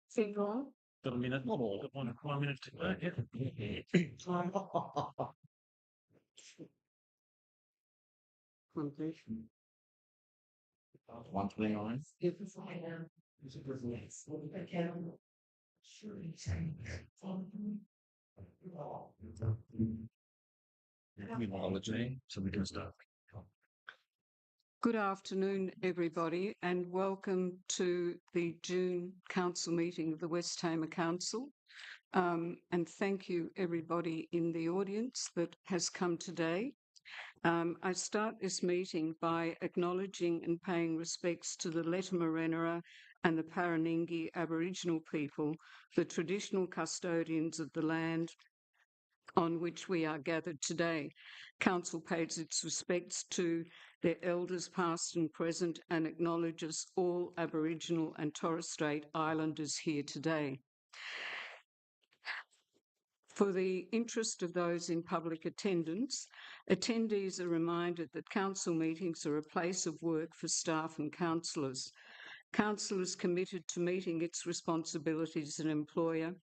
Single. Got a minute, not all, got 1 minute to go. Completion. 129. If it's like is it next? Sure. Apology, so we can start. Good afternoon, everybody, and welcome to the June Council meeting of the West Tamar Council. And thank you, everybody in the audience that has come today. I start this meeting by acknowledging and paying respects to the Letimerena and the Paraningi Aboriginal people, the traditional custodians of the land on which we are gathered today. Council pays its respects to their elders past and present and acknowledges all Aboriginal and Torres Strait Islanders here today. For the interest of those in public attendance, attendees are reminded that council meetings are a place of work for staff and councillors. Council is committed to meeting its responsibilities as an employer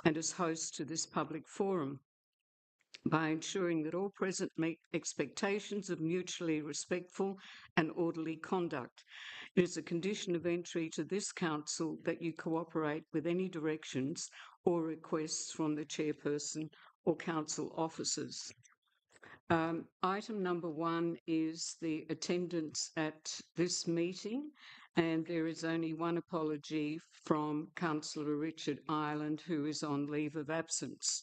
and as host to this public forum by ensuring that all present meet expectations of mutually respectful and orderly conduct. It is a condition of entry to this council that you cooperate with any directions or requests from the chairperson or council officers. Item number 1 is the attendance at this meeting, and there is only one apology from Councillor Richard Ireland, who is on leave of absence.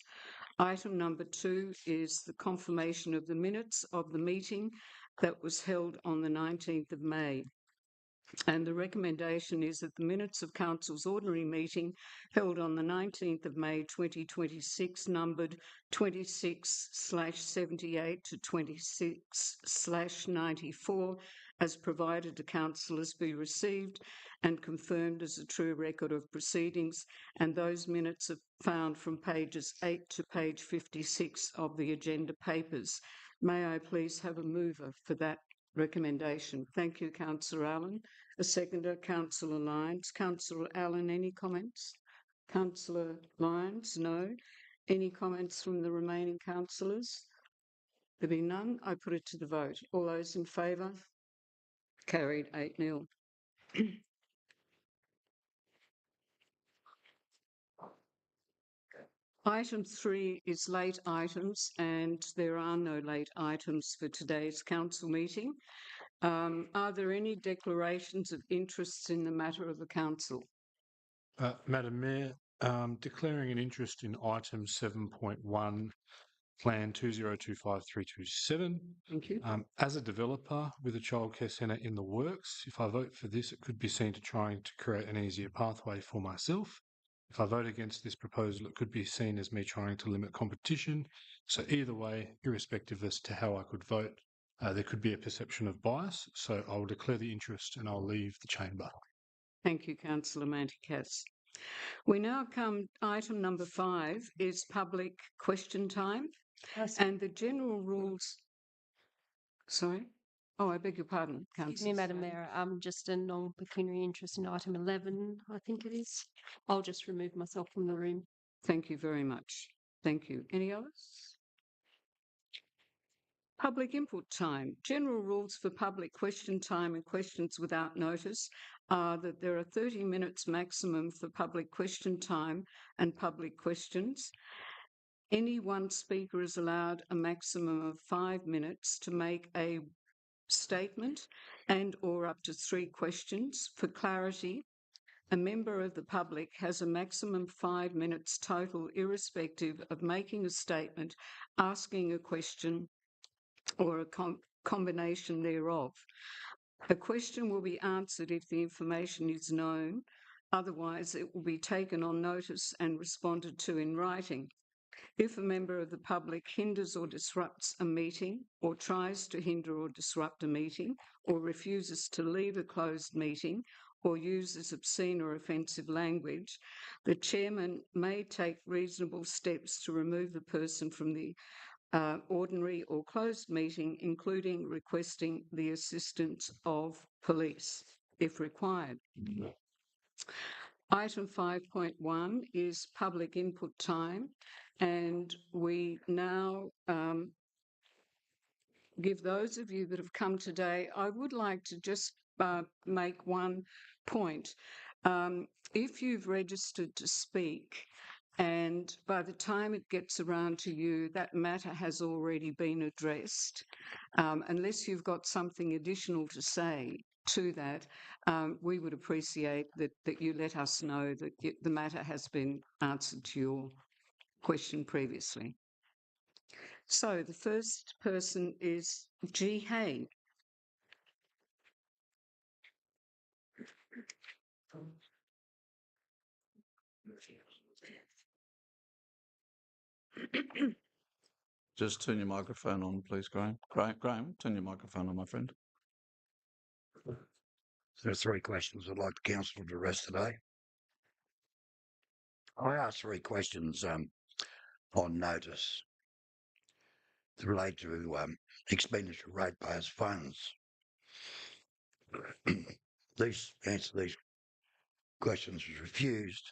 Item number 2 is the confirmation of the minutes of the meeting that was held on the 19th of May. And the recommendation is that the minutes of Council's ordinary meeting held on the 19th of May 2026, numbered 26/78 to 26/94, as provided to councillors, be received and confirmed as a true record of proceedings, and those minutes are found from pages 8 to page 56 of the agenda papers. May I please have a mover for that recommendation? Thank you, Councillor Allen. A seconder, Councillor Lyons. Councillor Allen, any comments? Councillor Lyons, no. Any comments from the remaining councillors? There be none. I put it to the vote. All those in favour? Carried 8-0. Item 3 is late items, and there are no late items for today's council meeting. Are there any declarations of interests in the matter of the council? Madam Mayor, declaring an interest in item 7.1, Plan 2025327. Thank you. As a developer with a childcare centre in the works, if I vote for this, it could be seen to trying to create an easier pathway for myself. If I vote against this proposal, it could be seen as me trying to limit competition. So either way, irrespective as to how I could vote, there could be a perception of bias. So I will declare the interest and I'll leave the chamber. Thank you, Councillor Manticas. We now come, item number 5 is public question time. Yes. And the general rules. Sorry? Oh, I beg your pardon, Councillor. Excuse me, Madam Mayor. Just a non-pecuniary interest in item 11, I think it is. I'll just remove myself from the room. Thank you very much. Thank you. Any others? Public input time. General rules for public question time and questions without notice are that there are 30 minutes maximum for public question time and public questions. Any one speaker is allowed a maximum of 5 minutes to make a statement and or up to 3 questions. For clarity, a member of the public has a maximum 5 minutes total, irrespective of making a statement, asking a question, or a combination thereof. A question will be answered if the information is known. Otherwise, it will be taken on notice and responded to in writing. If a member of the public hinders or disrupts a meeting, or tries to hinder or disrupt a meeting, or refuses to leave a closed meeting, or uses obscene or offensive language, the chairman may take reasonable steps to remove the person from the ordinary or closed meeting, including requesting the assistance of police if required. Item 5.1 is public input time, and we now give those of you that have come today, I would like to just make one point. If you've registered to speak and by the time it gets around to you, that matter has already been addressed, unless you've got something additional to say to that, we would appreciate that you let us know that the matter has been answered to your question previously. So the first person is G. Hay. Just turn your microphone on, please, Graham. Graham, turn your microphone on, my friend. There are three questions I'd like the council to address today. I asked three questions on notice that relate to expenditure of ratepayers' funds. These answer to these questions was refused,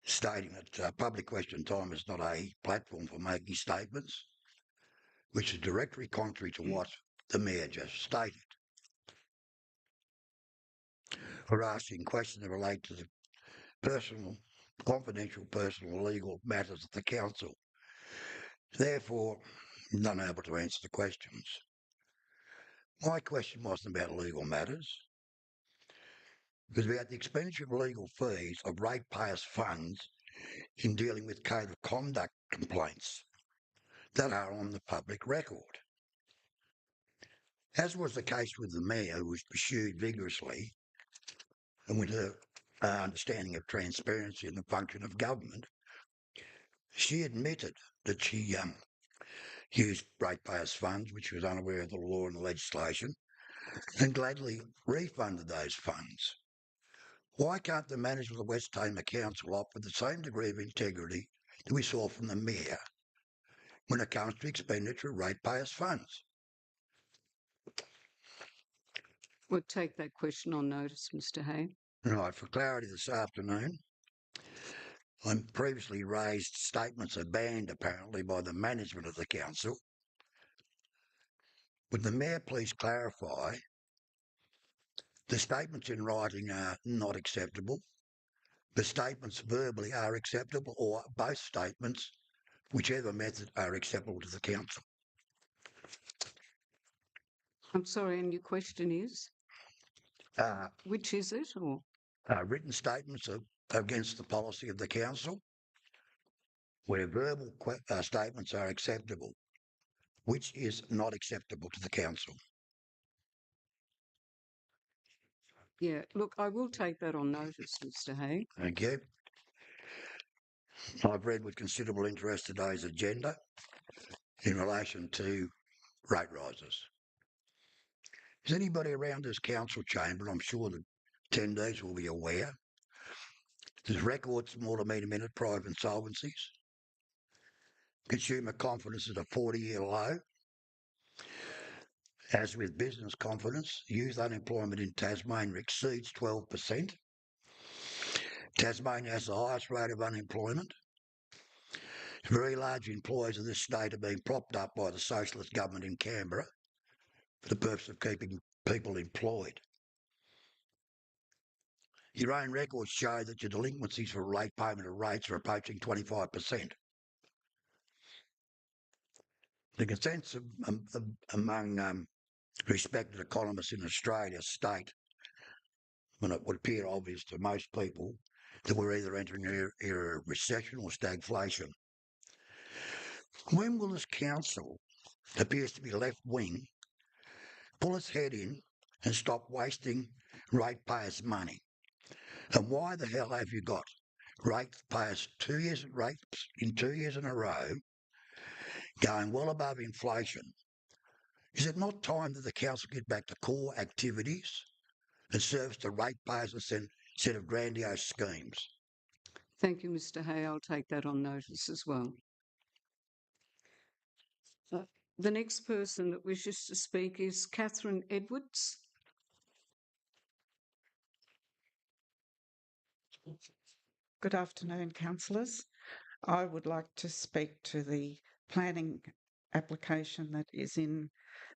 stating that public question time is not a platform for making statements, which is directly contrary to what the Mayor just stated. For asking questions that relate to the confidential personal legal matters of the council. Therefore, not able to answer the questions. My question wasn't about legal matters. It was about the expenditure of legal fees of ratepayers' funds in dealing with code of conduct complaints that are on the public record. As was the case with the Mayor, who was pursued vigorously and with her understanding of transparency and the function of government, she admitted that she used ratepayers' funds, which was unaware of the law and the legislation, and gladly refunded those funds. Why can't the management of the West Tamar Council offer the same degree of integrity that we saw from the Mayor when it comes to expenditure of ratepayers' funds? We'll take that question on notice, Mr. Hay. Right, for clarity this afternoon, previously raised statements are banned apparently by the management of the council. Would the Mayor please clarify the statements in writing are not acceptable, the statements verbally are acceptable, or both statements, whichever method, are acceptable to the council? I'm sorry, and your question is? Which is it? Or Written statements are against the policy of the council, where verbal statements are acceptable. Which is not acceptable to the council? yeah, look, I will take that on notice, Mr. Hay. Thank you. I've read with considerable interest today's agenda in relation to rate rises. Is anybody around this council chamber, I'm sure the attendees will be aware, there's record small to medium private insolvencies. Consumer confidence is a 40-year low. As with business confidence, youth unemployment in Tasmania exceeds 12%. Tasmania has the highest rate of unemployment. Very large employers in this state are being propped up by the socialist government in Canberra for the purpose of keeping people employed. Your own records show that your delinquencies for late payment of rates are approaching 25%. The consensus among respected economists in Australia state, when it would appear obvious to most people, that we're either entering an era of recession or stagflation. When will this council, appears to be left-wing, pull its head in and stop wasting ratepayers' money? And why the hell have you got ratepayers 2 years rates in 2 years in a row going well above inflation? Is it not time that the council get back to core activities and service to ratepayers instead of grandiose schemes? Thank you, Mr. Hay. I'll take that on notice as well. The next person that wishes to speak is Catherine Edwards. Good afternoon, councillors. I would like to speak to the planning application that is in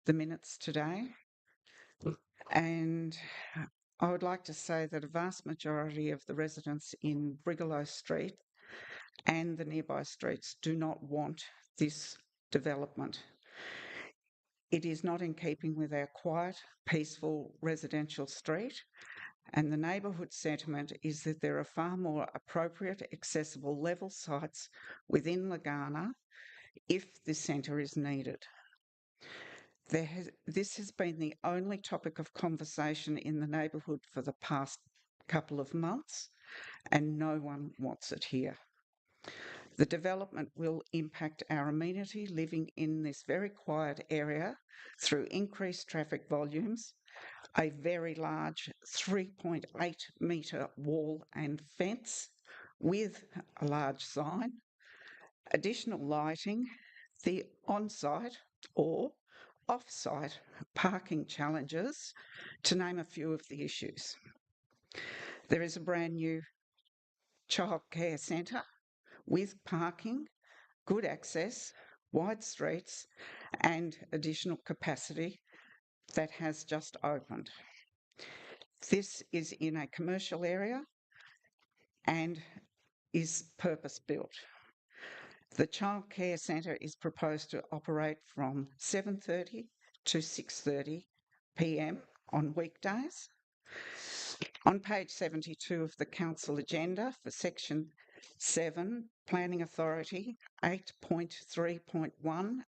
the minutes today. And I would like to say that a vast majority of the residents in Brigalow Street and the nearby streets do not want this development. It is not in keeping with our quiet, peaceful residential street, and the neighbourhood sentiment is that there are far more appropriate, accessible level sites within Lagana if this centre is needed. This has been the only topic of conversation in the neighbourhood for the past couple of months, and no one wants it here. The development will impact our amenity living in this very quiet area through increased traffic volumes, a very large 3.8 metre wall and fence with a large sign, additional lighting, the on-site or off-site parking challenges, to name a few of the issues. There is a brand new childcare centre with parking, good access, wide streets and additional capacity that has just opened. This is in a commercial area and is purpose-built. The childcare centre is proposed to operate from 7:30 to 6:30 p.m. on weekdays. On page 72 of the council agenda for section 7, Planning Authority 8.3.1,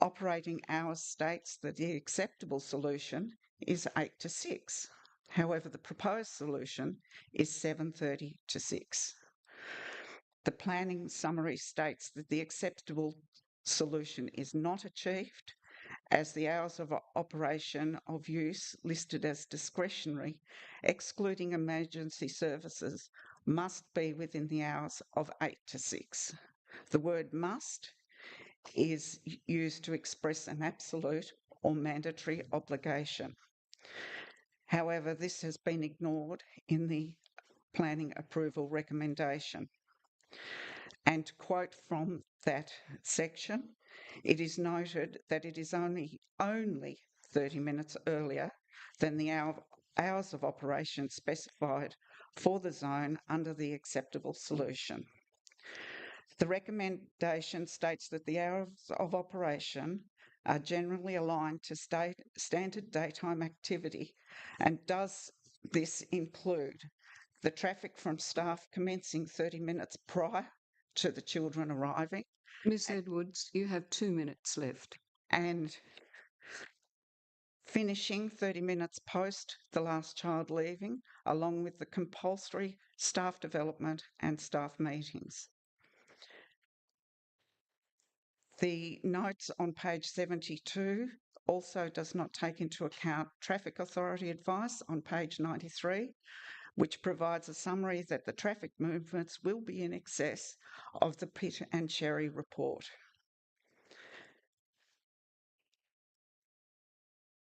operating hours states that the acceptable solution is 8 to 6. However, the proposed solution is 7:30 to 6. The planning summary states that the acceptable solution is not achieved, as the hours of operation of use listed as discretionary, excluding emergency services, must be within the hours of 8 to 6. The word must is used to express an absolute or mandatory obligation. However, this has been ignored in the planning approval recommendation. And to quote from that section, it is noted that it is only 30 minutes earlier than the hours of operation specified for the zone under the acceptable solution. The recommendation states that the hours of operation are generally aligned to standard daytime activity, and does this include the traffic from staff commencing 30 minutes prior to the children arriving. Ms Edwards, you have 2 minutes left. And finishing 30 minutes post the last child leaving, along with the compulsory staff development and staff meetings. The notes on page 72 also does not take into account Traffic Authority advice on page 93, which provides a summary that the traffic movements will be in excess of the Pitt and Cherry report.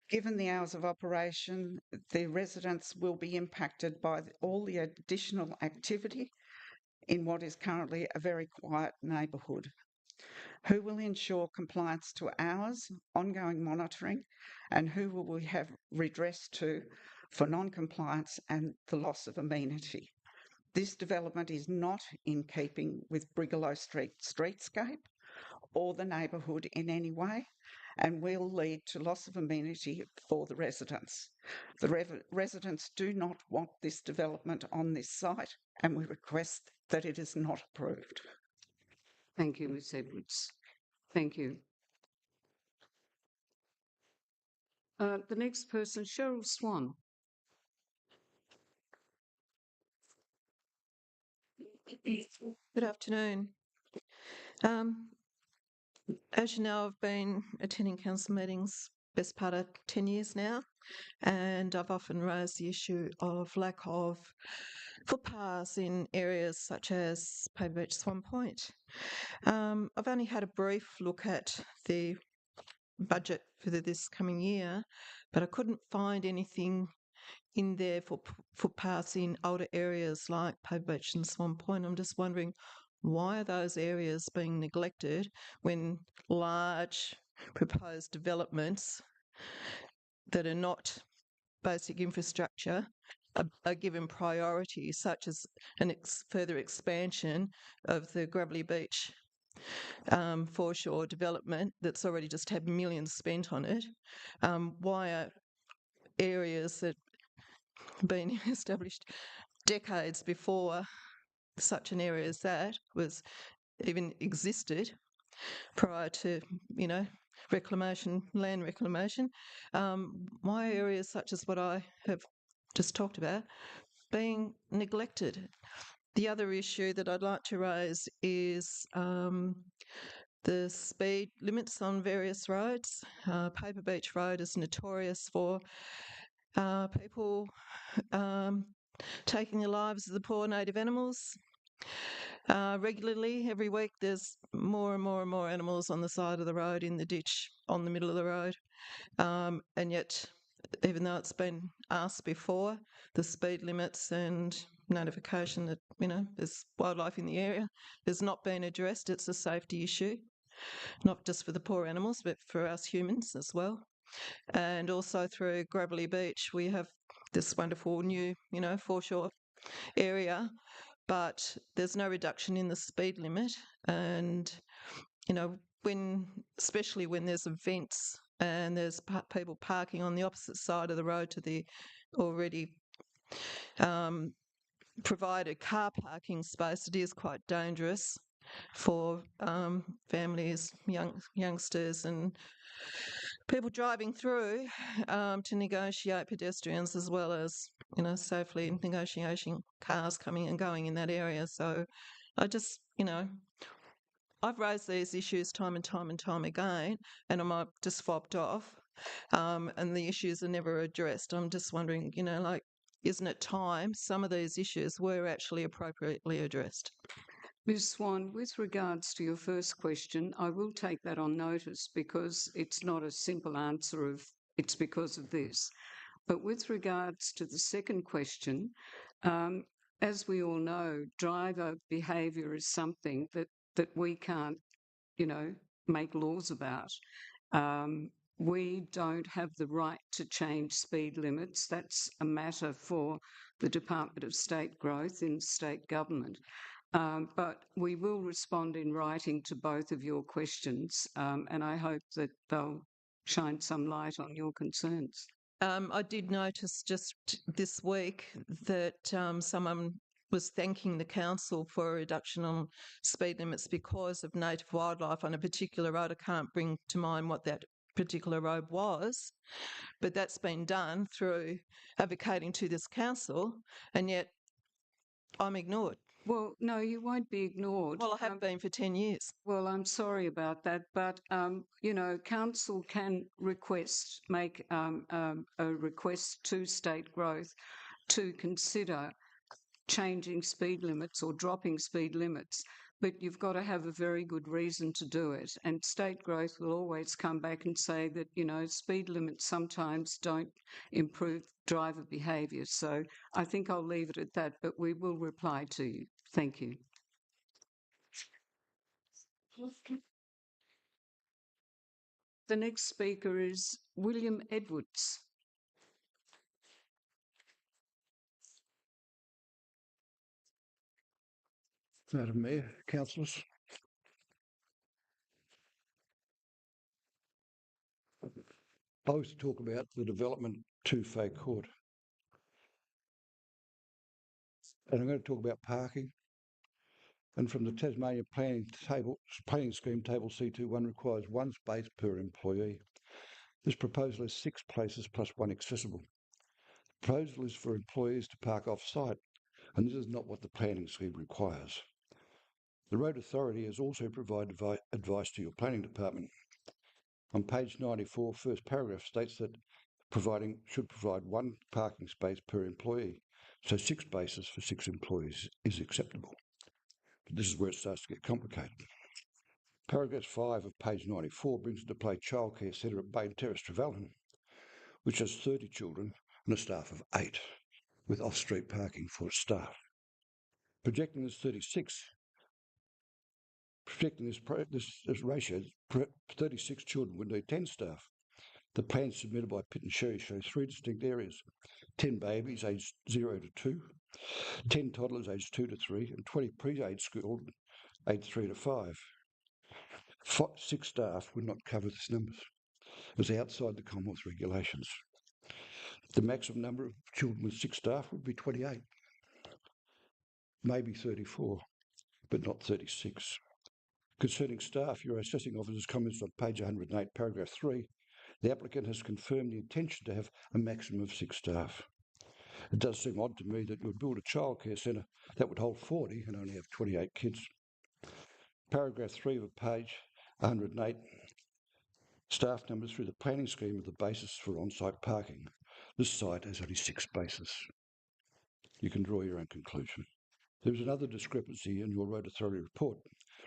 Given the hours of operation, the residents will be impacted by all the additional activity in what is currently a very quiet neighbourhood. Who will ensure compliance to hours, ongoing monitoring, and who will we have redress to for non-compliance and the loss of amenity? This development is not in keeping with Brigalow Street streetscape or the neighbourhood in any way, and will lead to loss of amenity for the residents. The residents do not want this development on this site, and we request that it is not approved. Thank you, Ms Edwards. Thank you. The next person, Cheryl Swan. Good afternoon. As you know, I've been attending council meetings best part of 10 years now, and I've often raised the issue of lack of footpaths in areas such as Paper Beach Swan Point. I've only had a brief look at the budget for this coming year, but I couldn't find anything in there for footpaths in older areas like Paper Beach and Swan Point. I'm just wondering, why are those areas being neglected when large proposed developments that are not basic infrastructure are given priority, such as further expansion of the Gravelly Beach foreshore development that's already just had millions spent on it? Why are areas that have been established decades before such an area as that was even existed prior to, reclamation, land reclamation, why are areas such as what I have just talked about being neglected? The other issue that I'd like to raise is the speed limits on various roads. Paper Beach Road is notorious for people taking the lives of the poor native animals. Regularly, every week, there's more and more and more animals on the side of the road, in the ditch, on the middle of the road. And yet, even though it's been asked before, the speed limits and notification that, there's wildlife in the area has not been addressed. It's a safety issue, not just for the poor animals, but for us humans as well. And also through Gravelly Beach, we have this wonderful new, foreshore area, but there's no reduction in the speed limit. And, especially when there's events and there's people parking on the opposite side of the road to the already provided car parking space, it is quite dangerous for families, youngsters and people driving through to negotiate pedestrians, as well as, safely negotiating cars coming and going in that area. So I just, I've raised these issues time and time and time again, and I'm just fobbed off, and the issues are never addressed. I'm just wondering, isn't it time some of these issues were actually appropriately addressed? Ms. Swan, with regards to your first question, I will take that on notice, because it's not a simple answer of it's because of this. But with regards to the second question, as we all know, driver behaviour is something that we can't, make laws about. We don't have the right to change speed limits. That's a matter for the Department of State Growth in state government. But we will respond in writing to both of your questions, and I hope that they'll shine some light on your concerns. I did notice just this week that someone was thanking the council for a reduction on speed limits because of native wildlife on a particular road. I can't bring to mind what that particular road was, but that's been done through advocating to this council, and yet I'm ignored. Well, no, you won't be ignored. Well, I have been for 10 years. Well, I'm sorry about that, but council can make a request to state growth to consider changing speed limits or dropping speed limits, but you've got to have a very good reason to do it. And state growth will always come back and say that, speed limits sometimes don't improve driver behaviour. So I think I'll leave it at that, but we will reply to you. Thank you. The next speaker is William Edwards. Madam Mayor, councillors. I was to talk about the development to Fay Court. And I'm going to talk about parking. And from the Tasmania planning scheme, table C21 requires one space per employee. This proposal has 6 places plus 1 accessible. The proposal is for employees to park off-site, and this is not what the planning scheme requires. The Road Authority has also provided advice to your planning department. On page 94, first paragraph states that should provide 1 parking space per employee, so 6 spaces for 6 employees is acceptable. But this is where it starts to get complicated. Paragraph 5 of page 94 brings into play childcare centre at Bain Terrace, Trevellyn, which has 30 children and a staff of 8, with off-street parking for staff. Projecting this 36, projecting this ratio, 36 children would need 10 staff. The plans submitted by Pitt and Sherry show 3 distinct areas: 10 babies aged 0 to 2, 10 toddlers aged 2 to 3, and 20 pre-age school aged 3 to 5. 6 staff would not cover this numbers, as outside the Commonwealth regulations. The maximum number of children with 6 staff would be 28, maybe 34, but not 36. Concerning staff, your assessing officer's comments on page 108, paragraph 3, the applicant has confirmed the intention to have a maximum of 6 staff. It does seem odd to me that you would build a childcare centre that would hold 40 and only have 28 kids. Paragraph 3 of page 108, staff numbers through the planning scheme are the basis for on-site parking. This site has only 6 spaces. You can draw your own conclusion. There is another discrepancy in your road authority report.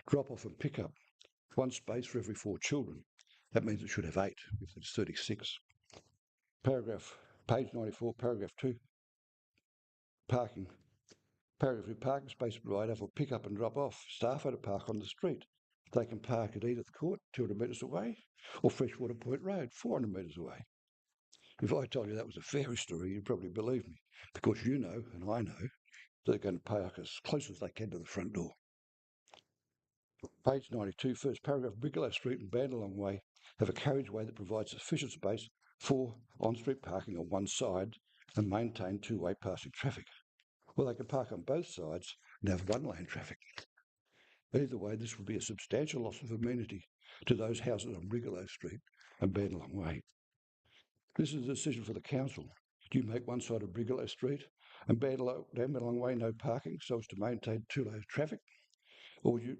Drop-off and pick-up, 1 space for every 4 children. That means it should have 8, if it's 36. Page 94, paragraph 2, parking. Paragraph 3, parking space provider for pick-up and drop-off. Staff are to park on the street. They can park at Edith Court, 200 metres away, or Freshwater Point Road, 400 metres away. If I told you that was a fairy story, you'd probably believe me, because you know, and I know, they're going to park as close as they can to the front door. Page 92, first paragraph, Bigelow Street and Bandalong Way have a carriageway that provides sufficient space for on-street parking on one side and maintain 2-way passing traffic. Well, they can park on both sides and have 1-lane traffic. Either way, this would be a substantial loss of amenity to those houses on Bigelow Street and Bandalong Way. This is a decision for the council. Do you make one side of Bigelow Street and Bandalong Way no parking so as to maintain 2-lane traffic? Or would you?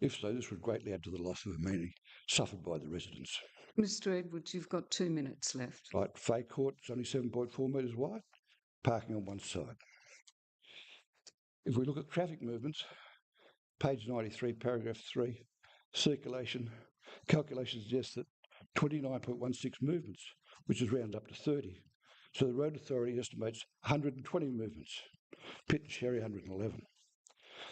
If so, this would greatly add to the loss of amenity suffered by the residents. Mr. Edwards, you've got 2 minutes left. Like Fay Court, it's only 7.4 metres wide, parking on one side. If we look at traffic movements, page 93, paragraph 3, circulation, calculations suggest that 29.16 movements, which is rounded up to 30. So the Road Authority estimates 120 movements, Pitt and Sherry 111.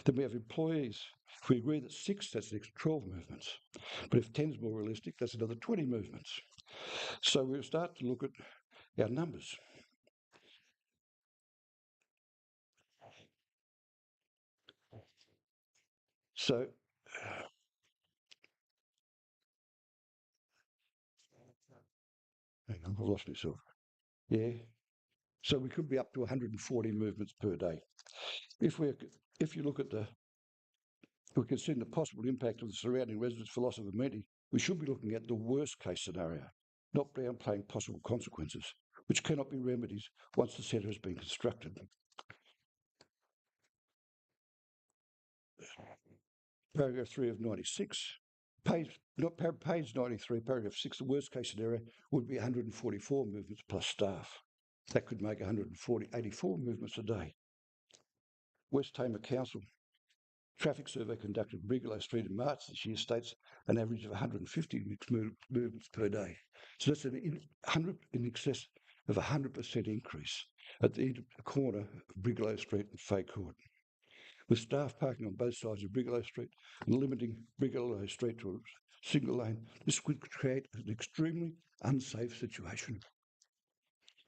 Then we have employees. If we agree that 6, that's an extra 12 movements. But if 10 is more realistic, that's another 20 movements. So we'll start to look at our numbers. So hang on, I've lost myself. Yeah. So we could be up to 140 movements per day. If you look at we consider the possible impact of the surrounding residents for loss of amenity, we should be looking at the worst case scenario, not downplaying possible consequences, which cannot be remedied once the centre has been constructed. Paragraph 3 of 96. Page 93, paragraph 6, the worst case scenario would be 144 movements plus staff. That could make 84 movements a day. West Tamar Council traffic survey conducted in Bigelow Street in March this year states an average of 150 movements per day. So that's in excess of 100% increase at the corner of Bigelow Street and Fay Court. With staff parking on both sides of Bigelow Street and limiting Bigelow Street to a single lane, this would create an extremely unsafe situation.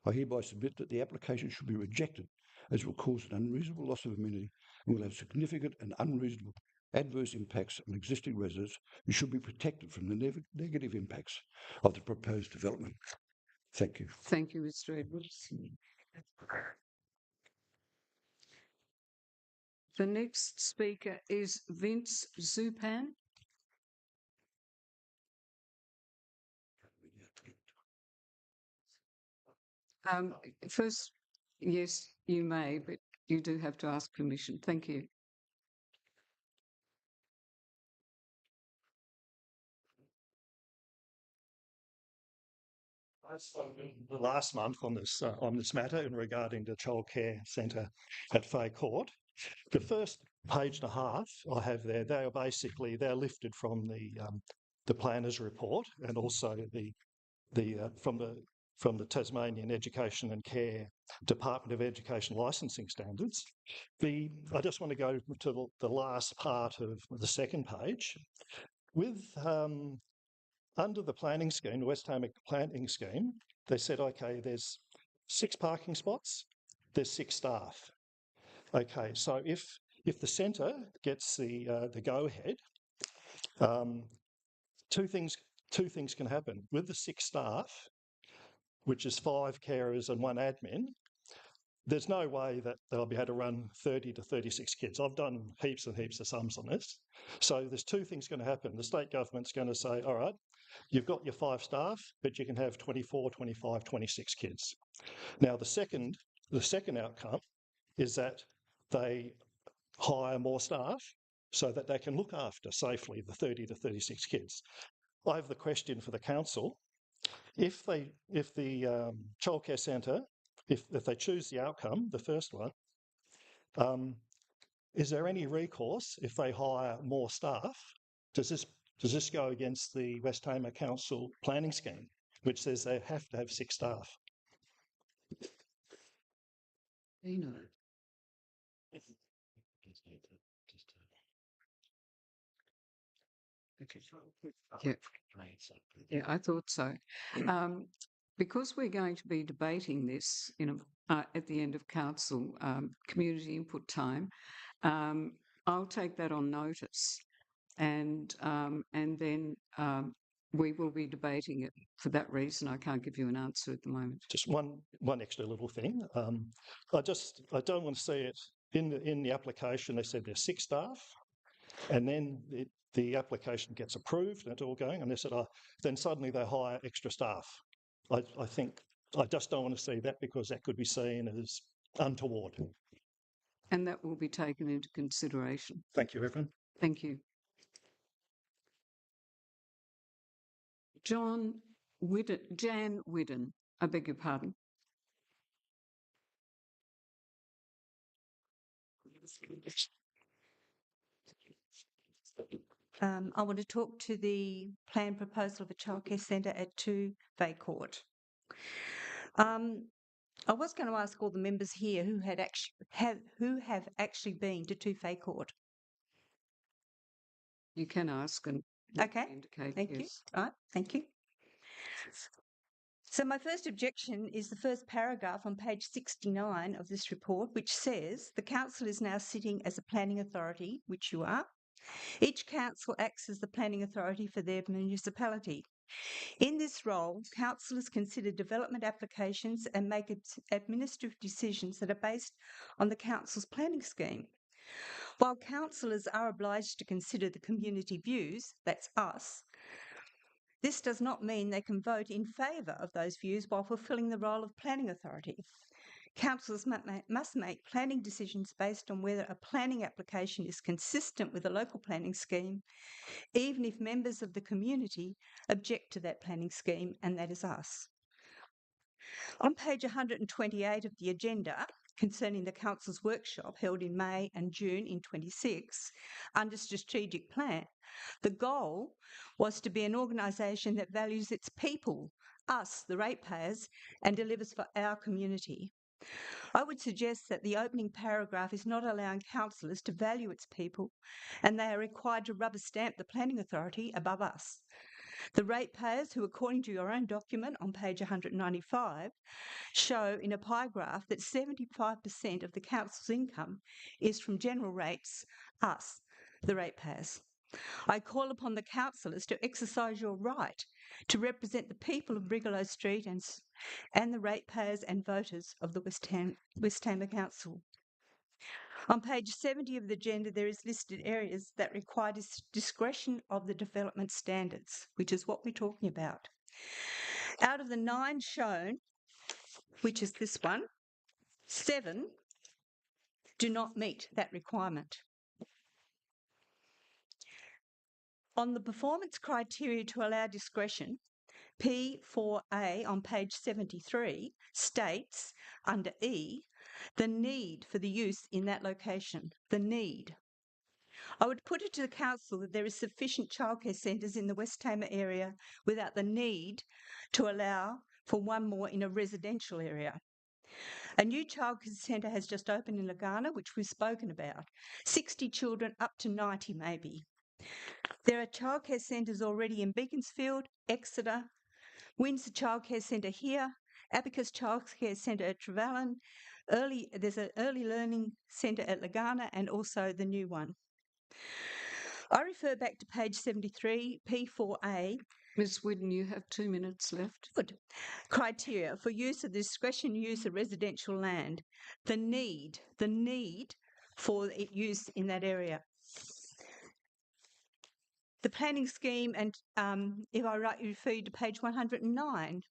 I hereby submit that the application should be rejected, as it will cause an unreasonable loss of amenity and will have significant and unreasonable adverse impacts on existing residents who should be protected from the negative impacts of the proposed development. Thank you. Thank you, Mr. Edwards. The next speaker is Vince Zupan. First, yes, you may, but you do have to ask permission. Thank you. I spoke last month on this matter in regarding the childcare centre at Fay Court. The first page and a half I have there, they're lifted from the planner's report and also from the from the Tasmanian Education and Care Department of Education licensing standards. I just want to go to the last part of the second page. With under the planning scheme, the West Tamar planning scheme, they said, okay, there's 6 parking spots, there's 6 staff. Okay, so if the centre gets the go-ahead, two things can happen. With the 6 staff, which is 5 carers and 1 admin, there's no way that they'll be able to run 30 to 36 kids. I've done heaps and heaps of sums on this. So there's 2 things going to happen. The state government's going to say, all right, you've got your 5 staff, but you can have 24, 25, 26 kids. Now, the second outcome is that they hire more staff so that they can look after safely the 30 to 36 kids. I have the question for the council. If the childcare centre, if they choose the outcome, the first one, is there any recourse if they hire more staff? Does this go against the West Tamar Council planning scheme, which says they have to have 6 staff? Yeah, I thought so. Because we're going to be debating this at the end of council community input time, I'll take that on notice, and then we will be debating it. For that reason, I can't give you an answer at the moment. Just one extra little thing. I don't want to see it in the application. They said there's 6 staff, and then the application gets approved and it's all going, and they said, then suddenly they hire extra staff. I think I just don't want to see that, because that could be seen as untoward. And that will be taken into consideration. Thank you, Reverend. Thank you. Jan Whiddon, I beg your pardon. I want to talk to the planned proposal of a childcare centre at 2 Bay Court. I was going to ask all the members here who have actually been to 2 Bay Court. You can ask and okay. Indicate. Thank yes. you. All right. Thank you. So my first objection is the first paragraph on page 69 of this report, which says the council is now sitting as a planning authority, which you are. Each council acts as the planning authority for their municipality. In this role, councillors consider development applications and make administrative decisions that are based on the council's planning scheme. While councillors are obliged to consider the community views, that's us, this does not mean they can vote in favour of those views while fulfilling the role of planning authority. Councillors must make planning decisions based on whether a planning application is consistent with the local planning scheme, even if members of the community object to that planning scheme, and that is us. On page 128 of the agenda, concerning the council's workshop held in May and June in 26, under strategic plan, the goal was to be an organisation that values its people, us, the ratepayers, and delivers for our community. I would suggest that the opening paragraph is not allowing councillors to value its people, and they are required to rubber stamp the planning authority above us. The ratepayers, who according to your own document on page 195, show in a pie graph that 75% of the council's income is from general rates, us, the ratepayers. I call upon the councillors to exercise your right to represent the people of Brigalow Street and the ratepayers and voters of the West Tamar Council. On page 70 of the agenda, there is listed areas that require discretion of the development standards, which is what we're talking about. Out of the 9 shown, which is this one, 7 do not meet that requirement. On the performance criteria to allow discretion, P4A on page 73 states under E the need for the use in that location, the need. I would put it to the council that there is sufficient childcare centres in the West Tamar area without the need to allow for one more in a residential area. A new childcare centre has just opened in Lagana, which we've spoken about. 60 children, up to 90 maybe. There are childcare centres already in Beaconsfield, Exeter, Windsor Childcare Centre here, Abacus Childcare Centre at Trevellyn. There's an early learning centre at Lagana and also the new one. I refer back to page 73, P4A. Ms Whidden, you have 2 minutes left. Good. Criteria for use of discretionary use of residential land. The need for its use in that area. The planning scheme, and if I refer you to page 109,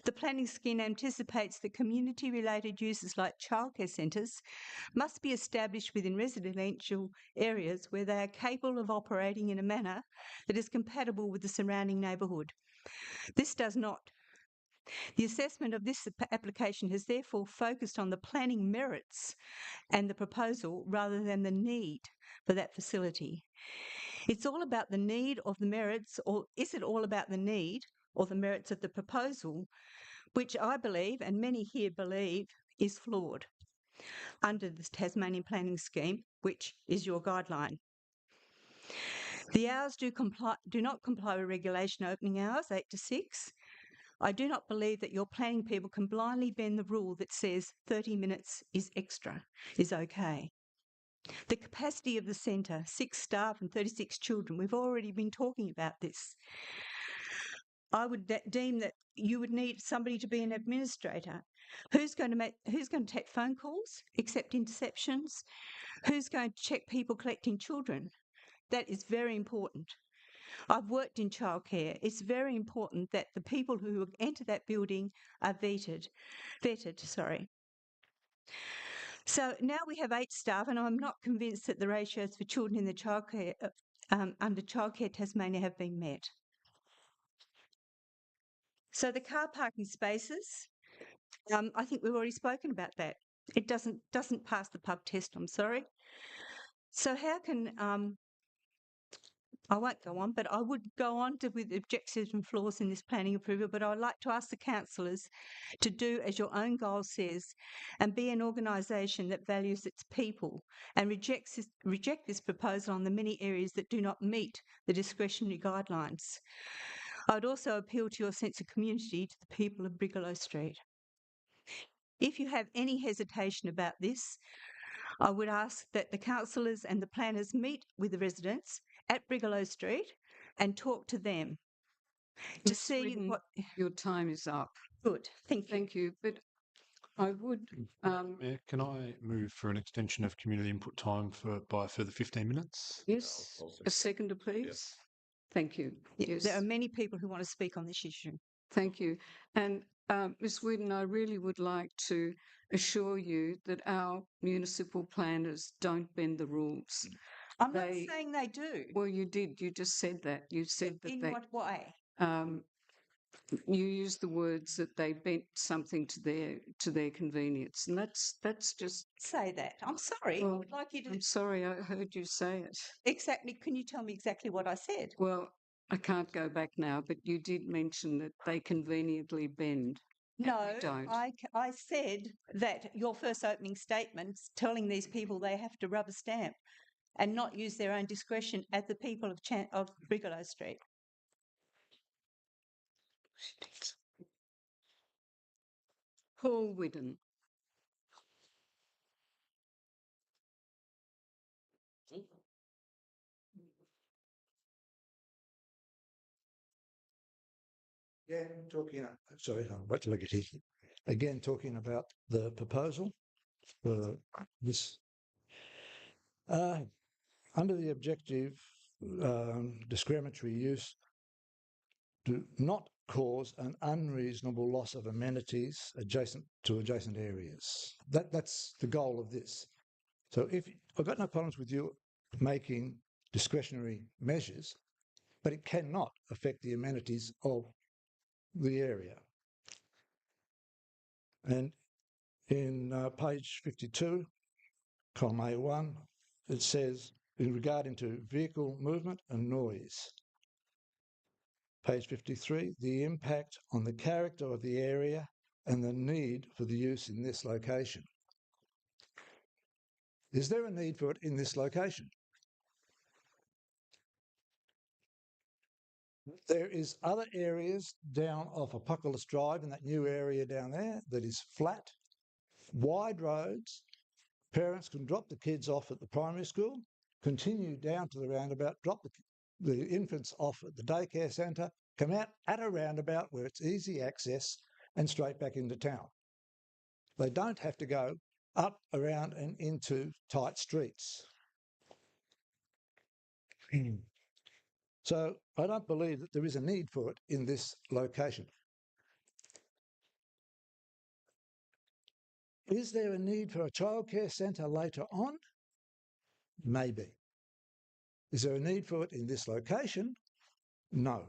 the planning scheme anticipates that community-related uses like childcare centres must be established within residential areas where they are capable of operating in a manner that is compatible with the surrounding neighbourhood. This does not. The assessment of this application has therefore focused on the planning merits and the proposal rather than the need for that facility. It's all about the need of the merits, or is it all about the need or the merits of the proposal, which I believe, and many here believe, is flawed under the Tasmanian planning scheme, which is your guideline. The hours do not comply with regulation opening hours, 8 to 6. I do not believe that your planning people can blindly bend the rule that says 30 minutes is extra, is okay. The capacity of the centre, 6 staff and 36 children. We've already been talking about this. I would deem that you would need somebody to be an administrator. Who's going to take phone calls, accept interceptions? Who's going to check people collecting children? That is very important. I've worked in childcare. It's very important that the people who enter that building are vetted. So now we have 8 staff, and I'm not convinced that the ratios for children in the childcare under Childcare Tasmania have been met. So the car parking spaces, I think we've already spoken about that. It doesn't pass the pub test, I'm sorry. So how can, I won't go on, but I would go on with objectives and flaws in this planning approval, but I'd like to ask the councillors to do as your own goal says and be an organisation that values its people and reject this proposal on the many areas that do not meet the discretionary guidelines. I would also appeal to your sense of community to the people of Brigalow Street. If you have any hesitation about this, I would ask that the councillors and the planners meet with the residents at Brigalow Street and talk to them to Ms. see Whidden, what. your time is up. Good, thank you. Thank you. But I would. Mayor, can I move for an extension of community input time by a further 15 minutes? Yes, a seconder, please. Thank you. Yes. There are many people who want to speak on this issue. Thank you. And Ms. Whidden, I really would like to assure you that our municipal planners don't bend the rules. I'm not saying they do. Well, you did. You just said that. You said that In they. what way? You used the words that they bent something to their convenience, and that's just. Say that. I'm sorry. Well, I would like you to. I'm sorry, I heard you say it. Exactly. Can you tell me exactly what I said? Well, I can't go back now, but you did mention that they conveniently bend. No, don't. I said that your first opening statements telling these people they have to rubber stamp and not use their own discretion at the people of Brigalow Street. Paul Whidden. Again, talking about the proposal for this. Under the objective, discriminatory use do not cause an unreasonable loss of amenities adjacent areas. That's the goal of this. So I've got no problems with you making discretionary measures, but it cannot affect the amenities of the area. And in page 52, column A1, it says, in regarding to vehicle movement and noise. Page 53, the impact on the character of the area and the need for the use in this location. Is there a need for it in this location? There is other areas down off Apocalypse Drive in that new area down there that is flat, wide roads. Parents can drop the kids off at the primary school, continue down to the roundabout, drop the infants off at the daycare centre, come out at a roundabout where it's easy access and straight back into town. They don't have to go up, around and into tight streets. So I don't believe that there is a need for it in this location. Is there a need for a childcare centre later on? Maybe. Is there a need for it in this location? No.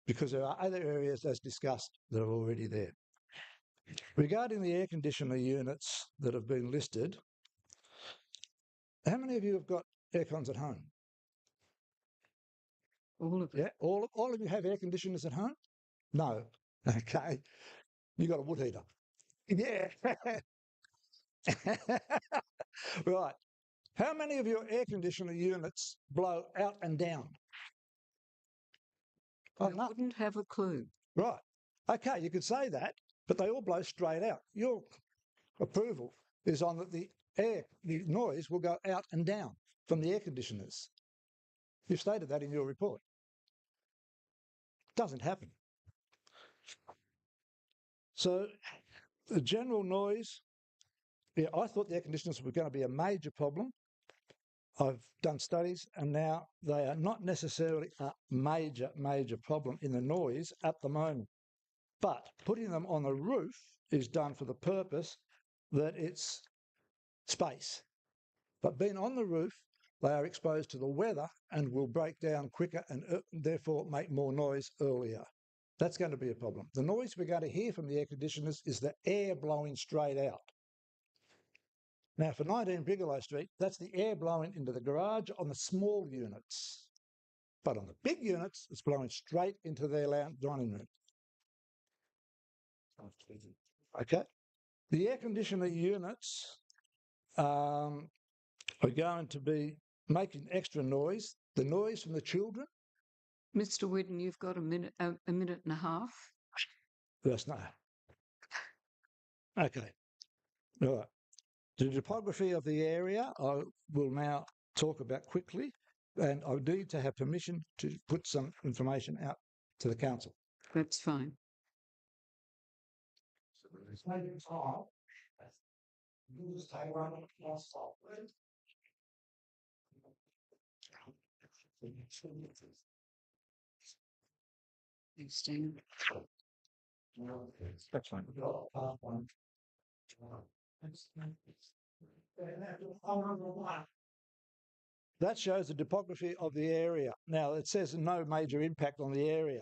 Because there are other areas, as discussed, that are already there. Regarding the air conditioner units that have been listed, how many of you have got air cons at home? All of it. Yeah, all of you have air conditioners at home? No. Okay. You got a wood heater. Yeah. Right. How many of your air conditioner units blow out and down? I wouldn't have a clue. Right. Okay, you could say that, but they all blow straight out. Your approval is on that the noise will go out and down from the air conditioners. You've stated that in your report. Doesn't happen. So the general noise, yeah, I thought the air conditioners were going to be a major problem. I've done studies and now they are not necessarily a major problem in the noise at the moment. But putting them on the roof is done for the purpose that it's space. But being on the roof, they are exposed to the weather and will break down quicker and therefore make more noise earlier. That's going to be a problem. The noise we're going to hear from the air conditioners is the air blowing straight out. Now, for 19 Bigelow Street, that's the air blowing into the garage on the small units. But on the big units, it's blowing straight into their dining room. Okay? The air conditioner units are going to be making extra noise. The noise from the children. Mr. Whidden, you've got a minute and a half. That's no. Okay. All right. The topography of the area I will now talk about quickly, and I need to have permission to put some information out to the council. That's fine. Thanks, Dan. That's fine. That shows the topography of the area. Now, it says no major impact on the area.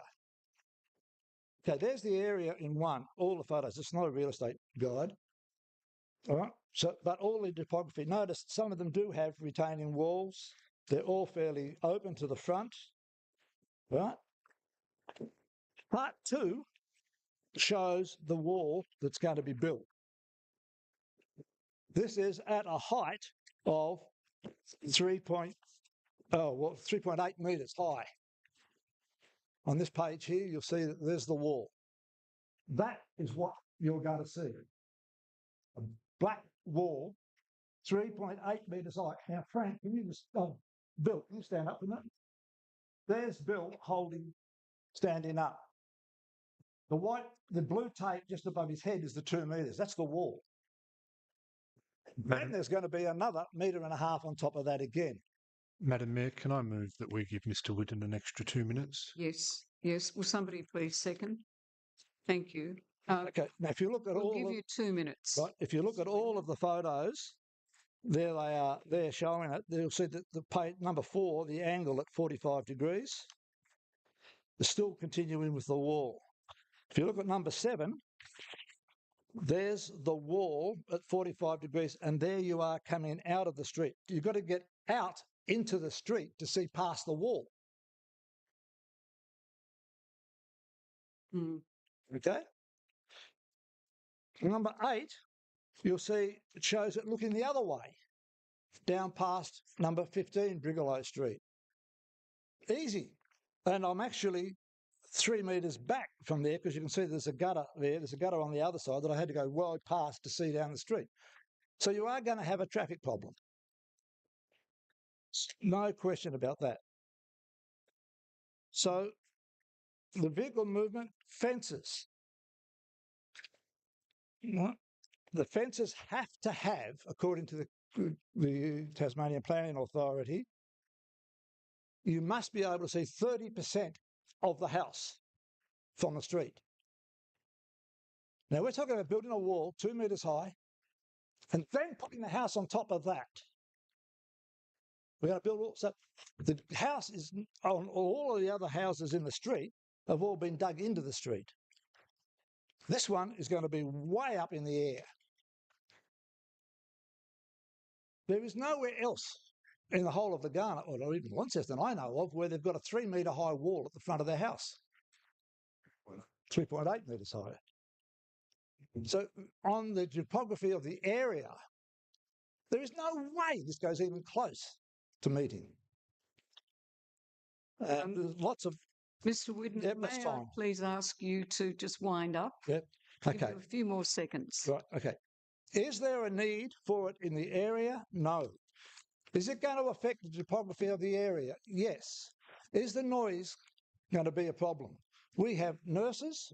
Okay, there's the area in one, all the photos. It's not a real estate guide. All right. So, but all the topography, notice some of them do have retaining walls. They're all fairly open to the front. Right. Part 2 shows the wall that's going to be built. This is at a height of 3.8 metres high. On this page here, you'll see that there's the wall. That is what you're going to see. A black wall, 3.8 metres high. Now, Frank, can you just, Bill, can you stand up for that? There's Bill standing up. The blue tape just above his head is the 2 metres. That's the wall. Then there's going to be another 1.5 metres on top of that again. Madam Mayor, can I move that we give Mr. Whidden an extra 2 minutes? Yes, yes. Will somebody please second? Thank you. Okay, now if you look at we'll give you 2 minutes. Right, if you look at all of the photos, there they are, they're showing it. You'll see that the page number 4, the angle at 45 degrees, is still continuing with the wall. If you look at number 7, there's the wall at 45 degrees, and there you are coming out of the street. You've got to get out into the street to see past the wall. Mm. Okay. Number 8, you'll see it shows it looking the other way, down past number 15 Brigalow Street. Easy. And I'm actually 3 metres back from there because you can see there's a gutter there. There's a gutter on the other side that I had to go well past to see down the street. So you are going to have a traffic problem. No question about that. So the vehicle movement, fences. The fences have to have, according to the Tasmanian Planning Authority, you must be able to see 30% of the house from the street. Now, we're talking about building a wall 2 metres high and then putting the house on top of that. We're going to build so the house is on all of the other houses in the street have all been dug into the street. This one is going to be way up in the air. There is nowhere else in the whole of the Ghana, or even Launceston I know of, where they've got a 3 metre high wall at the front of their house. 3.8 metres high. So on the topography of the area, there is no way this goes even close to meeting. There's lots of... Mr. Whidden, Yep, may that's I fine. please ask you to just wind up? Yep. Give Okay. you a few more seconds. Right. Okay. Is there a need for it in the area? No. Is it going to affect the topography of the area? Yes. Is the noise going to be a problem? We have nurses,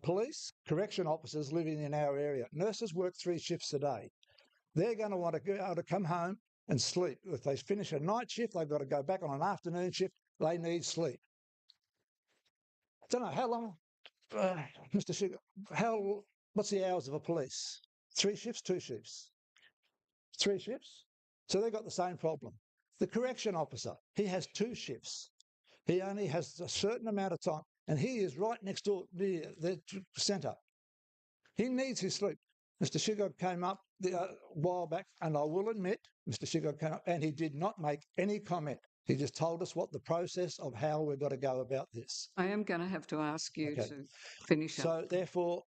police, correction officers living in our area. Nurses work 3 shifts a day. They're going to want to be able to come home and sleep. If they finish a night shift, they've got to go back on an afternoon shift. They need sleep. I don't know how long, Mr. Sugar, what's the hours of a police? 3 shifts, 2 shifts? 3 shifts? So they've got the same problem. The correction officer, he has 2 shifts. He only has a certain amount of time, and he is right next door near the centre. He needs his sleep. Mr. Shigog came up a while back, and I will admit, Mr. Shigog came up, and he did not make any comment. He just told us what the process of how we've got to go about this. I am going to have to ask you to finish up. So therefore,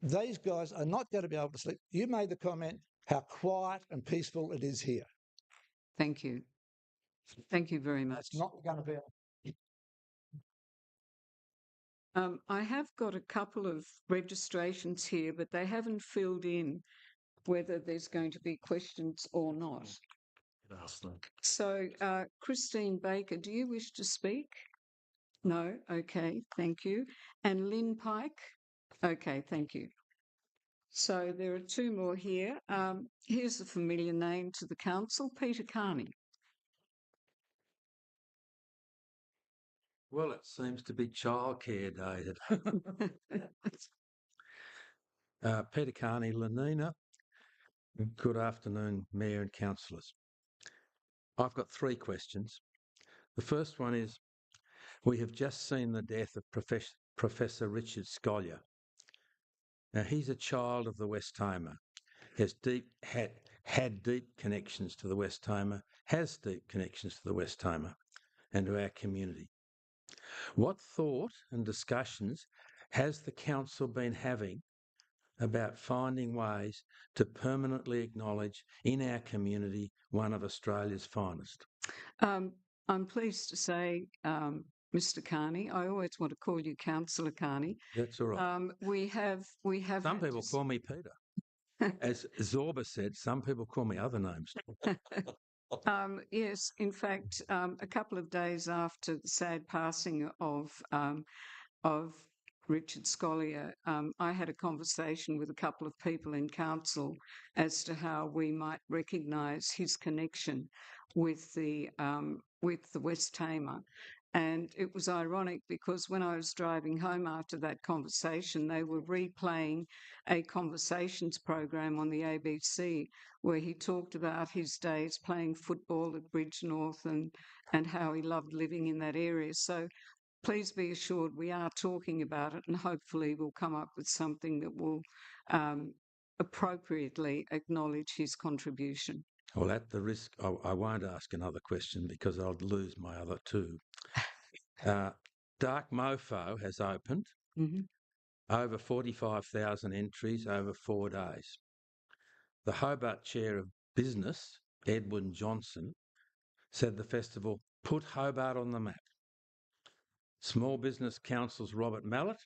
these guys are not going to be able to sleep. You made the comment how quiet and peaceful it is here. Thank you. Thank you very much. It's not going to be... I have got a couple of registrations here, but they haven't filled in whether there's going to be questions or not. So, Christine Baker, do you wish to speak? No? Okay, thank you. And Lynn Pike? Okay, thank you. So there are 2 more here. Here's a familiar name to the council, Peter Carney. Well, it seems to be childcare dated. Peter Carney, Lenina. Good afternoon, Mayor and councillors. I've got 3 questions. The first one is, we have just seen the death of Professor Richard Scolyer. Now, he's a child of the West Tamar. He has had deep connections to the West Tamar, has deep connections to the West Tamar and to our community. What thought and discussions has the council been having about finding ways to permanently acknowledge in our community one of Australia's finest? I'm pleased to say, Mr. Carney, I always want to call you Councillor Carney. That's all right. We have. Some people call me Peter. As Zorba said, some people call me other names. Yes, in fact, a couple of days after the sad passing of Richard Scolyer, I had a conversation with a couple of people in council as to how we might recognise his connection with the West Tamar. And it was ironic because when I was driving home after that conversation, they were replaying a conversations program on the ABC where he talked about his days playing football at Bridge North and how he loved living in that area. So please be assured we are talking about it, and hopefully we'll come up with something that will appropriately acknowledge his contribution. Well, at the risk, I won't ask another question because I'll lose my other 2. Dark Mofo has opened. Over 45,000 entries over 4 days. The Hobart Chair of Business, Edwin Johnson, said the festival put Hobart on the map. Small Business Council's Robert Mallett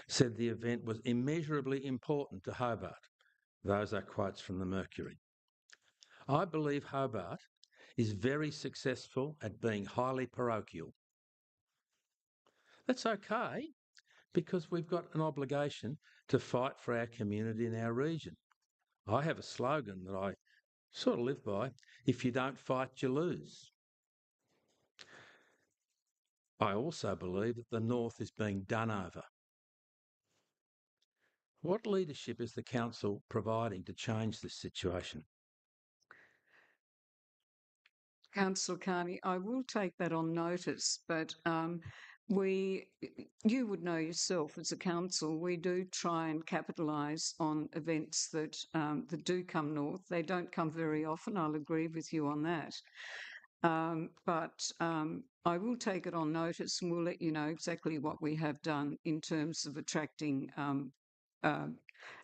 said the event was immeasurably important to Hobart. Those are quotes from the Mercury. I believe Hobart is very successful at being highly parochial. That's okay, because we've got an obligation to fight for our community and our region. I have a slogan that I sort of live by: if you don't fight, you lose. I also believe that the North is being done over. What leadership is the Council providing to change this situation? Councillor Carney, I will take that on notice, but you would know yourself as a council, we do try and capitalise on events that do come north. They don't come very often, I'll agree with you on that. But I will take it on notice and we'll let you know exactly what we have done in terms of attracting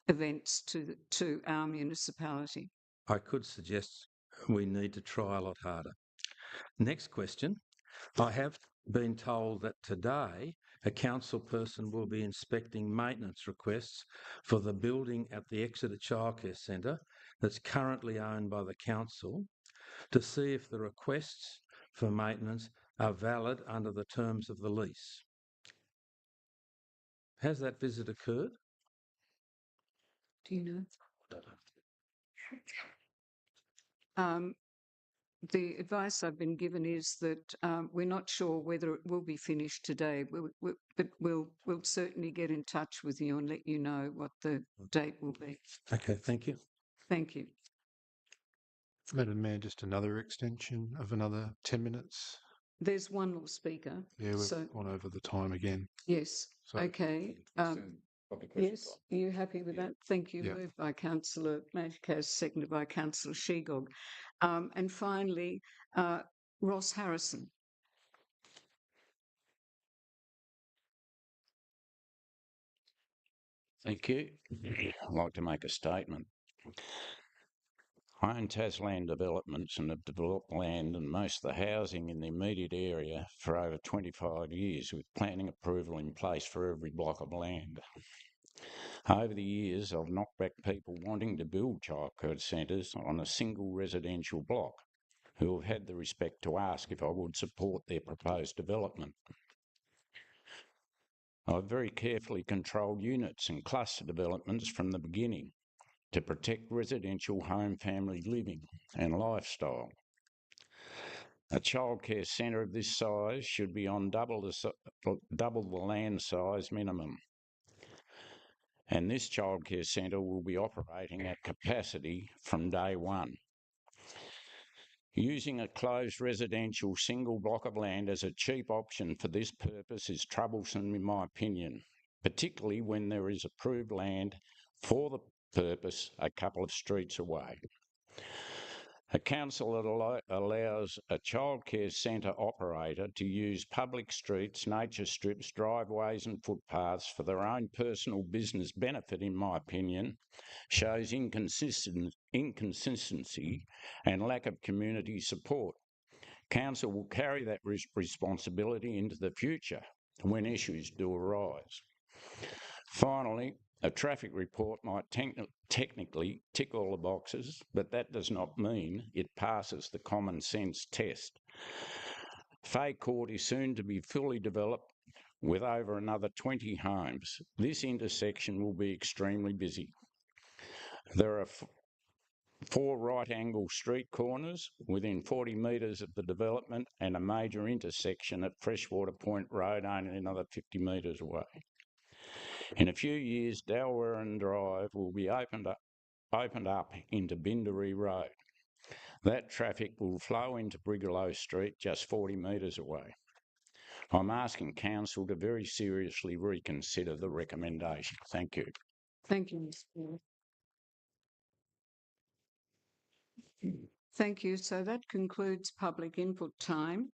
events to our municipality. I could suggest we need to try a lot harder. Next question. I have been told that today a council person will be inspecting maintenance requests for the building at the Exeter Childcare Centre that's currently owned by the council to see if the requests for maintenance are valid under the terms of the lease. Has that visit occurred? Do you know? The advice I've been given is that we're not sure whether it will be finished today, but we'll certainly get in touch with you and let you know what the date will be. Okay, thank you. Thank you. Madam Mayor, just another extension of another 10 minutes. There's one more speaker. Yeah, we've gone over the time again. Yes. So, okay. Yes, are you happy with that? Thank you. Yeah. Moved by Councillor Majkas, seconded by Councillor Shegog. And finally, Ross Harrison. Thank you. I'd like to make a statement. I own Tasland Developments and have developed land and most of the housing in the immediate area for over 25 years, with planning approval in place for every block of land. Over the years, I've knocked back people wanting to build childcare centres on a single residential block who have had the respect to ask if I would support their proposed development. I've very carefully controlled units and cluster developments from the beginning to protect residential home family living and lifestyle. A childcare centre of this size should be on double the land size minimum. And this childcare centre will be operating at capacity from day one. Using a closed residential single block of land as a cheap option for this purpose is troublesome in my opinion, particularly when there is approved land for the purpose a couple of streets away. A council that allows a childcare centre operator to use public streets, nature strips, driveways and footpaths for their own personal business benefit, in my opinion, shows inconsistency and lack of community support. Council will carry that responsibility into the future when issues do arise. Finally, a traffic report might technically tick all the boxes, but that does not mean it passes the common sense test. Fay Court is soon to be fully developed with over another 20 homes. This intersection will be extremely busy. There are 4 right-angle street corners within 40 metres of the development and a major intersection at Freshwater Point Road only another 50 metres away. In a few years, Dalwarren Drive will be opened up into Bindery Road. That traffic will flow into Brigalow Street just 40 metres away. I'm asking Council to very seriously reconsider the recommendation. Thank you. Thank you, Ms. Ford. Thank you. So that concludes public input time.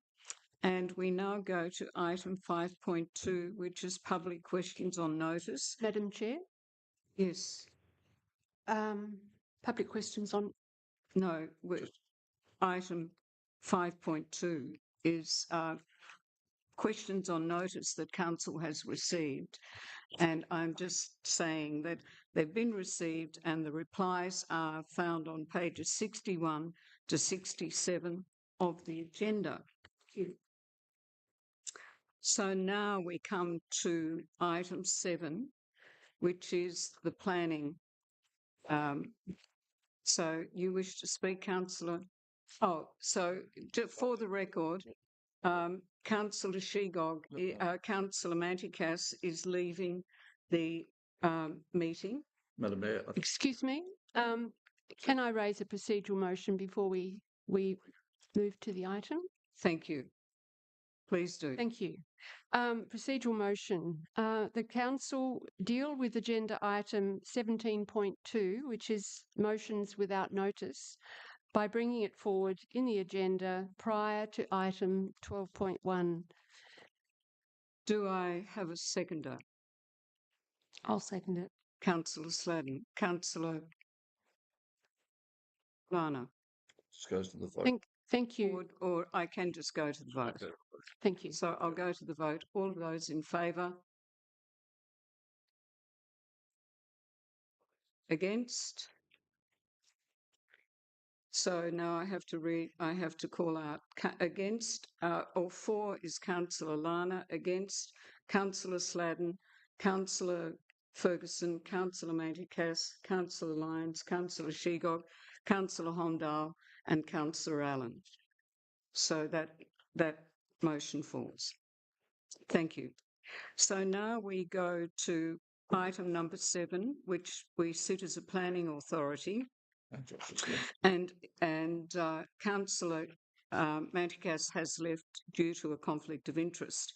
And we now go to item 5.2, which is public questions on notice. Madam Chair, Yes. public questions on. No, item 5.2 is questions on notice that council has received. And I'm just saying that they've been received and the replies are found on pages 61 to 67 of the agenda. So now we come to item 7, which is the planning. So you wish to speak, councillor? Oh, so for the record, Councillor Shegog, Councillor Mantikas is leaving the meeting. Madam Mayor, Excuse me. Can I raise a procedural motion before we move to the item? Thank you. Please do. Thank you. Procedural motion. The council deal with agenda item 17.2, which is motions without notice, by bringing it forward in the agenda prior to item 12.1. Do I have a seconder? I'll second it. Councillor Sladen. Councillor Lana. just goes to the vote. Thank you. Or I can just go to the vote. Okay. Thank you. So I'll go to the vote. All of those in favour? Against? So now I have to call out against, or for is Councillor Lana, against Councillor Sladen, Councillor Ferguson, Councillor Mantikas, Councillor Lyons, Councillor Shegog, Councillor Homdal and Councillor Allen. So that motion falls. Thank you. So now we go to item number 7, which we sit as a planning authority. And Councillor Mantikas has left due to a conflict of interest.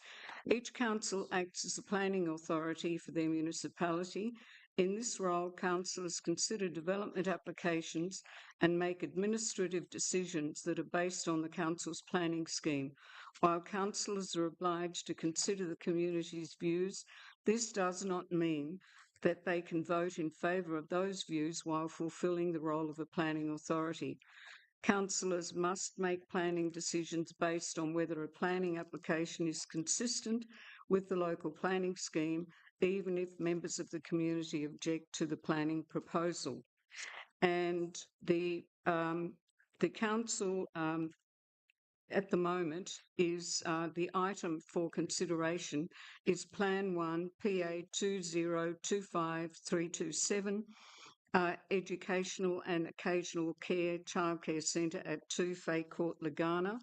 Each council acts as a planning authority for their municipality. In this role, councillors consider development applications and make administrative decisions that are based on the council's planning scheme. While councillors are obliged to consider the community's views, this does not mean that they can vote in favour of those views while fulfilling the role of a planning authority. Councillors must make planning decisions based on whether a planning application is consistent with the local planning scheme, even if members of the community object to the planning proposal. And the council at the moment is the item for consideration is Plan 1 PA 2025327 Educational and Occasional Care Childcare Centre at 2 Fay Court, Lagana.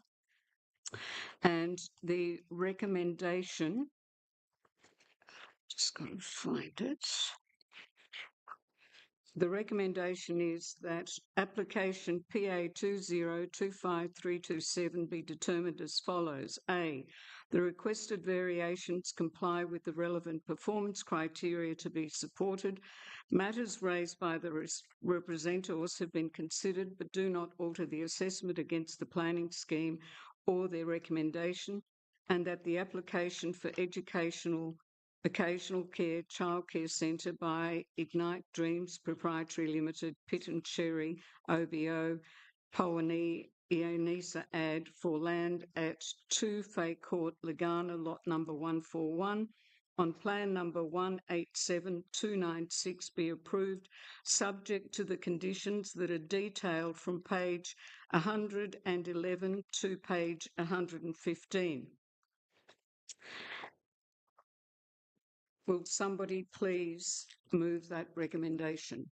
And the recommendation, just got to find it. The recommendation is that application PA 2025327 be determined as follows. A, the requested variations comply with the relevant performance criteria to be supported. Matters raised by the representatives have been considered but do not alter the assessment against the planning scheme or their recommendation, and that the application for Occasional Care Childcare Centre by Ignite Dreams Proprietary Limited, Pit and Cherry, OBO, Poani Ionisa Ad for land at 2 Fay Court, Lagana, lot number 141, on plan number 187296 be approved, subject to the conditions that are detailed from page 111 to page 115. Will somebody please move that recommendation?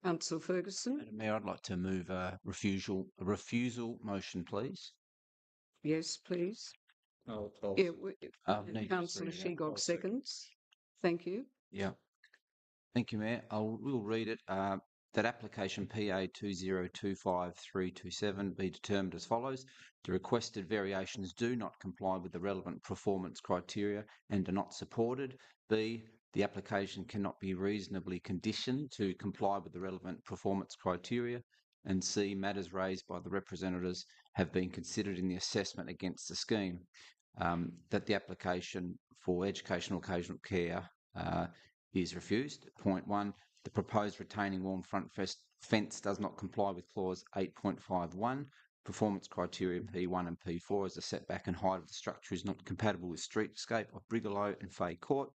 Councillor Ferguson? Madam Mayor, I'd like to move a refusal motion, please. Yes, please. Yeah, Councillor Shegog seconds. Thank you. Yeah. Thank you, Mayor. We'll read it. That application PA 2025327 be determined as follows. The requested variations do not comply with the relevant performance criteria and are not supported. B, the application cannot be reasonably conditioned to comply with the relevant performance criteria. and C, matters raised by the representatives have been considered in the assessment against the scheme. That the application for educational occasional care is refused. Point 1, the proposed retaining wall and front fence does not comply with clause 8.51. Performance criteria P1 and P4 as the setback and height of the structure is not compatible with streetscape of Brigalow and Fay Court.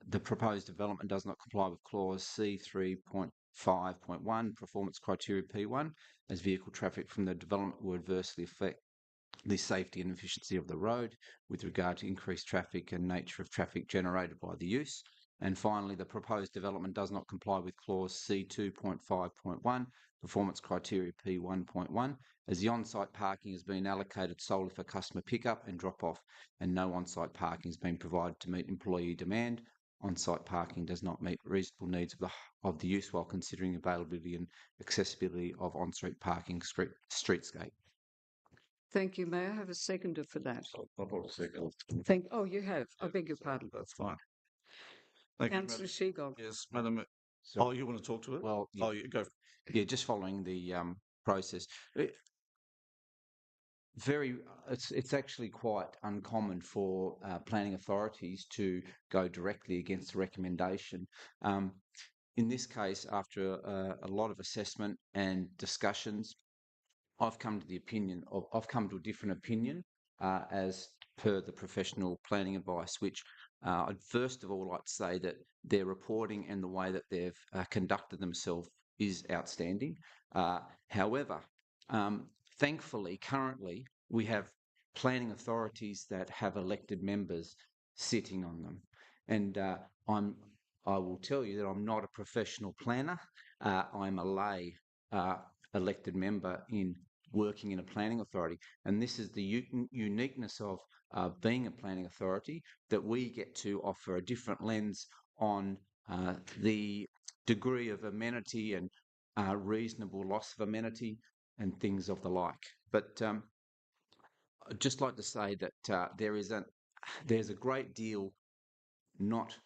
The proposed development does not comply with clause C3.5.1 performance criteria P1 as vehicle traffic from the development will adversely affect the safety and efficiency of the road with regard to increased traffic and nature of traffic generated by the use. And finally, the proposed development does not comply with clause C2.5.1 performance criteria P1.1 as the on-site parking has been allocated solely for customer pickup and drop-off and no on-site parking has been provided to meet employee demand. On-site parking does not meet reasonable needs of the use while considering availability and accessibility of on-street parking streetscape. Thank you. May I have a seconder for that? I've got a second. Oh, you have. I beg your pardon. That's fine. Thank you, Councillor Madam. Shegog. Yes, Madam. So, you want to talk to it? well, yeah, You go. yeah, just following the process. It's actually quite uncommon for planning authorities to go directly against a recommendation. In this case, after a lot of assessment and discussions, I've come to a different opinion as per the professional planning advice, which I'd first of all like to say that their reporting and the way that they've conducted themselves is outstanding. However, thankfully, currently, we have planning authorities that have elected members sitting on them. And I will tell you that I'm not a professional planner. I'm a lay elected member in working in a planning authority. And this is the uniqueness of being a planning authority, that we get to offer a different lens on the degree of amenity and reasonable loss of amenity and things of the like. But I'd just like to say that there's a great deal not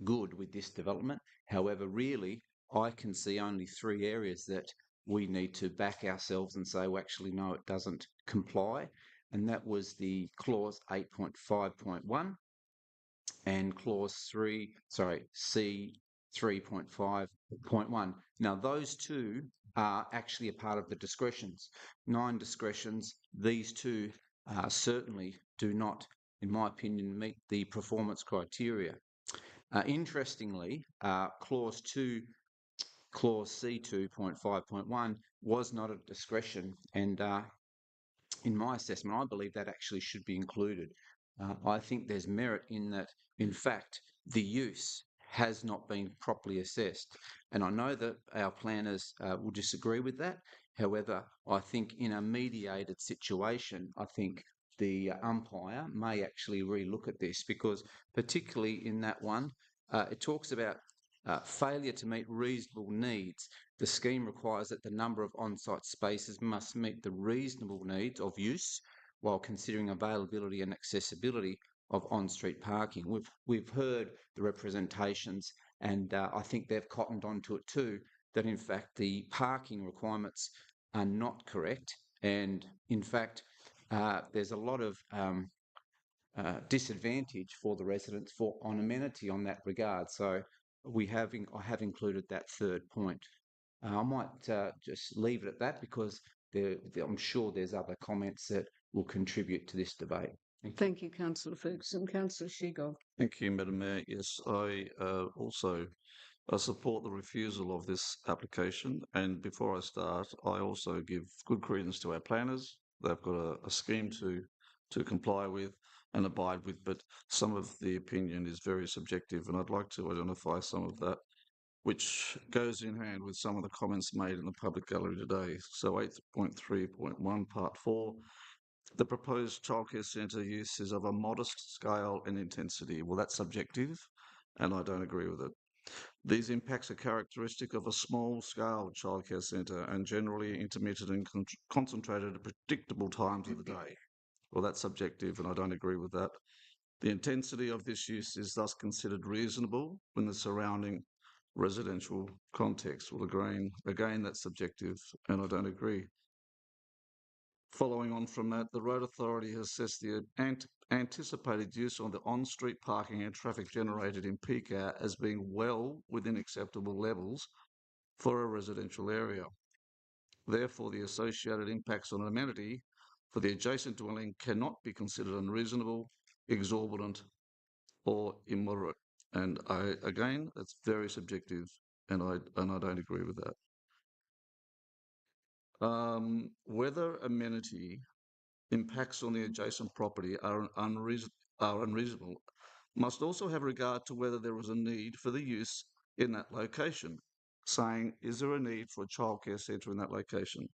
good with this development. However, really, I can see only 3 areas that we need to back ourselves and say, well, actually, no, it doesn't comply. And that was the clause 8.5.1 and clause C3.5.1. Now, those 2 are actually a part of the discretions. 9 discretions, these 2 certainly do not, in my opinion, meet the performance criteria. Interestingly, clause C2.5.1 was not a discretion, and in my assessment, I believe that actually should be included. I think there's merit in that. In fact, the use has not been properly assessed, and I know that our planners will disagree with that. However, I think in a mediated situation, I think the umpire may actually relook at this, because particularly in that one, it talks about failure to meet reasonable needs. The scheme requires that the number of on-site spaces must meet the reasonable needs of use while considering availability and accessibility of on-street parking. We've heard the representations, and I think they've cottoned onto it too, that in fact the parking requirements are not correct, and in fact there's a lot of disadvantage for the residents on amenity on that regard. So I have included that 3rd point. I might just leave it at that, because I'm sure there's other comments that will contribute to this debate. Thank you, Councillor Ferguson. Councillor Shegog. Thank you, Madam Mayor. Yes, I also support the refusal of this application. And before I start, I also give good credence to our planners. They've got a scheme to comply with and abide with, but some of the opinion is very subjective, and I'd like to identify some of that, which goes in hand with some of the comments made in the public gallery today. So 8.3.1 Part 4, the proposed childcare centre use is of a modest scale and intensity. Well, that's subjective, and I don't agree with it. These impacts are characteristic of a small-scale childcare centre and generally intermittent and concentrated at predictable times of the day. Well, that's subjective, and I don't agree with that. The intensity of this use is thus considered reasonable when the surrounding residential context. Well, again, that's subjective, and I don't agree. Following on from that, the Road Authority has assessed the anticipated use on the on-street parking and traffic generated in peak hour as being well within acceptable levels for a residential area. Therefore, the associated impacts on amenity for the adjacent dwelling cannot be considered unreasonable, exorbitant, or immoderate. And again, that's very subjective, and I don't agree with that. Whether amenity impacts on the adjacent property are unreasonable must also have regard to whether there is a need for the use in that location. Saying, is there a need for a childcare centre in that location?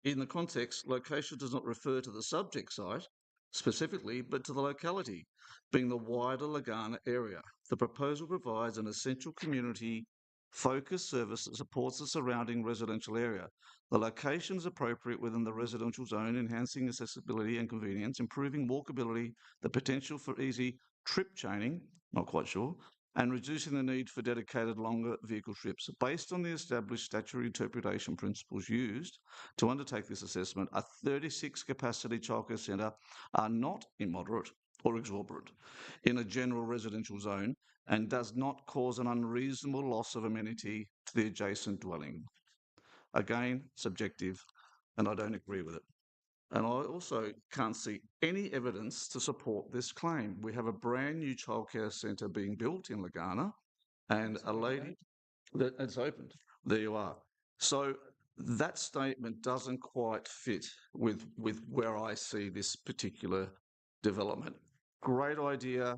In the context, location does not refer to the subject site specifically, but to the locality, being the wider Lagana area. The proposal provides an essential community focused service that supports the surrounding residential area. The location is appropriate within the residential zone, enhancing accessibility and convenience, improving walkability, the potential for easy trip chaining, not quite sure, and reducing the need for dedicated longer vehicle trips. Based on the established statutory interpretation principles used to undertake this assessment, a 36 capacity childcare centre are not immoderate or exorbitant in a general residential zone and does not cause an unreasonable loss of amenity to the adjacent dwelling. Again, subjective, and I don't agree with it. And I also can't see any evidence to support this claim. We have a brand new childcare centre being built in Lagana, and a lady that it's opened. There you are. So that statement doesn't quite fit with where I see this particular development. Great idea.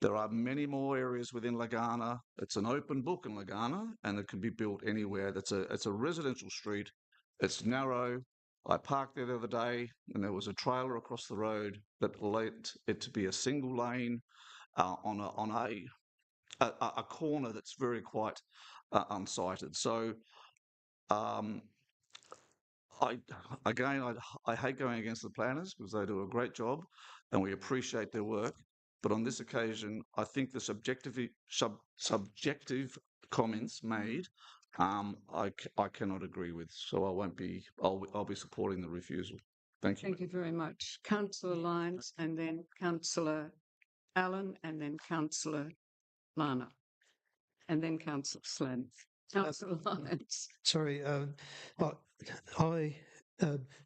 There are many more areas within Lagana. It's an open book in Lagana, and it can be built anywhere. It's a residential street. It's narrow. I parked there the other day, and there was a trailer across the road that led it to be a single lane on a corner that's very quite unsighted. So I hate going against the planners because they do a great job and we appreciate their work. But on this occasion, I think the subjective comments made, I cannot agree with. So I won't be. I'll be supporting the refusal. Thank you. Thank you very much, Councillor Lyons, and then Councillor Allen, and then Councillor Lana, and then Councillor Slan. Councillor Lyons. Sorry, I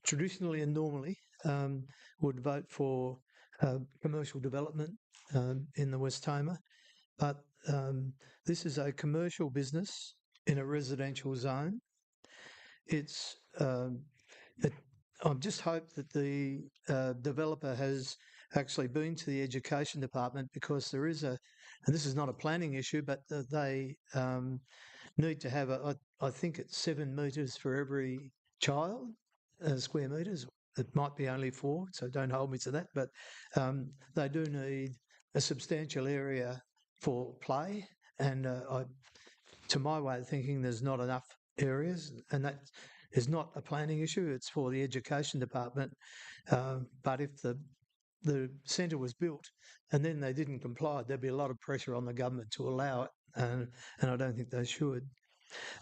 traditionally and normally would vote for commercial development in the West Tamar, but this is a commercial business in a residential zone. I just hope that the developer has actually been to the education department, because there is and this is not a planning issue, but they need to have I think it's 7 metres for every child, square metres. It might be only 4, so don't hold me to that, but they do need a substantial area for play, and to my way of thinking, there's not enough areas, and that is not a planning issue, it's for the education department. But if the centre was built and then they didn't comply, there'd be a lot of pressure on the government to allow it, and I don't think they should.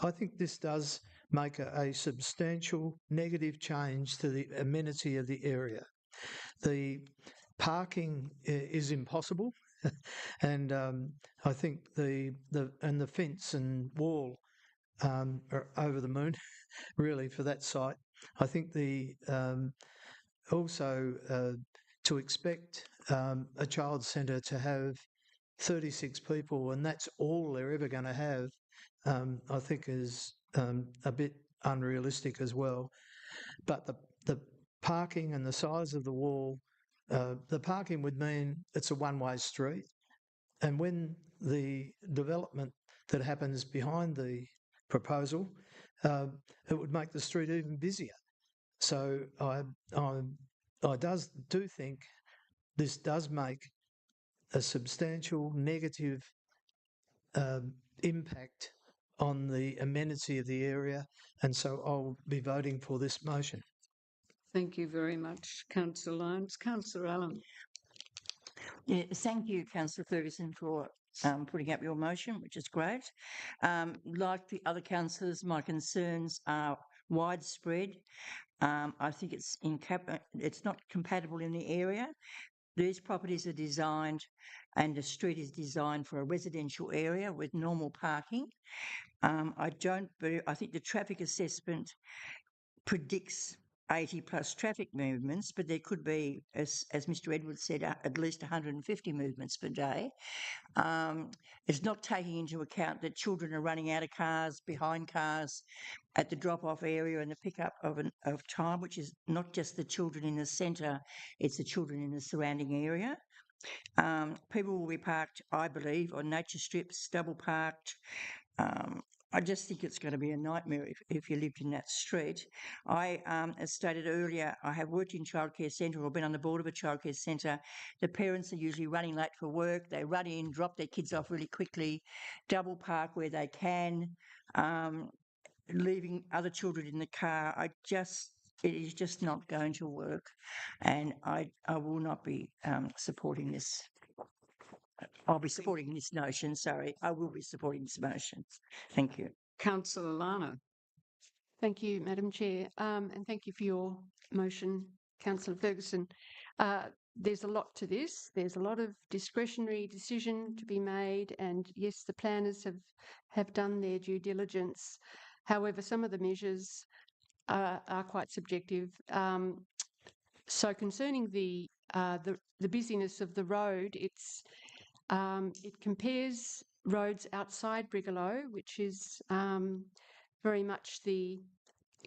I think this does make a substantial negative change to the amenity of the area. The parking is impossible, and I think the fence and wall are over the moon, really, for that site. I think also to expect a child centre to have 36 people and that's all they're ever going to have, I think is a bit unrealistic as well. But the parking and the size of the wall, the parking would mean it's a one-way street. And when the development that happens behind the proposal, it would make the street even busier. So I do think this does make a substantial negative impact on the amenity of the area, and so I'll be voting for this motion. Thank you very much, Councillor Lyons. Councillor Allen. Yeah, thank you, Councillor Ferguson, for putting up your motion, which is great. Like the other councillors, my concerns are widespread. I think it's not compatible in the area. These properties are designed, and the street is designed for a residential area with normal parking. I think the traffic assessment predicts 80 plus traffic movements, but there could be, as Mr. Edwards said, at least 150 movements per day. It's not taking into account that children are running out of cars, behind cars, at the drop-off area and the pickup of time, which is not just the children in the centre, it's the children in the surrounding area. People will be parked, I believe, on nature strips, double parked. I just think it's going to be a nightmare if you lived in that street. As stated earlier, I have worked in childcare centre or been on the board of a childcare centre. The parents are usually running late for work. They run in, drop their kids off really quickly, double park where they can, leaving other children in the car. It is just not going to work, and I will not be supporting this. I'll be supporting this motion, sorry. I will be supporting this motion. Thank you. Councillor Lana. Thank you, Madam Chair, and thank you for your motion, Councillor Ferguson. There's a lot to this. There's a lot of discretionary decision to be made, and yes, the planners have done their due diligence. However, some of the measures are quite subjective. So concerning the busyness of the road, it compares roads outside Brigalow, which is very much the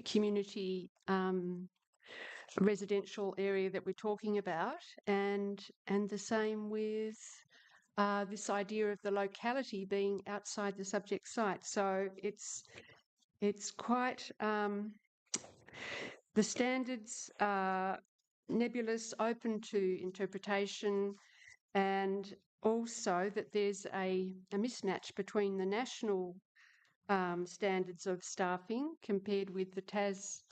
community residential area that we're talking about, and the same with this idea of the locality being outside the subject site. So it's quite the standards are nebulous, open to interpretation, and also that there's a mismatch between the national standards of staffing compared with the TAS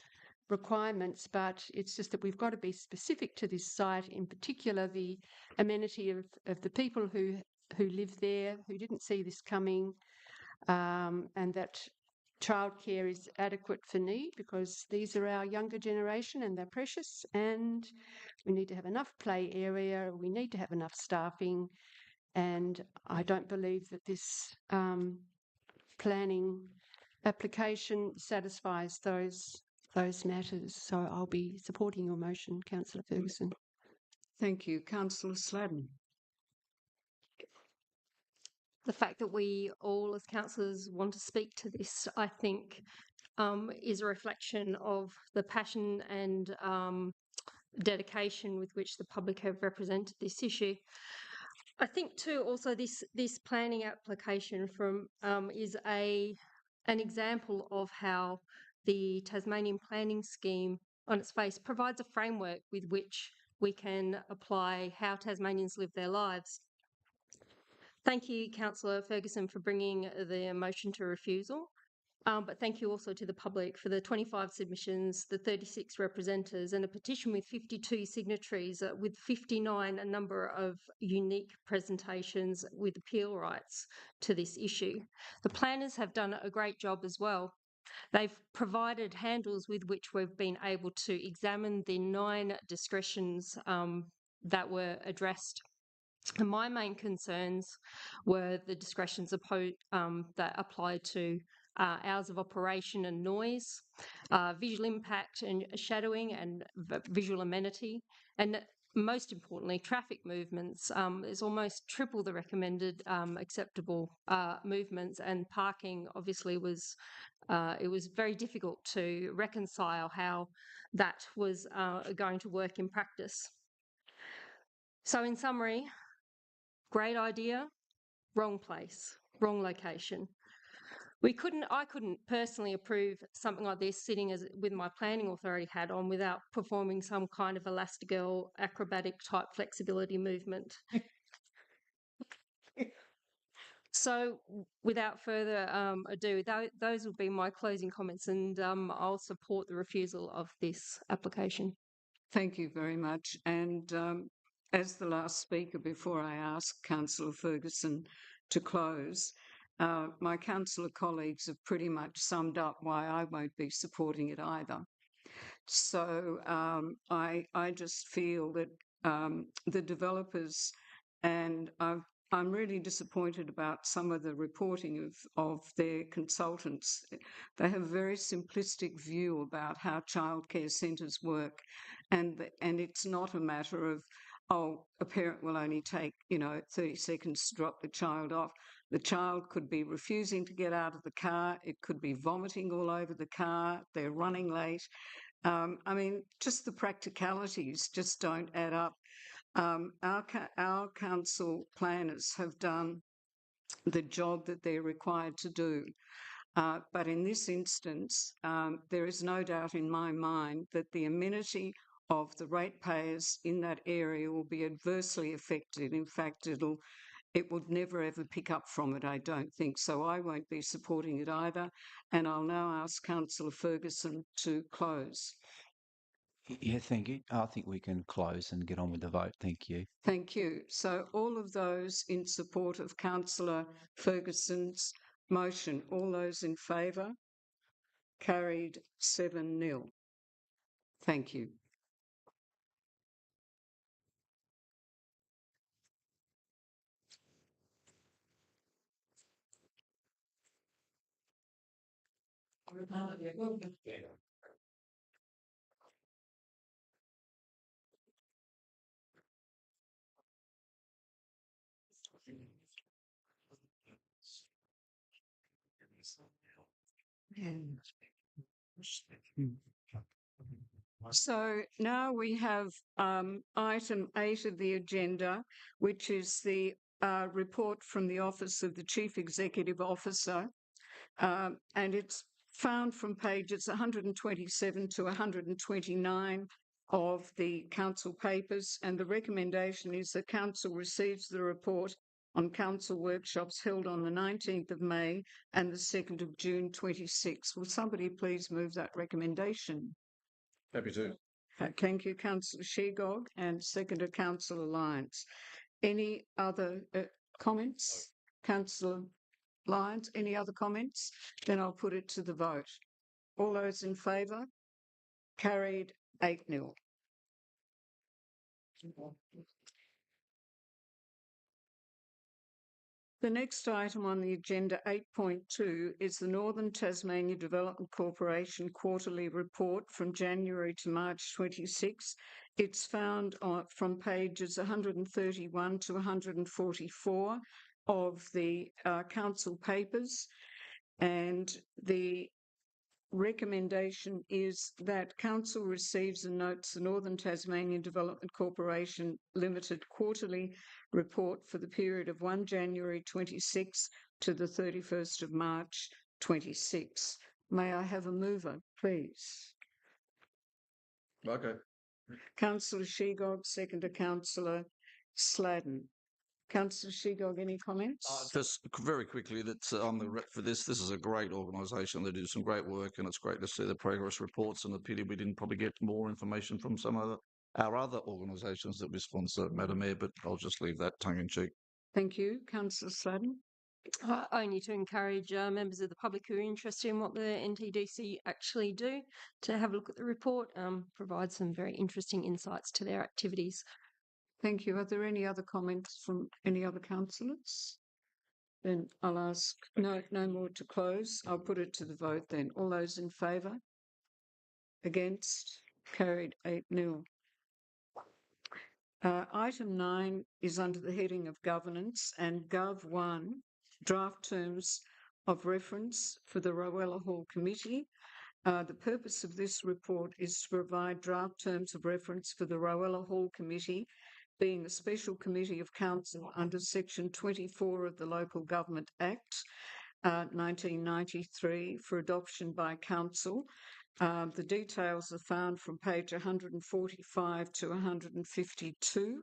requirements, but it's just that we've got to be specific to this site, in particular the amenity of the people who live there, who didn't see this coming, and that childcare is adequate for need, because these are our younger generation and they're precious, and we need to have enough play area, we need to have enough staffing, and I don't believe that this planning application satisfies those matters. So I'll be supporting your motion, Councillor Ferguson. Thank you. Councillor Sladden. The fact that we all as councillors want to speak to this, I think, is a reflection of the passion and dedication with which the public have represented this issue. I think too, also this planning application is an example of how the Tasmanian planning scheme on its face provides a framework with which we can apply how Tasmanians live their lives. Thank you, Councillor Ferguson, for bringing the motion to refusal. But thank you also to the public for the 25 submissions, the 36 representatives, and a petition with 52 signatories, with 59 a number of unique presentations with appeal rights to this issue. The planners have done a great job as well. They've provided handles with which we've been able to examine the 9 discretions that were addressed. And my main concerns were the discretions that apply to hours of operation and noise, visual impact and shadowing and visual amenity, and most importantly, traffic movements. Is almost triple the recommended acceptable movements, and parking obviously was it was very difficult to reconcile how that was going to work in practice. So in summary, great idea, wrong place, wrong location. I couldn't personally approve something like this sitting with my planning authority hat on without performing some kind of Elastigirl acrobatic type flexibility movement. So without further ado, those will be my closing comments, and I'll support the refusal of this application. Thank you very much. And as the last speaker, before I ask Councillor Ferguson to close, my councillor colleagues have pretty much summed up why I won't be supporting it either. So I just feel that the developers, and I'm really disappointed about some of the reporting of their consultants. They have a very simplistic view about how childcare centres work, and it's not a matter of, oh, a parent will only take 30 seconds to drop the child off. The child could be refusing to get out of the car. It could be vomiting all over the car. They're running late. I mean, just the practicalities just don't add up. Our council planners have done the job that they're required to do. But in this instance, there is no doubt in my mind that the amenity of the ratepayers in that area will be adversely affected. In fact, it would never ever pick up from it, I don't think. So I won't be supporting it either. And I'll now ask Councillor Ferguson to close. Yeah, thank you. I think we can close and get on with the vote. Thank you. Thank you. So all of those in support of Councillor Ferguson's motion, all those in favour? Carried 7-0. Thank you. So now we have item 8 of the agenda, which is the report from the Office of the Chief Executive Officer, and it's found from pages 127 to 129 of the council papers, and the recommendation is that council receives the report on council workshops held on the 19th of May and the 2nd of June 26. Will somebody please move that recommendation? Happy to. Thank you, Councillor Shegog, and seconder, Councillor Lyons. Any other comments? Councillor Lyons, any other comments? Then I'll put it to the vote. All those in favour? Carried 8-0. The next item on the agenda, 8.2, is the Northern Tasmania Development Corporation quarterly report from January to March 26. It's found from pages 131 to 144 of the council papers, and the recommendation is that council receives and notes the Northern Tasmanian Development Corporation Limited quarterly report for the period of 1 January 26 to the 31st of March 26. May I have a mover, please? Okay. Councillor Shegog, seconder, Councillor Sladden. Councillor Shegog, any comments? Just very quickly, that's on the rep for this. This is a great organisation. They do some great work, and it's great to see the progress reports. And a pity we didn't probably get more information from some of our other organisations that we sponsor, Madam Mayor. But I'll just leave that tongue in cheek. Thank you, Councillor Sladden. Only to encourage members of the public who are interested in what the NTDC actually do to have a look at the report, provide some very interesting insights to their activities. Thank you. Are there any other comments from any other councillors? Then I'll ask no more to close. I'll put it to the vote then. All those in favour? Against? Carried 8-0. Item 9 is under the heading of governance, and Gov 1, draft terms of reference for the Rowella Hall Committee. The purpose of this report is to provide draft terms of reference for the Rowella Hall Committee, being a special committee of council under Section 24 of the Local Government Act 1993 for adoption by council. The details are found from page 145 to 152.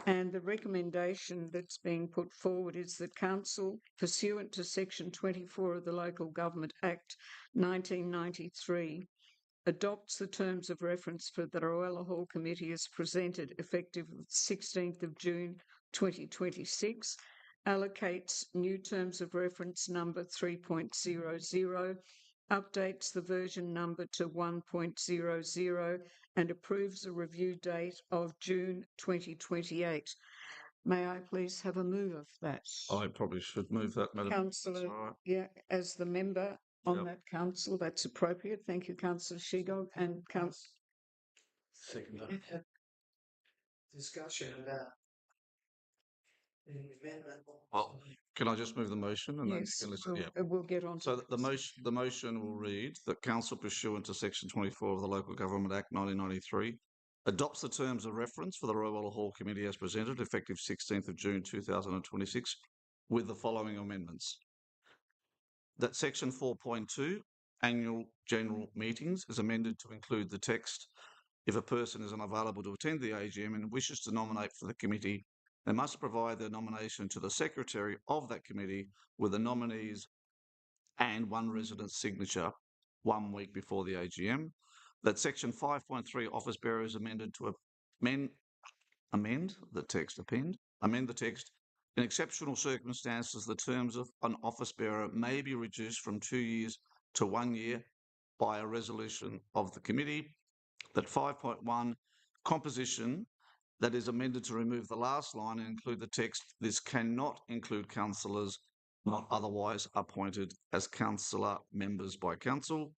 And the recommendation that's being put forward is that council, pursuant to Section 24 of the Local Government Act 1993, adopts the terms of reference for the Rowella Hall Committee as presented, effective 16th of June 2026, allocates new terms of reference number 3.00, updates the version number to 1.00, and approves a review date of June 2028. May I please have a move of that? I probably should move that, Madam. Councillor, Right. yeah, as the member on that council, that's appropriate. Thank you, Councillor Shegog and Councillor. Second. Discussion about the amendment. Well, can I just move the motion? And Yes, then you can we'll get on. So the motion will read that Council, pursuant to Section 24 of the Local Government Act 1993, adopts the terms of reference for the Rowella Hall Committee as presented, effective 16th of June 2026, with the following amendments. That Section 4.2, Annual General Meetings, is amended to include the text, if a person is unavailable to attend the AGM and wishes to nominate for the committee, they must provide their nomination to the Secretary of that committee with the nominees and one resident's signature 1 week before the AGM. That Section 5.3, Office Bearer, is amended to amend the text. In exceptional circumstances, the terms of an office bearer may be reduced from 2 years to 1 year by a resolution of the committee. That 5.1, composition, that is amended to remove the last line and include the text, this cannot include councillors not otherwise appointed as councillor members by council.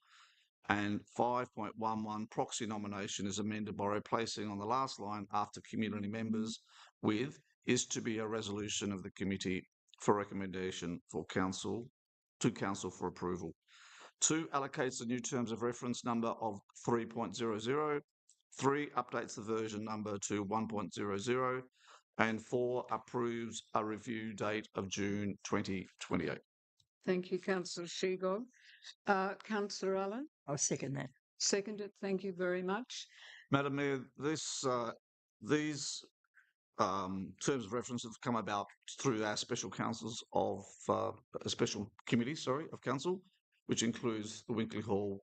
And 5.11, proxy nomination, is amended by replacing on the last line after community members with is to be a resolution of the committee for recommendation for council to council for approval. 2, allocates the new terms of reference number of 3.00. 3, updates the version number to 1.00. And 4, approves a review date of June 2028. Thank you, Councillor Shegog. Councillor Allen? I'll second that. Seconded. Thank you very much. Madam Mayor, these terms of reference have come about through our special councils of special committees, of council, which includes the Winkley Hall,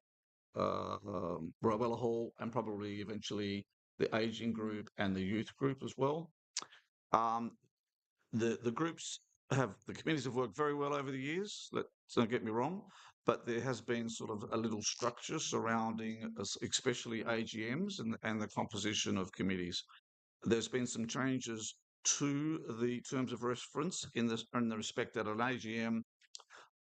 Rowella Hall, and probably eventually the ageing group and the youth group as well. The groups the committees have worked very well over the years. Don't get me wrong, but there has been sort of a little structure surrounding, especially AGMs and the composition of committees. There's been some changes to the terms of reference in the respect that an AGM,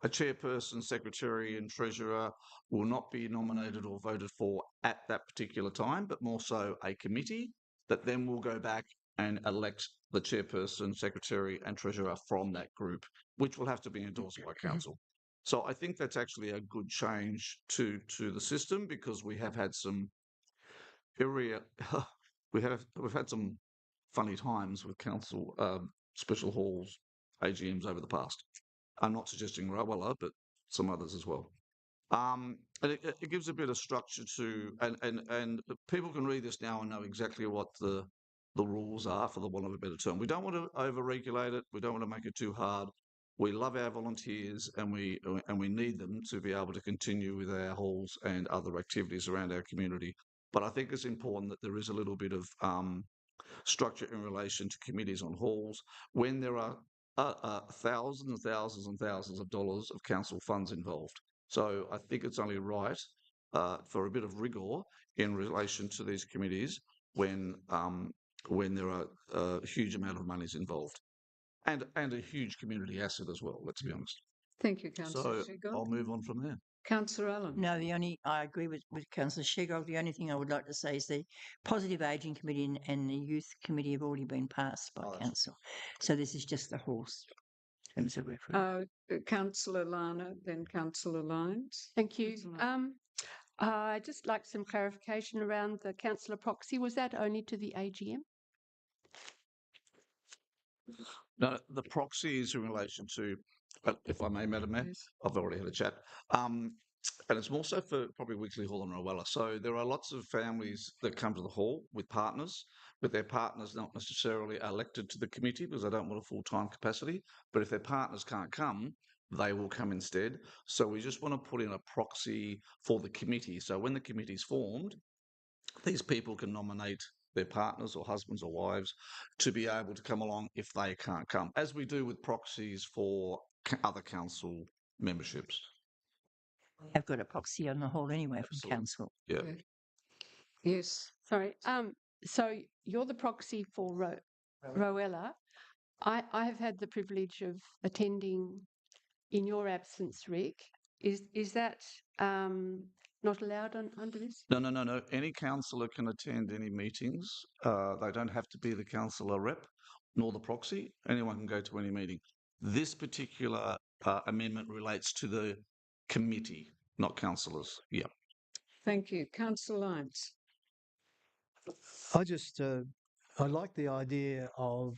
a chairperson, secretary, and treasurer will not be nominated or voted for at that particular time, but more so a committee that then will go back and elect the chairperson, secretary, and treasurer from that group, which will have to be endorsed by council. So I think that's actually a good change to the system, because we have had some we've had some funny times with council special halls AGMs over the past. I'm not suggesting Rowella, but some others as well. And it gives a bit of structure to, and people can read this now and know exactly what the rules are, for the want of a better term. We don't want to over-regulate it. We don't want to make it too hard. We love our volunteers, and we need them to be able to continue with our halls and other activities around our community. But I think it's important that there is a little bit of structure in relation to committees on halls when there are thousands and thousands and thousands of dollars of council funds involved. So I think it's only right for a bit of rigour in relation to these committees when there are a huge amount of monies involved, and a huge community asset as well. Let's be honest. Thank you, Councillor So Shegog. I'll move on from there. Councillor Allen? No, I agree with Councillor Shegog. The only thing I would like to say is the Positive Ageing Committee and the Youth Committee have already been passed by council. So this is just the horse. Councillor Lana, then Councillor Lyons. Thank you. I'd just like some clarification around the councillor proxy. Was that only to the AGM? No, the proxy is in relation to, if I may, Madam Mayor, I've already had a chat. And it's more so for probably Winkley Hall and Rowella. So there are lots of families that come to the hall with partners, but their partners not necessarily elected to the committee because they don't want a full-time capacity. But if their partners can't come, they will come instead. So we just want to put in a proxy for the committee. So when the committee's formed, these people can nominate their partners or husbands or wives to be able to come along if they can't come, as we do with proxies for other council memberships. We have got a proxy on the hall anyway from Absolutely. council. Yeah. Okay. Yes. Sorry. So you're the proxy for Rowella. I have had the privilege of attending in your absence, Rick. Is that not allowed under this? No. Any councillor can attend any meetings. They don't have to be the councillor rep nor the proxy. Anyone can go to any meeting. This particular amendment relates to the committee, not councillors. Yeah. Thank you. Councillor Lyons. I like the idea of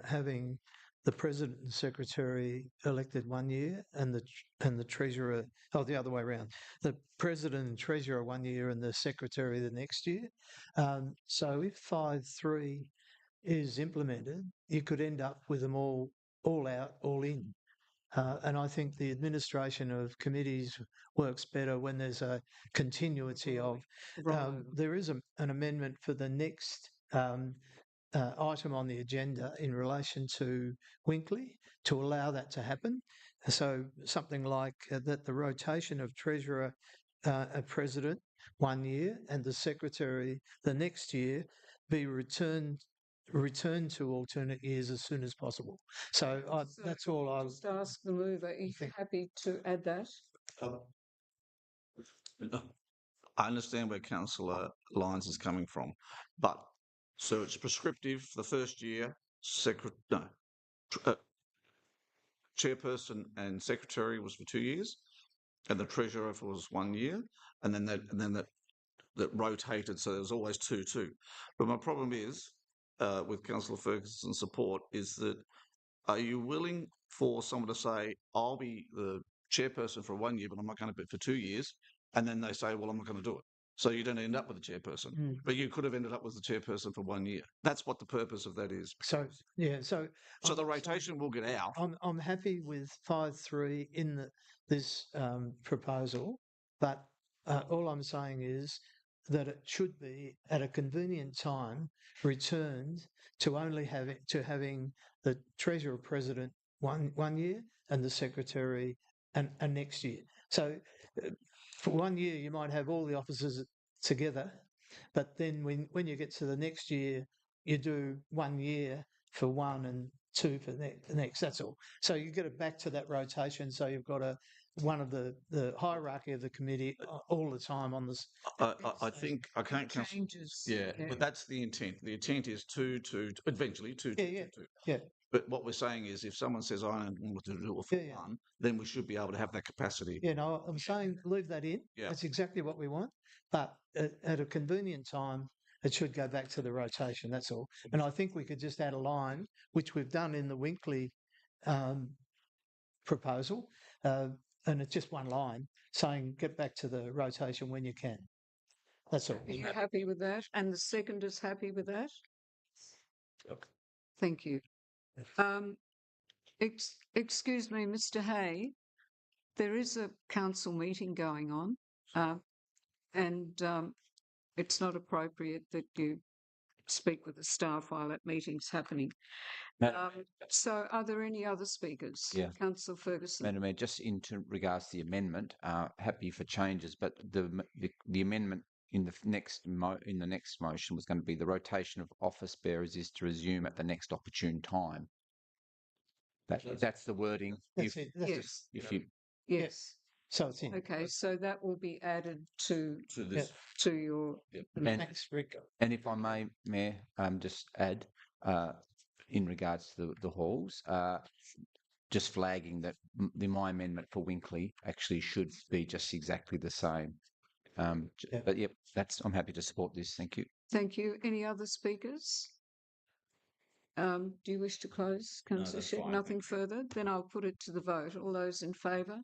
having the president and secretary elected 1 year and the treasurer, the other way around, the president and treasurer 1 year and the secretary the next year. So if 5.3 is implemented, you could end up with them all out, all in. And I think the administration of committees works better when there's a continuity of. There is an amendment for the next item on the agenda in relation to Winkley to allow that to happen. So something like that the rotation of treasurer, a president 1 year and the secretary the next year be returned to alternate years as soon as possible. So that's all I'll just ask the mover if you're happy to add that. I understand where Councillor Lyons is coming from, but so it's prescriptive the first year, chairperson and secretary was for 2 years, and the treasurer was 1 year, and then that rotated, so there was always two. But my problem is with Councillor Ferguson's support is that are you willing for someone to say, I'll be the chairperson for 1 year, but I'm not going to be for 2 years, and then they say, well, I'm not going to do it. So you don't end up with a chairperson, but you could have ended up with the chairperson for 1 year. That's what the purpose of that is. So the rotation will get out. I'm happy with 5.3 in this proposal, but all I'm saying is that it should be at a convenient time returned to having the treasurer president 1 year and the secretary and next year. So for 1 year you might have all the officers together, but then when you get to the next year, you do 1 year for one and two for the next. That's all. So you get it back to that rotation. So you've got one of the hierarchy of the committee all the time on this. I think I can't changes. Yeah, but that's the intent. The intent is two eventually two. Yeah. But what we're saying is, if someone says I don't want to do it for one, then we should be able to have that capacity. Yeah, no, I'm saying leave that in. Yeah. That's exactly what we want. But at a convenient time, it should go back to the rotation. That's all. And I think we could just add a line, which we've done in the Winkley proposal, and it's just one line saying get back to the rotation when you can. That's all. Are you happy with that? And the second is happy with that? Okay. Thank you. Excuse me, Mr. Hay. There is a council meeting going on, and it's not appropriate that you speak with the staff while that meeting's happening. So are there any other speakers? Yeah. Councillor Ferguson. Madam Mayor, just in regards to the amendment, happy for changes, but the amendment in the next motion was going to be the rotation of office bearers is to resume at the next opportune time. That's the wording. That's it. Yes. Yes. So it's in. Okay, so that will be added to this. To your. Thanks, Rick. And if I may, Mayor, just add, in regards to the halls, just flagging that my amendment for Winkley actually should be just exactly the same. But yep, I'm happy to support this. Thank you. Thank you. Any other speakers? Do you wish to close, Councillor Shedd? Nothing further? Then I'll put it to the vote. All those in favour?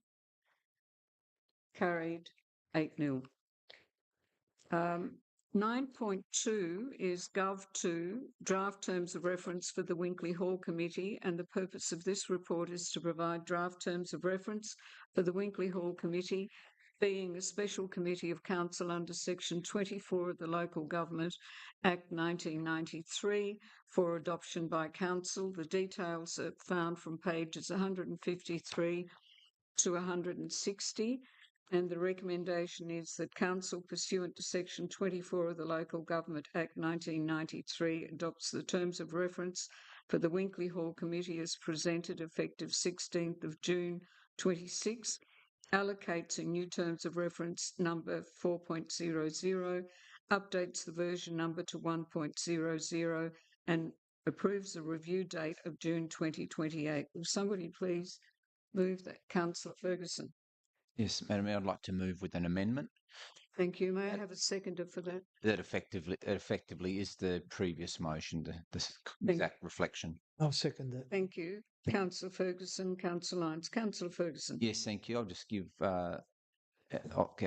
Carried 8-0. 9.2 is Gov2, draft terms of reference for the Winkley Hall Committee, and the purpose of this report is to provide draft terms of reference for the Winkley Hall Committee, being a special committee of council under Section 24 of the Local Government Act 1993 for adoption by council. The details are found from pages 153 to 160. And the recommendation is that council, pursuant to Section 24 of the Local Government Act 1993, adopts the terms of reference for the Winkley Hall Committee as presented effective 16th of June 26, allocates a new terms of reference number 4.00, updates the version number to 1.00, and approves the review date of June 2028. Will somebody please move that? Councillor Ferguson. Yes, Madam Mayor, I'd like to move with an amendment. Thank you. May I have a seconder for that? That effectively is the previous motion, the exact reflection. I'll second that. Thank you. Councillor Ferguson, Councillor Lyons. Councillor Ferguson. Yes, thank you. I'll just give our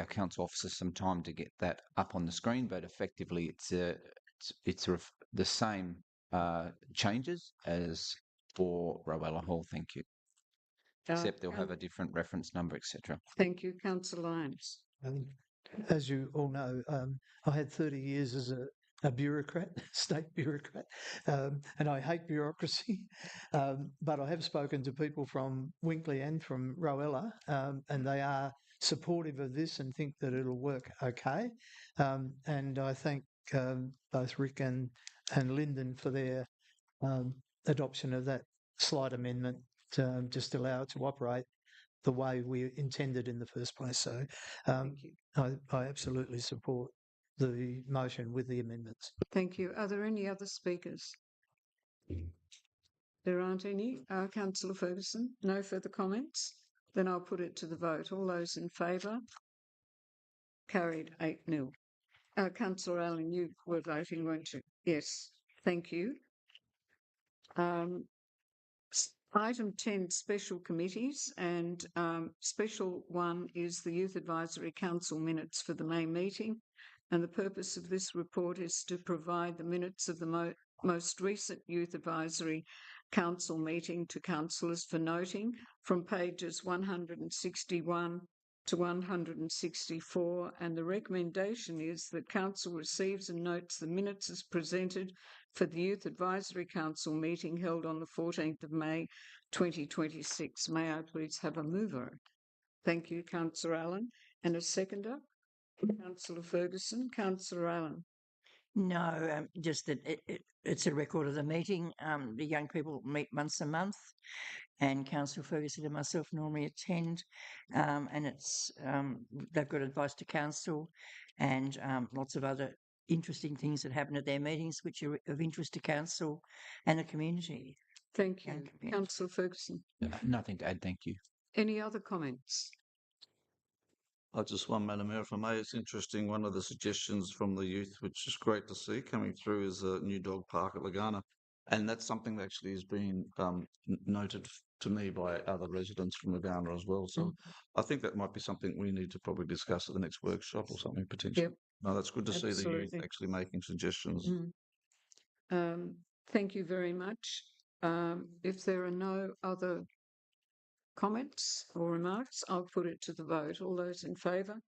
council officer some time to get that up on the screen, but effectively it's the same changes as for Rowella Hall. Thank you. Except they'll have a different reference number, etc. Thank you. Councillor Lyons. As you all know, I had 30 years as a bureaucrat, state bureaucrat, and I hate bureaucracy. But I have spoken to people from Winkley and from Rowella, and they are supportive of this and think that it'll work okay. And I thank both Rick and Lyndon for their adoption of that slight amendment to just allow it to operate the way we intended in the first place. So I absolutely support the motion with the amendments. Thank you. Are there any other speakers? There aren't any. Councillor Ferguson, no further comments? Then I'll put it to the vote. All those in favour? Carried 8-0. Councillor Allen, you were voting, weren't you? Yes. Thank you. Item 10, special committees, and special one is the Youth Advisory Council minutes for the May meeting. And the purpose of this report is to provide the minutes of the most recent Youth Advisory Council meeting to councillors for noting from pages 161 to 164, and the recommendation is that council receives and notes the minutes as presented for the Youth Advisory Council meeting held on the 14th of May 2026. May I please have a mover? Thank you, Councillor Allen. And a seconder? Councillor Ferguson. Councillor Allen. No, just that it's a record of the meeting. The young people meet once a month, and Councillor Ferguson and myself normally attend, and it's they've got advice to council and lots of other interesting things that happen at their meetings which are of interest to council and the community. Thank you. Councillor Ferguson. Nothing to add, thank you. Any other comments? I just one, Madam Mayor, if I may. It's interesting. One of the suggestions from the youth, which is great to see coming through, is a new dog park at Lagana. And that's something that actually has been noted to me by other residents from Lagana as well. So I think that might be something we need to probably discuss at the next workshop or something potentially. Yep. No, that's good to see the youth actually making suggestions. Thank you very much. If there are no other comments or remarks, I'll put it to the vote. All those in favour?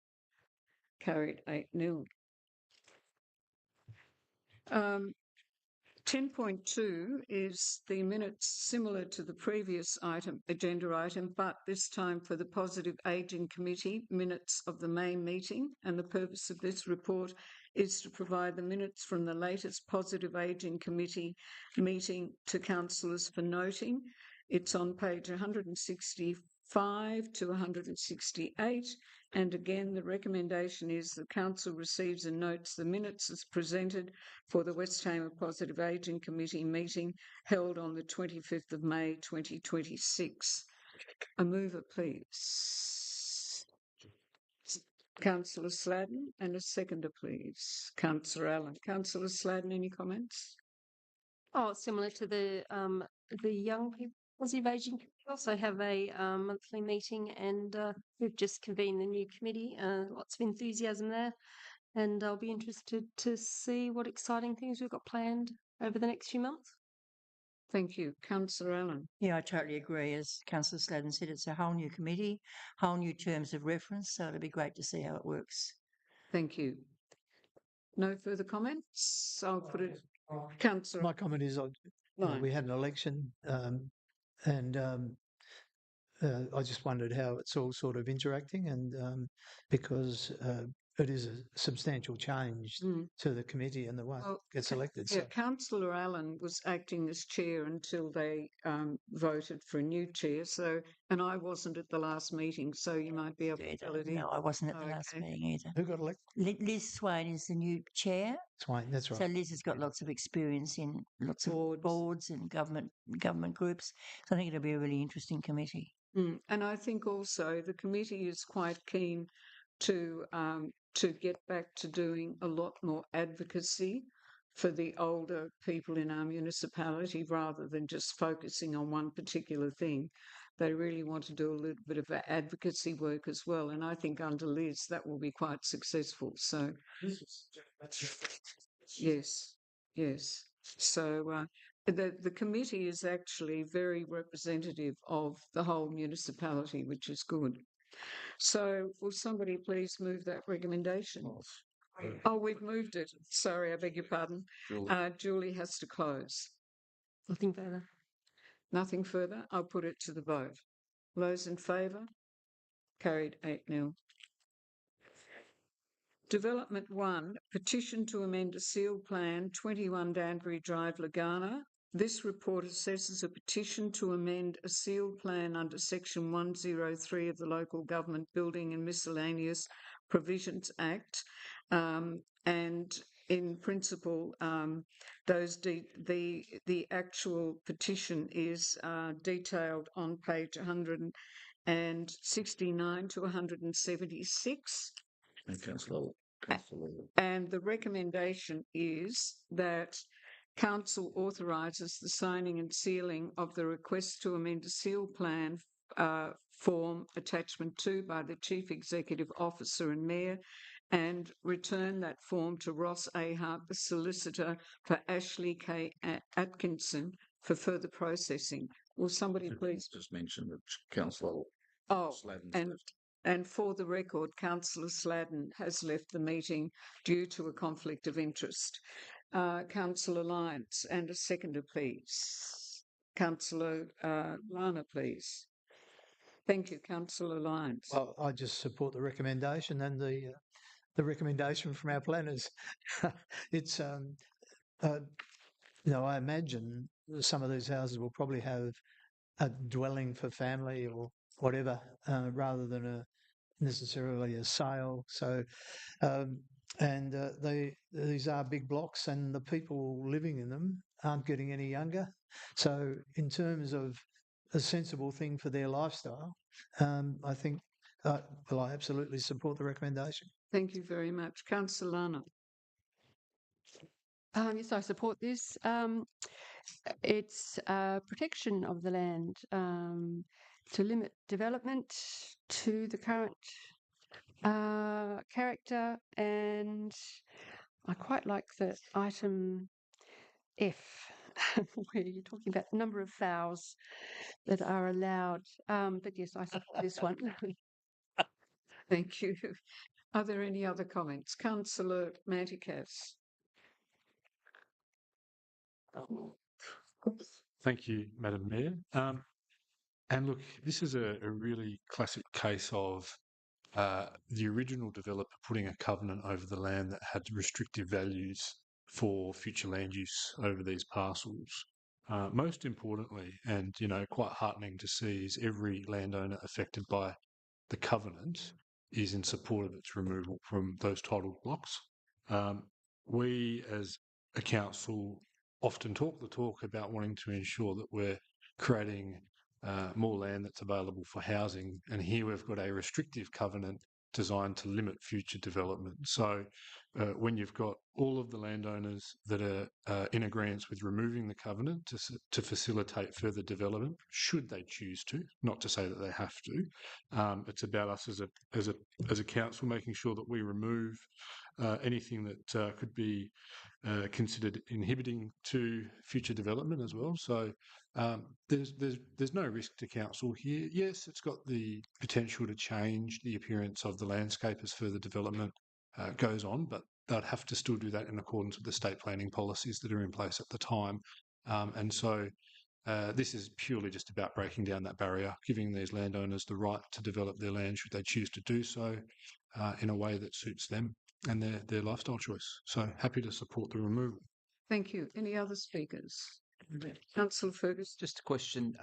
Carried 8-0. 10.2 is the minutes similar to the previous agenda item, but this time for the Positive Ageing Committee minutes of the May meeting. And the purpose of this report is to provide the minutes from the latest Positive Ageing Committee meeting to councillors for noting. It's on page 165 to 168. And again, the recommendation is the council receives and notes the minutes as presented for the West Tamar Positive Ageing Committee meeting held on the 25th of May 2026. A mover, please. Councillor Sladden, and a seconder, please. Councillor Allen. Councillor Sladden, any comments? Oh, similar to the young people. Positive Ageing Committee also have a monthly meeting, and we've just convened the new committee. Lots of enthusiasm there, and I'll be interested to see what exciting things we've got planned over the next few months. Thank you. Councillor Allen. Yeah, I totally agree. As Councillor Sladen said, it's a whole new committee, whole new terms of reference, so it'll be great to see how it works. Thank you. No further comments? I'll put it. Councillor. My comment is, we had an election, and I just wondered how it's all sort of interacting, and because it is a substantial change to the committee and the way it gets elected. Yeah, Councillor Allen was acting as chair until they voted for a new chair. So, and I wasn't at the last meeting, so you might be able to tell it in. No, I wasn't at the last meeting either. Who got elected? Liz Swain is the new chair. Swain, that's right. So Liz has got lots of experience in lots of boards and government groups. So I think it'll be a really interesting committee. And I think also the committee is quite keen to get back to doing a lot more advocacy for the older people in our municipality rather than just focusing on one particular thing. They really want to do a little bit of advocacy work as well. And I think under Liz, that will be quite successful. So, yes. So the committee is actually very representative of the whole municipality, which is good. So will somebody please move that recommendation? Oh, we've moved it. Sorry, I beg your pardon. Julie has to close. Nothing further. Nothing further. I'll put it to the vote. Those in favour? Carried 8-0. Development 1, petition to amend a sealed plan, 21 Danbury Drive, Lagana. This report assesses a petition to amend a sealed plan under Section 103 of the Local Government Building and Miscellaneous Provisions Act, and in principle, the actual petition is detailed on page 169 to 176. And the recommendation is that Council authorises the signing and sealing of the request to amend a sealed plan form attachment 2 by the Chief Executive Officer and Mayor, and return that form to Ross A. Hart, the solicitor, for Ashley K. Atkinson for further processing. Will somebody please just mention that Councillor Sladen's left. And for the record, Councillor Sladen has left the meeting due to a conflict of interest. Councillor Lyons, and a seconder, please. Councillor Lana, please. Thank you, Councillor Lyons. Well, I just support the recommendation and the recommendation from our planners. It's I imagine some of these houses will probably have a dwelling for family or whatever, rather than necessarily a sale. So, these are big blocks, and the people living in them aren't getting any younger. So, in terms of a sensible thing for their lifestyle, I think, I absolutely support the recommendation. Thank you very much. Councillor Lana. Yes, I support this. It's protection of the land, to limit development to the current character, and I quite like the item F, where you're talking about the number of fowls that are allowed. But yes, I support this one. Thank you. Are there any other comments? Councillor Mantikas. Thank you, Madam Mayor. And look, this is a really classic case of the original developer putting a covenant over the land that had restrictive values for future land use over these parcels. Most importantly, and quite heartening to see, is every landowner affected by the covenant is in support of its removal from those titled blocks. We, as a council, often talk the talk about wanting to ensure that we're creating more land that's available for housing, and here we've got a restrictive covenant designed to limit future development. So when you've got all of the landowners that are in agreement with removing the covenant to facilitate further development, should they choose to, not to say that they have to, it's about us as a council making sure that we remove anything that could be considered inhibiting to future development as well. So there's no risk to council here. Yes, it's got the potential to change the appearance of the landscape as further development goes on, but they'd have to still do that in accordance with the state planning policies that are in place at the time. And so this is purely just about breaking down that barrier, giving these landowners the right to develop their land should they choose to do so in a way that suits them and their lifestyle choice. So happy to support the removal. Thank you. Any other speakers? Councillor Fergus. Just a question,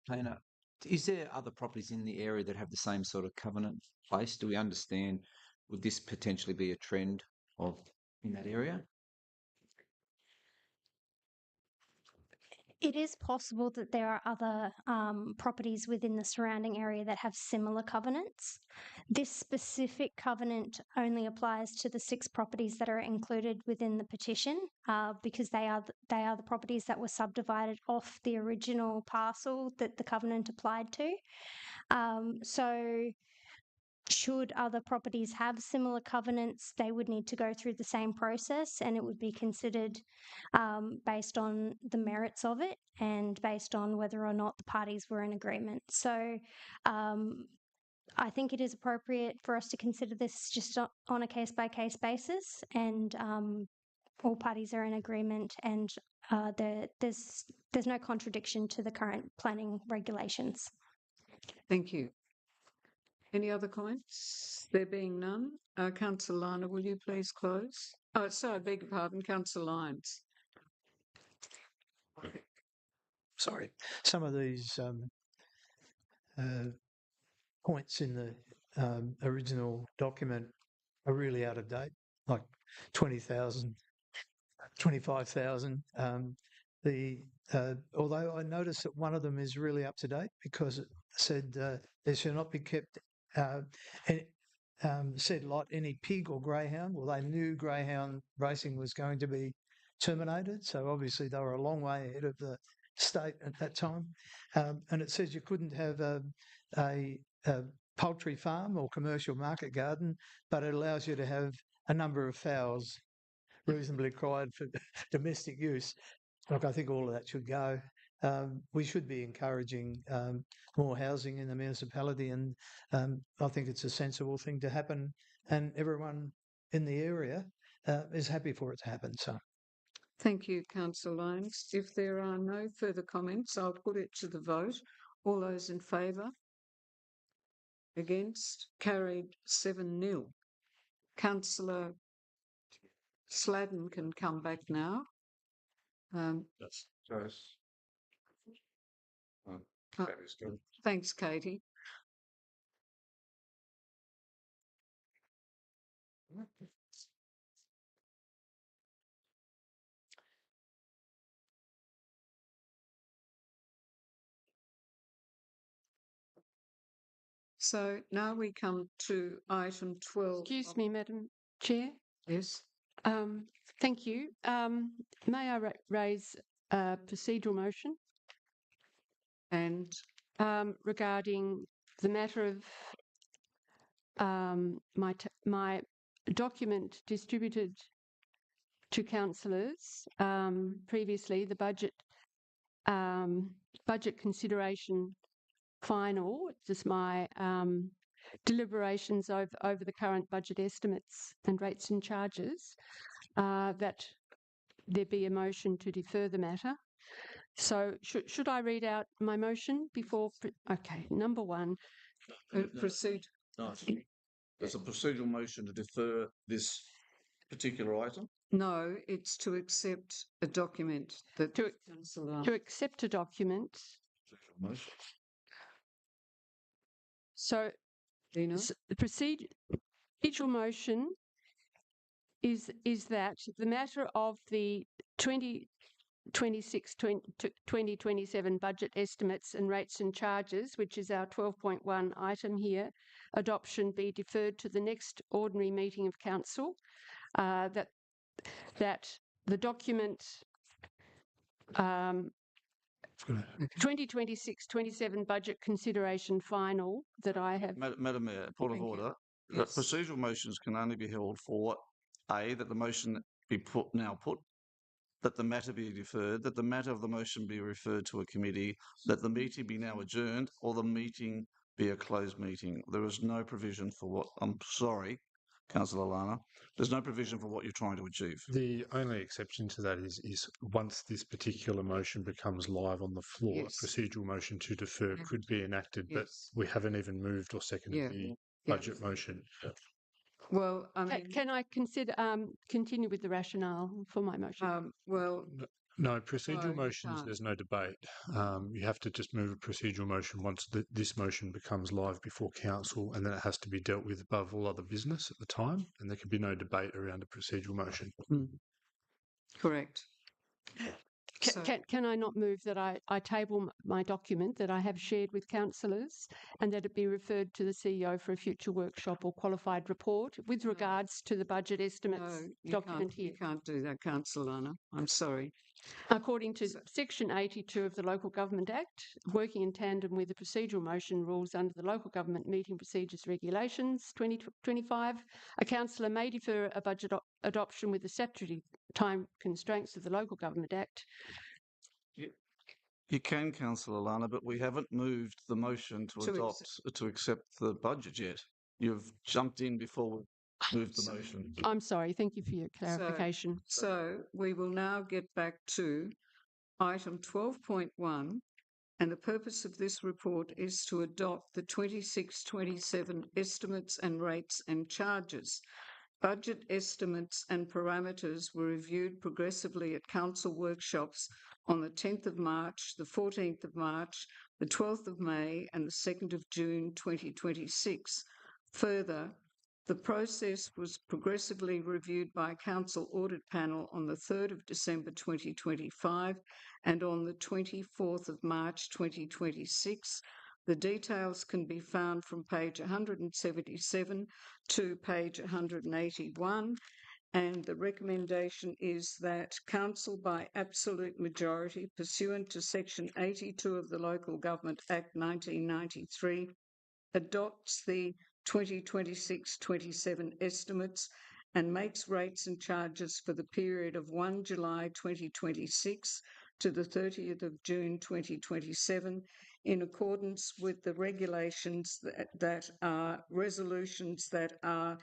Planner. Is there other properties in the area that have the same sort of covenant place? Do we understand, would this potentially be a trend in that area? It is possible that there are other properties within the surrounding area that have similar covenants. This specific covenant only applies to the 6 properties that are included within the petition because they are the properties that were subdivided off the original parcel that the covenant applied to. So should other properties have similar covenants, they would need to go through the same process and it would be considered based on the merits of it and based on whether or not the parties were in agreement. So I think it is appropriate for us to consider this just on a case-by-case basis and all parties are in agreement and there's no contradiction to the current planning regulations. Thank you. Any other comments? There being none, Councillor Liner, will you please close? Oh, sorry, I beg your pardon, Councillor Lyons. Sorry, some of these points in the original document are really out of date, like 20,000, 25,000. Although I noticed that one of them is really up to date because it said there shall not be kept said like any pig or greyhound. Well, they knew greyhound racing was going to be terminated, so obviously they were a long way ahead of the state at that time. And it says you couldn't have a poultry farm or commercial market garden, but it allows you to have a number of fowls reasonably required for domestic use. Look, I think all of that should go. We should be encouraging more housing in the municipality, and I think it's a sensible thing to happen, and everyone in the area is happy for it to happen. So, thank you, Councillor Lyons. If there are no further comments, I'll put it to the vote. All those in favour? Against? Carried 7-0. Councillor Sladden can come back now. Yes. Thanks, Katie. So now we come to item 12. Excuse me, Madam Chair. Yes. Thank you. May I raise a procedural motion? And regarding the matter of my document distributed to councillors previously, the budget consideration final, just my deliberations over the current budget estimates and rates and charges, that there be a motion to defer the matter. So should I read out my motion before? Okay, number one. Proceed. Nice. There's a procedural motion to defer this particular item? No, it's to accept a document that to accept a document. Motion. So the procedural motion is that the matter of the 2026-2027 budget estimates and rates and charges, which is our 12.1 item here, adoption be deferred to the next ordinary meeting of council, that the document 2026-27 budget consideration final that I have. Madam Mayor, point of order. Yes. Procedural motions can only be held for that the motion be put, that the matter be deferred, that the matter of the motion be referred to a committee, that the meeting be now adjourned, or the meeting be a closed meeting. There is no provision for what, I'm sorry, Councillor Lana, there's no provision for what you're trying to achieve. The only exception to that is once this particular motion becomes live on the floor, Yes. a procedural motion to defer could be enacted, but Yes. we haven't even moved or seconded the budget motion. Well, I mean, Can I consider continue with the rationale for my motion? well, No, procedural you motions, can't. there's no debate. You have to just move a procedural motion once this motion becomes live before council, and then it has to be dealt with above all other business at the time, and there can be no debate around a procedural motion. Correct. Can I not move that I table my document that I have shared with councillors and that it be referred to the CEO for a future workshop or qualified report with regards to the budget estimates document here? You can't do that, Councillor Lana. I'm sorry. According to Section 82 of the Local Government Act, working in tandem with the procedural motion rules under the Local Government Meeting Procedures Regulations 2025, a councillor may defer a budget adoption with the statutory time constraints of the Local Government Act. You can, Councillor Lana, but we haven't moved the motion to accept the budget yet. You've jumped in before we moved the motion. I'm sorry. Thank you for your clarification. So we will now get back to item 12.1, and the purpose of this report is to adopt the 26-27 estimates and rates and charges. Budget estimates and parameters were reviewed progressively at council workshops on the 10th of March, the 14th of March, the 12th of May and the 2nd of June 2026. Further, the process was progressively reviewed by a council audit panel on the 3rd of December 2025 and on the 24th of March 2026. The details can be found from page 177 to page 181, and the recommendation is that Council, by absolute majority, pursuant to Section 82 of the Local Government Act 1993, adopts the 2026-27 estimates and makes rates and charges for the period of 1 July 2026 to the 30th of June 2027 in accordance with the regulations that are resolutions that are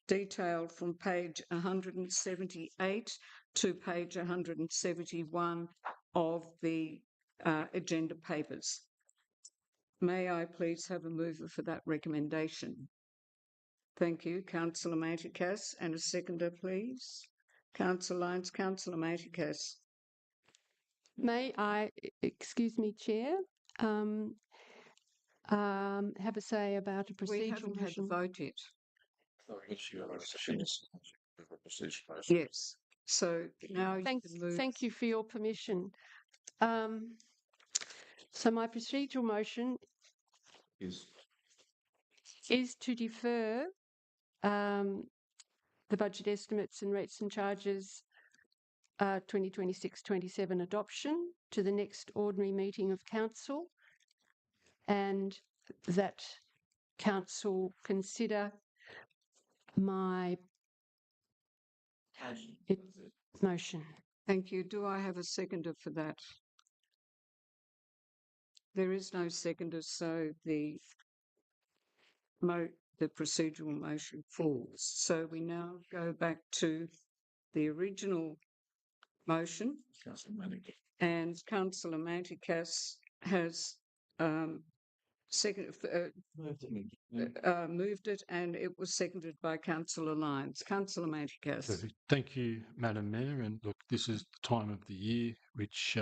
detailed from page 178 to page 171 of the agenda papers. May I please have a mover for that recommendation? Thank you, Councillor Matikas, and a seconder, please. Councillor Lyons, Councillor Matikas. May I, excuse me, Chair, have a say about a procedural We haven't had the motion? vote yet. Yes. So now you can move. Thank you for your permission. So my procedural motion is to defer the budget estimates and rates and charges 2026-27 adoption to the next ordinary meeting of council, and that council consider my motion. Thank you. Do I have a seconder for that? There is no seconder, so the procedural motion falls. So we now go back to the original motion, and Councillor Matikas has moved it, and it was seconded by Councillor Lyons. Councillor Matikas. Perfect. Thank you, Madam Mayor. And look, this is the time of the year which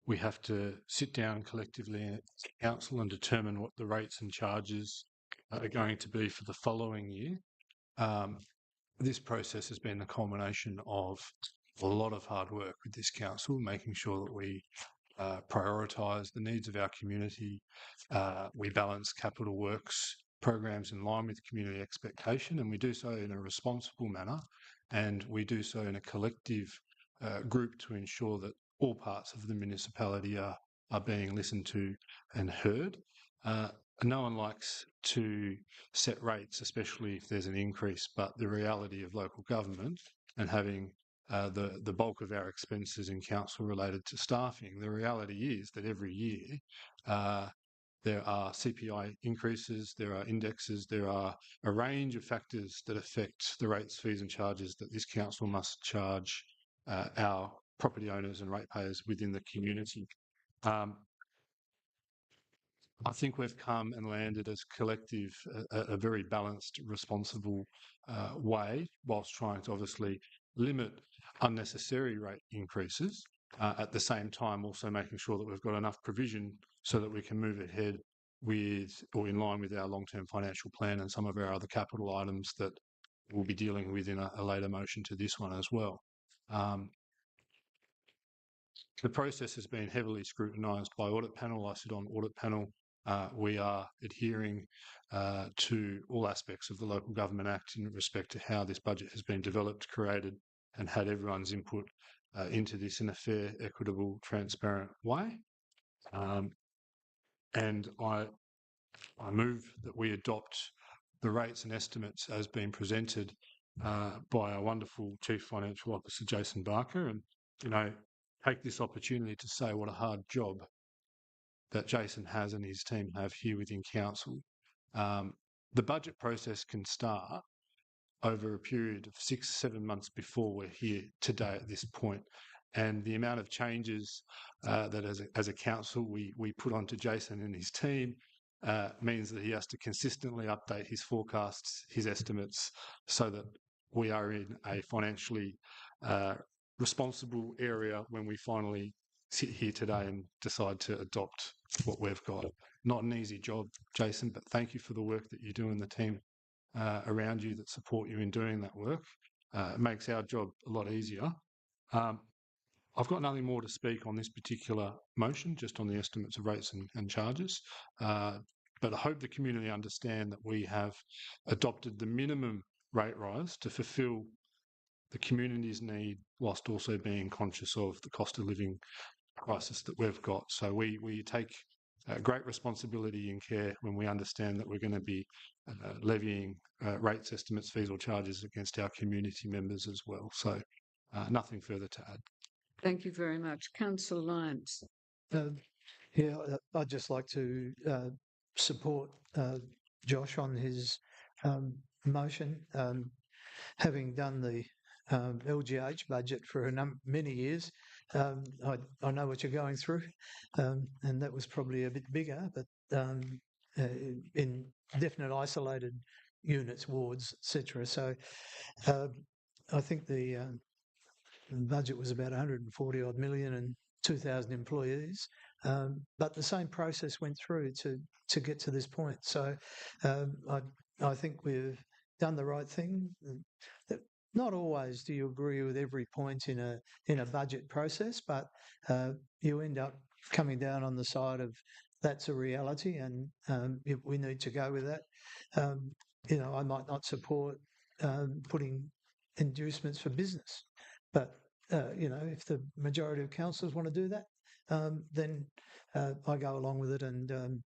we have to sit down collectively at council and determine what the rates and charges are going to be for the following year. This process has been the culmination of a lot of hard work with this council, making sure that we prioritise the needs of our community. We balance capital works programs in line with community expectation, and we do so in a responsible manner, and we do so in a collective group to ensure that all parts of the municipality are being listened to and heard. no one likes to set rates, especially if there's an increase, but the reality of local government and having the bulk of our expenses in council related to staffing, the reality is that every year there are CPI increases, there are indexes, there are a range of factors that affect the rates, fees and charges that this council must charge our property owners and ratepayers within the community. I think we've come and landed as collective a very balanced, responsible way, whilst trying to obviously limit unnecessary rate increases. At the same time, also making sure that we've got enough provision so that we can move ahead with or in line with our long-term financial plan and some of our other capital items that we'll be dealing with in a later motion to this one as well. The process has been heavily scrutinised by audit panel. I sit on audit panel. We are adhering to all aspects of the Local Government Act in respect to how this budget has been developed, created, and had everyone's input into this in a fair, equitable, transparent way. And I move that we adopt the rates and estimates as being presented by our wonderful Chief Financial Officer, Jason Barker, and, take this opportunity to say what a hard job that Jason has and his team have here within council. The budget process can start over a period of 6-7 months before we're here today at this point. And the amount of changes that as a council we put onto Jason and his team means that he has to consistently update his forecasts, his estimates, so that we are in a financially responsible area when we finally sit here today and decide to adopt what we've got. Not an easy job, Jason, but thank you for the work that you do and the team around you that support you in doing that work. It makes our job a lot easier. I've got nothing more to speak on this particular motion, just on the estimates of rates and charges. But I hope the community understand that we have adopted the minimum rate rise to fulfil the community's need, whilst also being conscious of the cost of living crisis that we've got. So we take great responsibility and care when we understand that we're going to be levying rates, estimates, fees or charges against our community members as well. So nothing further to add. Thank you very much. Councillor Lyons. Yeah, I'd just like to support Josh on his motion. Having done the LGH budget for many years, I know what you're going through, and that was probably a bit bigger, but in definite isolated units, wards, etc. So I think the budget was about 140 odd million and 2,000 employees, but the same process went through to get to this point. So I think we've done the right thing. Not always do you agree with every point in a budget process, but you end up coming down on the side of that's a reality, and we need to go with that. I might not support putting inducements for business, but if the majority of councillors want to do that, then I go along with it. And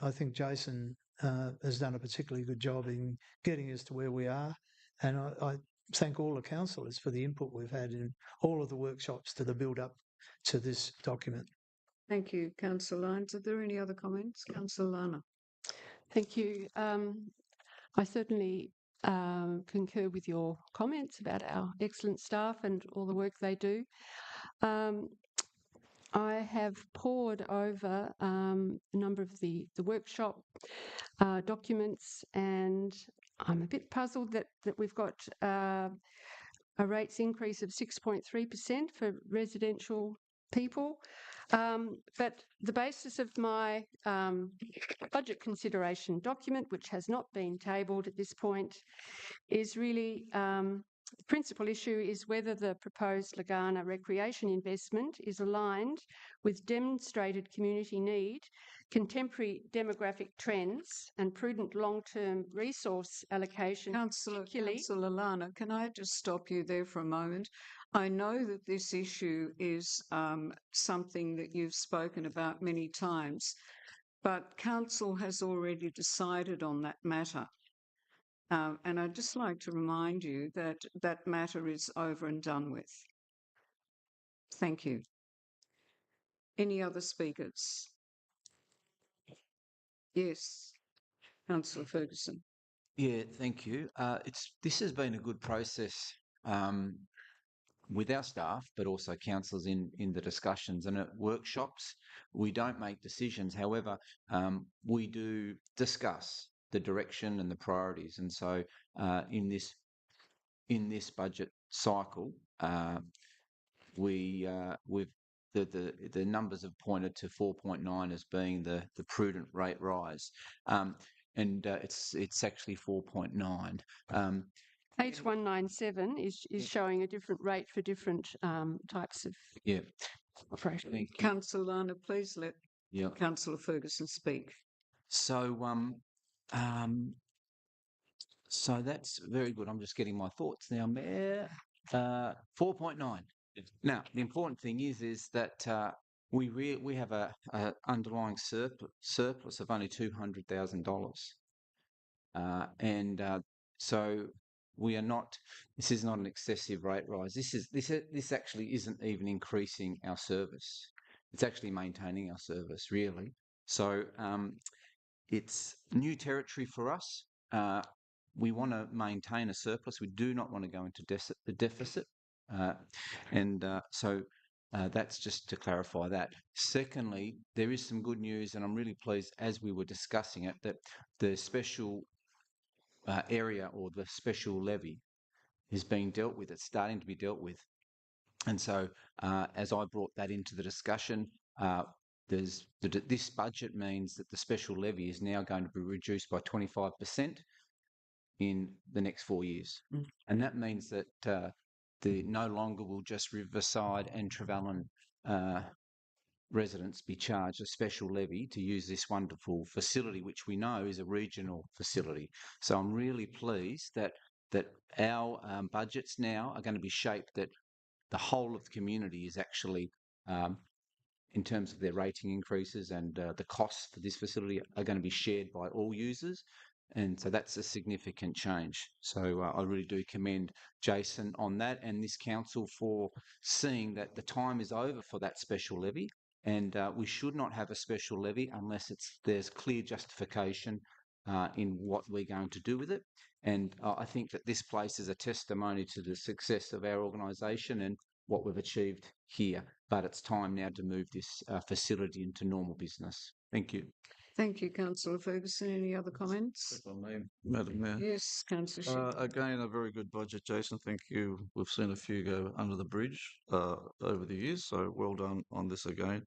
I think Jason has done a particularly good job in getting us to where we are, and I thank all the councillors for the input we've had in all of the workshops to the build-up to this document. Thank you, Councillor Lyons. Are there any other comments? Councillor Lana. Thank you. I certainly concur with your comments about our excellent staff and all the work they do. I have pored over a number of the workshop documents, and I'm a bit puzzled that we've got a rates increase of 6.3% for residential people. But the basis of my budget consideration document, which has not been tabled at this point, is really the principal issue is whether the proposed Lagana recreation investment is aligned with demonstrated community need, contemporary demographic trends and prudent long-term resource allocation. Councillor Lana, can I just stop you there for a moment? I know that this issue is something that you've spoken about many times, but council has already decided on that matter. And I'd just like to remind you that that matter is over and done with. Thank you. Any other speakers? Yes, Councillor Ferguson. Yeah, thank you. This has been a good process with our staff, but also councillors in the discussions and at workshops. We don't make decisions. However, we do discuss the direction and the priorities. And so, in this budget cycle, we've the numbers have pointed to 4.9 as being the prudent rate rise, and it's actually 4.9. Page 197 is showing a different rate for different types of operation. Councillor Lana, please let Councillor Ferguson speak. So, so that's very good. I'm just getting my thoughts now, Mayor. 4.9. Now, the important thing is that we have a underlying surplus of only $200,000, and so we are not. This is not an excessive rate rise. This actually isn't even increasing our service. It's actually maintaining our service, really. So it's new territory for us. We want to maintain a surplus. We do not want to go into the deficit. So that's just to clarify that. Secondly, there is some good news, and I'm really pleased, as we were discussing it, that the special area or the special levy is being dealt with. It's starting to be dealt with. And so as I brought that into the discussion, this budget means that the special levy is now going to be reduced by 25% in the next 4 years. And that means that no longer will just Riverside and Trevellyn residents be charged a special levy to use this wonderful facility, which we know is a regional facility. So I'm really pleased that our budgets now are going to be shaped that the whole of the community is actually, in terms of their rating increases and the costs for this facility, are going to be shared by all users. And so that's a significant change. So I really do commend Jason on that and this council for seeing that the time is over for that special levy. And we should not have a special levy unless there's clear justification in what we're going to do with it. And I think that this place is a testimony to the success of our organisation and what we've achieved here. But it's time now to move this facility into normal business. Thank you. Thank you, Councillor Ferguson. Any other comments? If I may, Madam Mayor. Yes, Councillor. Again, a very good budget, Jason. Thank you. We've seen a few go under the bridge over the years, so well done on this again.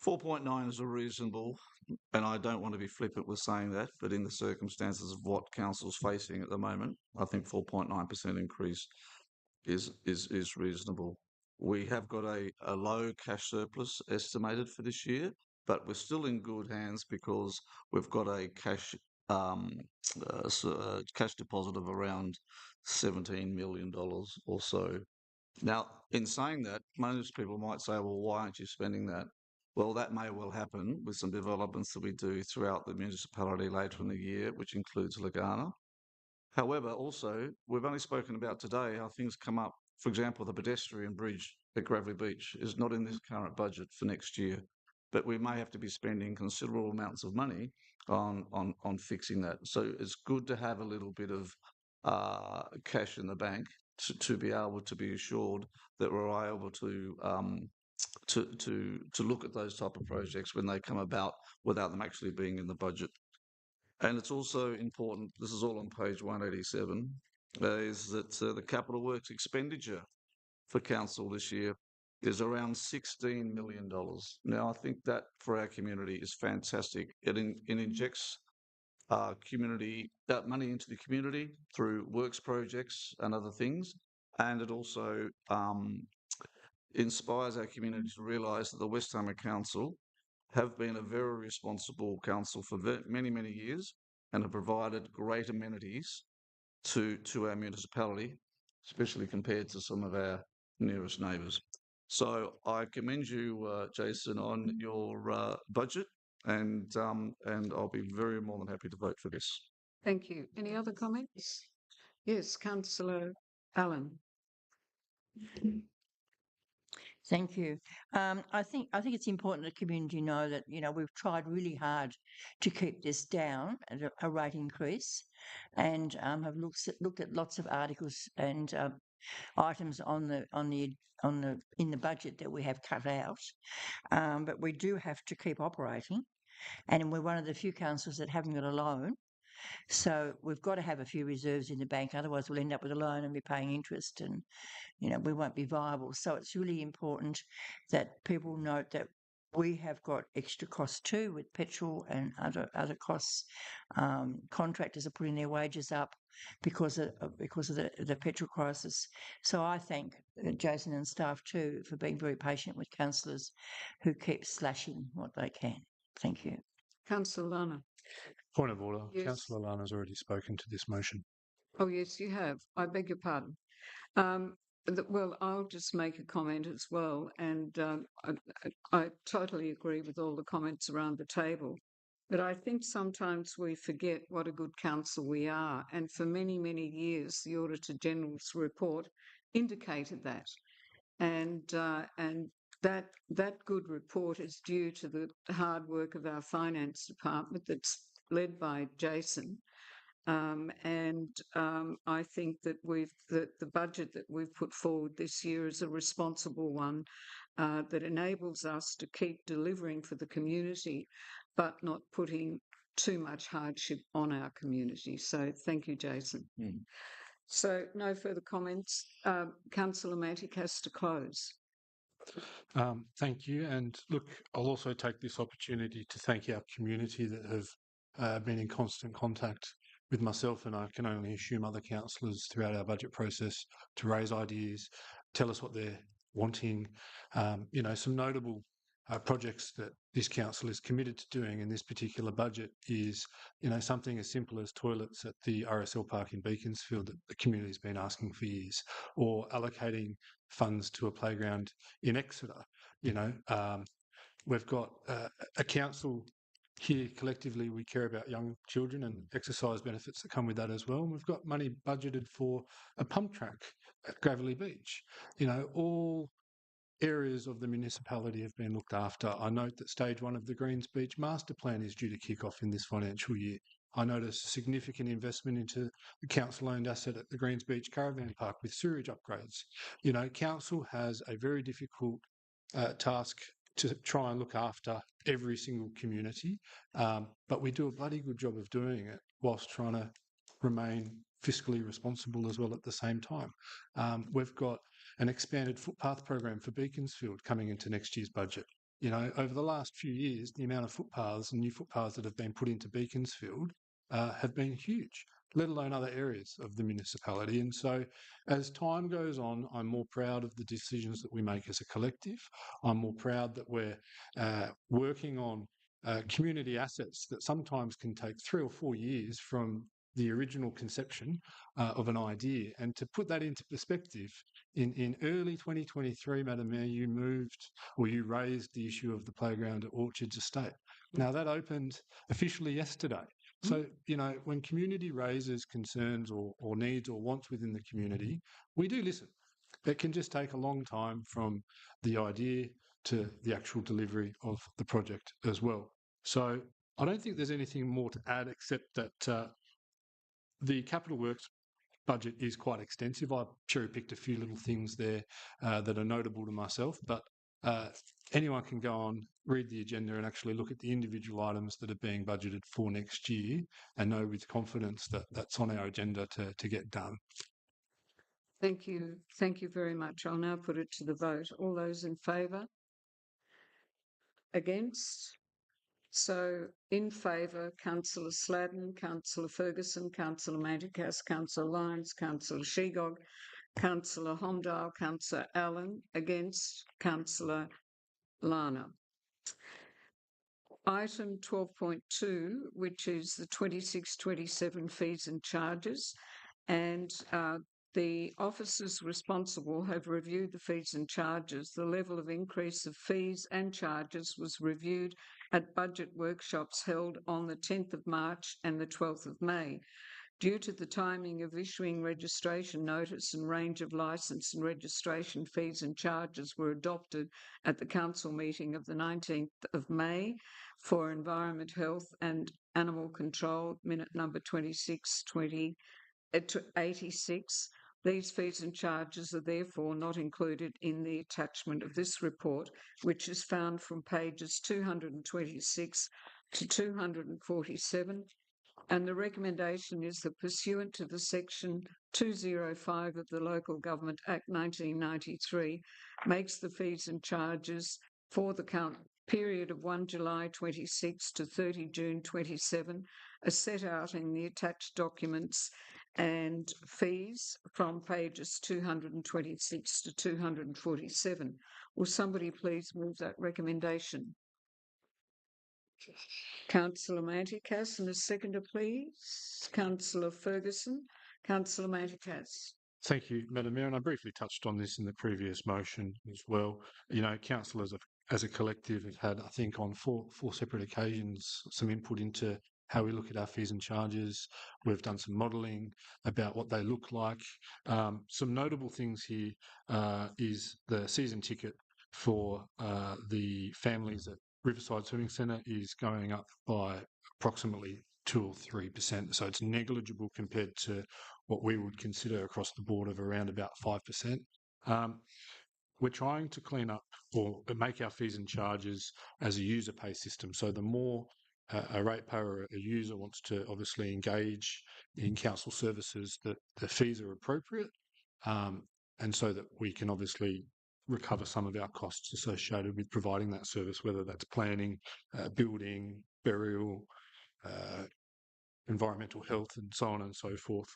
4.9 is a reasonable, and I don't want to be flippant with saying that, but in the circumstances of what council's facing at the moment, I think 4.9% increase is reasonable. We have got a low cash surplus estimated for this year, but we're still in good hands because we've got a cash cash deposit of around $17 million or so. Now, in saying that, most people might say, well, why aren't you spending that? Well, that may well happen with some developments that we do throughout the municipality later in the year, which includes Lagana. However, also, we've only spoken about today how things come up. For example, the pedestrian bridge at Gravelly Beach is not in this current budget for next year, but we may have to be spending considerable amounts of money on fixing that. So it's good to have a little bit of cash in the bank to be able to be assured that we're able to look at those type of projects when they come about without them actually being in the budget. And it's also important, this is all on page 187, is that the capital works expenditure for council this year is around $16 million. Now, I think that for our community is fantastic. It injects money into the community through works projects and other things. And it also inspires our community to realise that the West Tamar Council have been a very responsible council for many, many years and have provided great amenities to our municipality, especially compared to some of our nearest neighbours. So I commend you, Jason, on your budget. and I'll be very more than happy to vote for this. Thank you. Any other comments? Yes, Councillor Allen. Thank you. I think it's important the community know that we've tried really hard to keep this down at a rate increase, and have looked at lots of articles and items in the budget that we have cut out. But we do have to keep operating, and we're one of the few councils that haven't got a loan. So we've got to have a few reserves in the bank, otherwise we'll end up with a loan and be paying interest, and we won't be viable. So it's really important that people note that we have got extra costs too with petrol and other costs. Contractors are putting their wages up because of the petrol crisis. So I thank Jason and staff too for being very patient with councillors who keep slashing what they can. Thank you. Councillor Lana. Point of order. Yes. Councillor Lana's already spoken to this motion. Oh, yes, you have. I beg your pardon. Well, I'll just make a comment as well, and I totally agree with all the comments around the table. But I think sometimes we forget what a good council we are, and for many, many years, the Auditor General's report indicated that, and that good report is due to the hard work of our finance department that's led by Jason. I think that the budget that we've put forward this year is a responsible one that enables us to keep delivering for the community, but not putting too much hardship on our community. So thank you, Jason. So no further comments. Councillor Matic has to close. Thank you. And look, I'll also take this opportunity to thank our community that have been in constant contact with myself, and I can only assume other councillors throughout our budget process to raise ideas, tell us what they're wanting. Some notable projects that this council is committed to doing in this particular budget is, something as simple as toilets at the RSL Park in Beaconsfield that the community's been asking for years, or allocating funds to a playground in Exeter. We've got a council here collectively, we care about young children and exercise benefits that come with that as well. And we've got money budgeted for a pump track at Gravelly Beach. All areas of the municipality have been looked after. I note that stage 1 of the Greens Beach master plan is due to kick off in this financial year. I notice significant investment into the council-owned asset at the Greens Beach Caravan Park with sewerage upgrades. Council has a very difficult task to try and look after every single community, but we do a bloody good job of doing it whilst trying to remain fiscally responsible as well at the same time. We've got an expanded footpath program for Beaconsfield coming into next year's budget. Over the last few years, the amount of footpaths and new footpaths that have been put into Beaconsfield have been huge, let alone other areas of the municipality. And so as time goes on, I'm more proud of the decisions that we make as a collective. I'm more proud that we're working on community assets that sometimes can take 3 or 4 years from the original conception of an idea. And to put that into perspective, in early 2023, Madam Mayor, you raised the issue of the playground at Orchards Estate. Now that opened officially yesterday. So, when community raises concerns or needs or wants within the community, we do listen. It can just take a long time from the idea to the actual delivery of the project as well. So I don't think there's anything more to add except that the capital works budget is quite extensive. I cherry-picked a few little things there that are notable to myself, but anyone can go on, read the agenda and actually look at the individual items that are being budgeted for next year and know with confidence that that's on our agenda to get done. Thank you. Thank you very much. I'll now put it to the vote. All those in favour? Against? So in favour, Councillor Sladden, Councillor Ferguson, Councillor Manticas, Councillor Lyons, Councillor Shegog, Councillor Homdale, Councillor Allen. Against, Councillor Lana. Item 12.2, which is the 26-27 fees and charges, and the officers responsible have reviewed the fees and charges. The level of increase of fees and charges was reviewed at budget workshops held on the 10th of March and the 12th of May. Due to the timing of issuing registration notice and range of licence and registration fees and charges were adopted at the council meeting of the 19th of May for Environment, Health and Animal Control, minute number 86. These fees and charges are therefore not included in the attachment of this report, which is found from pages 226 to 247. And the recommendation is that pursuant to the section 205 of the Local Government Act 1993, makes the fees and charges for the period of 1 July 26 to 30 June 27 as set out in the attached documents and fees from pages 226 to 247. Will somebody please move that recommendation? Councillor Manticas, and a seconder, please. Councillor Ferguson. Councillor Manticas. Thank you, Madam Mayor, and I briefly touched on this in the previous motion as well. You know, councillors as a collective have had, I think, on four separate occasions, some input into how we look at our fees and charges. We've done some modelling about what they look like. Some notable things here is the season ticket for the families at Riverside Swimming Centre is going up by approximately 2 or 3%. So it's negligible compared to what we would consider across the board of around about 5%. We're trying to clean up or make our fees and charges as a user pay system. So the more a ratepayer or a user wants to obviously engage in council services, that the fees are appropriate, and so that we can obviously recover some of our costs associated with providing that service, whether that's planning, building, burial, environmental health, and so on and so forth.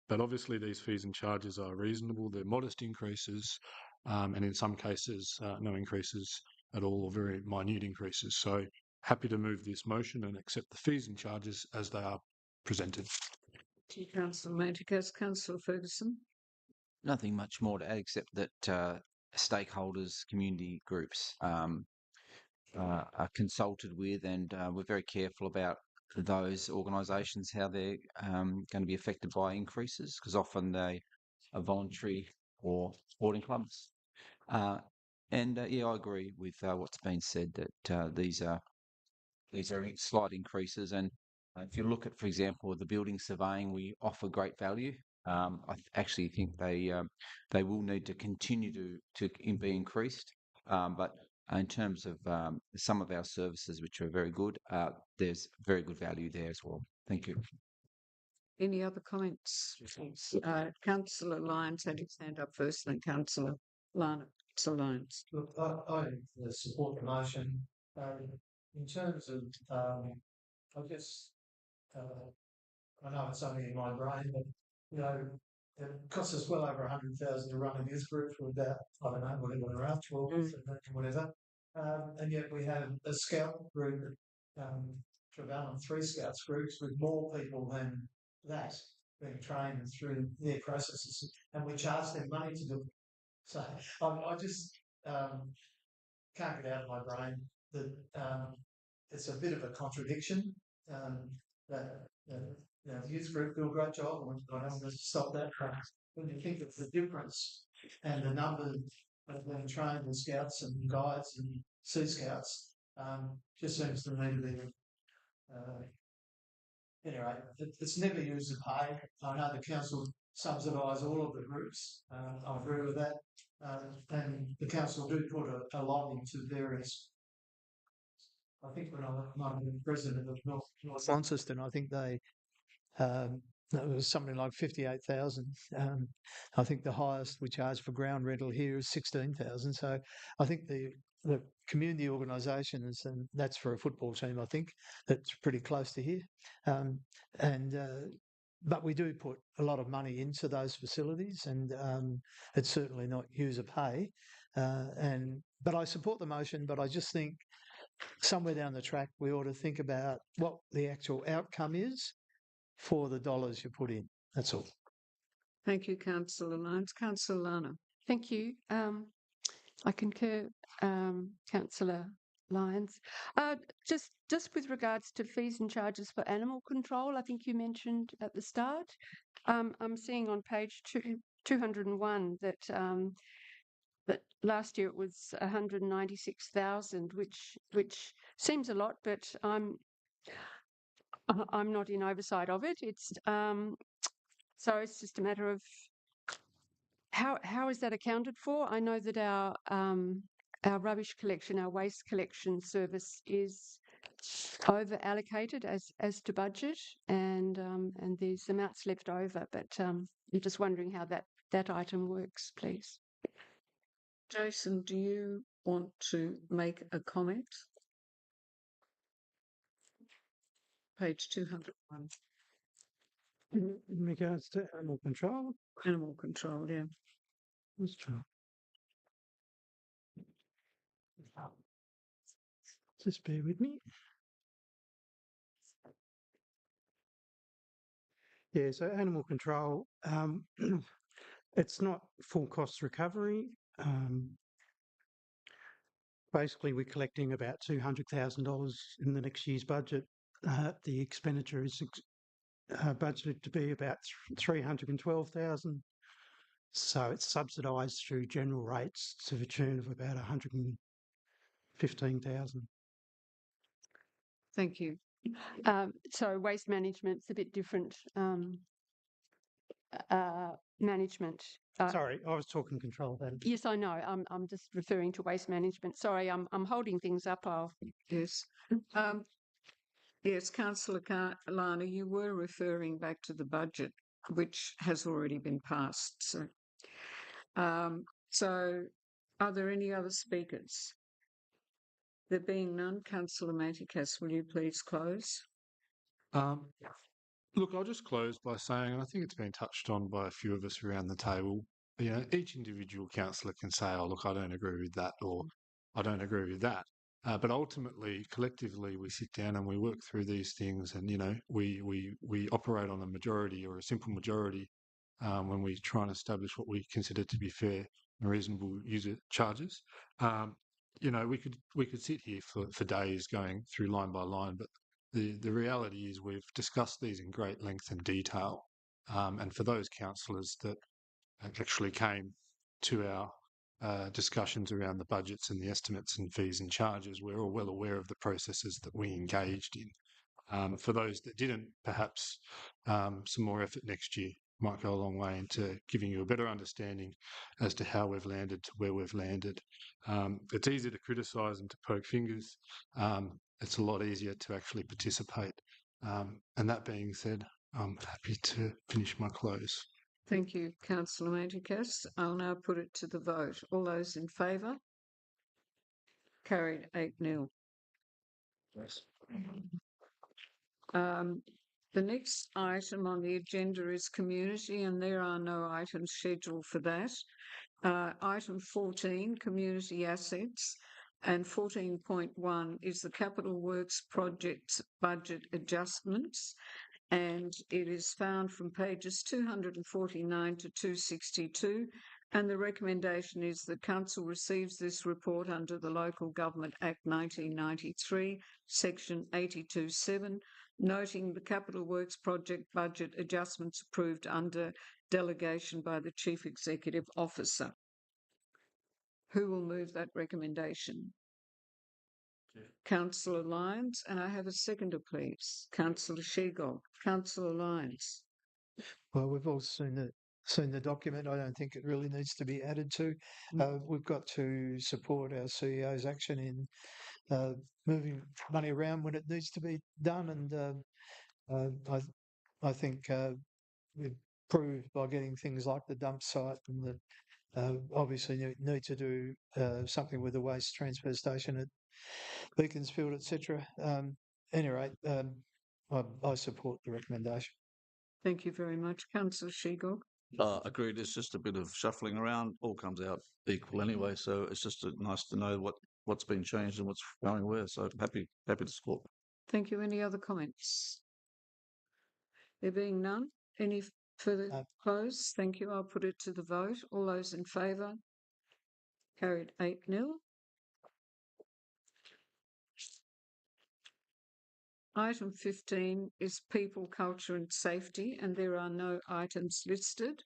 But obviously these fees and charges are reasonable. They're modest increases, and in some cases, no increases at all or very minute increases. So happy to move this motion and accept the fees and charges as they are presented. Thank you, Councillor Manticas. Councillor Ferguson. Nothing much more to add except that stakeholders, community groups are consulted with, and we're very careful about those organisations, how they're going to be affected by increases, because often they are voluntary or sporting clubs. Yeah, I agree with what's been said, that these are slight increases. And if you look at, for example, the building surveying, we offer great value. I actually think they will need to continue to be increased. But in terms of some of our services, which are very good, there's very good value there as well. Thank you. Any other comments? Councillor Lyons had his hand up first, then Councillor Lana. Lyons. Look, I support the motion. In terms of, I guess, I know it's only in my brain, but you know, it costs us well over 100,000 to run a youth group for about, I don't know, whatever they're out, 12 or whatever. And yet we have a scout group, Trevelyan, 3 scouts groups with more people than that being trained through their processes, and we charge them money to do it. So I just can't get out of my brain that it's a bit of a contradiction. That the youth group do a great job, and I don't want to stop that. But when you think of the difference and the number of being trained as scouts and guides and Sea Scouts, just seems to me to be anyway. It's never used to pay. I know the council subsidise all of the groups. I agree with that. And the council do put a lot into various. I think when I was president of North Launceston, I think they that was something like 58,000. I think the highest we charge for ground rental here is 16,000. So I think the community organisations, and that's for a football team, I think that's pretty close to here. But we do put a lot of money into those facilities, and it's certainly not user pay. But I support the motion, but I just think somewhere down the track we ought to think about what the actual outcome is for the dollars you put in. That's all. Thank you, Councillor Lyons. Councillor Lana. Thank you. I concur, Councillor Lyons. Just with regards to fees and charges for animal control, I think you mentioned at the start. I'm seeing on page 201 that that last year it was 196,000, which seems a lot, but I'm not in oversight of it. It's so it's just a matter of how is that accounted for? I know that our rubbish collection, our waste collection service is over allocated as to budget, and there's amounts left over. But I'm just wondering how that item works, please. Jason, do you want to make a comment? Page 201. In regards to animal control? Animal control, yeah. That's true. Just bear with me. Yeah, so animal control, it's not full cost recovery. Basically, we're collecting about $200,000 in the next year's budget. The expenditure is budgeted to be about 312,000. So it's subsidised through general rates to the tune of about 115,000. Thank you. So waste management's a bit different management. Sorry, I was talking control then. Yes, I know. I'm just referring to waste management. Sorry, I'm holding things up. Yes. Yes, Councillor Lana, you were referring back to the budget, which has already been passed. So, are there any other speakers? There being none, Councillor Matikas, will you please close? Look, I'll just close by saying, and I think it's been touched on by a few of us around the table, each individual councillor can say, oh, look, I don't agree with that, or I don't agree with that. But ultimately, collectively, we sit down and we work through these things, and, we operate on a majority or a simple majority when we try and establish what we consider to be fair and reasonable user charges. We could sit here for days going through line by line, but the reality is we've discussed these in great length and detail. And for those councillors that actually came to our discussions around the budgets and the estimates and fees and charges, we're all well aware of the processes that we engaged in. For those that didn't, perhaps some more effort next year might go a long way into giving you a better understanding as to how we've landed to where we've landed. It's easy to criticise and to poke fingers. It's a lot easier to actually participate. And that being said, I'm happy to finish my close. Thank you, Councillor Matikas. I'll now put it to the vote. All those in favour? Carried 8-0. Yes. The next item on the agenda is community, and there are no items scheduled for that. Item 14, community assets, and 14.1 is the capital works projects budget adjustments, and it is found from pages 249 to 262. And the recommendation is that Council receives this report under the Local Government Act 1993, Section 82.7, noting the capital works project budget adjustments approved under delegation by the Chief Executive Officer. Who will move that recommendation? Councillor Lyons, and I have a seconder, please. Councillor Sheagall. Councillor Lyons. Well, we've all seen the document. I don't think it really needs to be added to. We've got to support our CEO's action in moving money around when it needs to be done, and I think we've proved by getting things like the dump site and the obviously need to do something with the waste transfer station at Beaconsfield, etc. Anyway, I support the recommendation. Thank you very much. Councillor Sheagall. Agreed. It's just a bit of shuffling around. All comes out equal anyway. So it's just nice to know what's been changed and what's going where. So happy to support. Thank you. Any other comments? There being none, any further close? Thank you. I'll put it to the vote. All those in favour? Carried 8-0. Item 15 is people, culture and safety, and there are no items listed.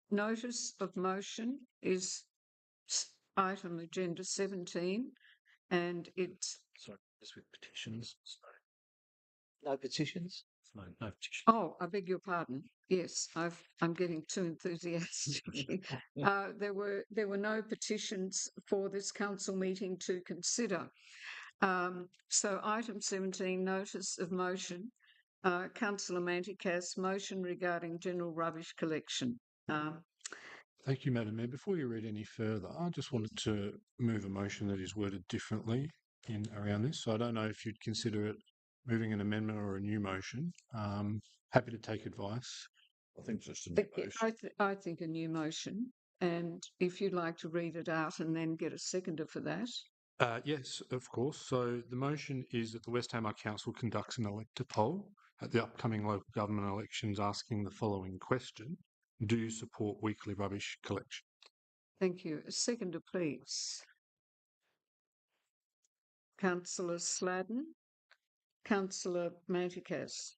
Notice of motion is item agenda 17, and it's... Sorry, just with petitions. No petitions? No petitions. Oh, I beg your pardon. Yes, I'm getting too enthusiastic. There were no petitions for this council meeting to consider. So item 17, notice of motion. Councillor Manticas, motion regarding general rubbish collection. Thank you, Madam Mayor. Before you read any further, I just wanted to move a motion that is worded differently in around this. So I don't know if you'd consider it moving an amendment or a new motion. Happy to take advice. I think just a new motion. I think a new motion. And if you'd like to read it out and then get a seconder for that. Yes, of course. So the motion is that the West Tamar Council conducts an elector poll at the upcoming local government elections asking the following question: do you support weekly rubbish collection? Thank you. A seconder, please. Councillor Sladden. Councillor Manticas.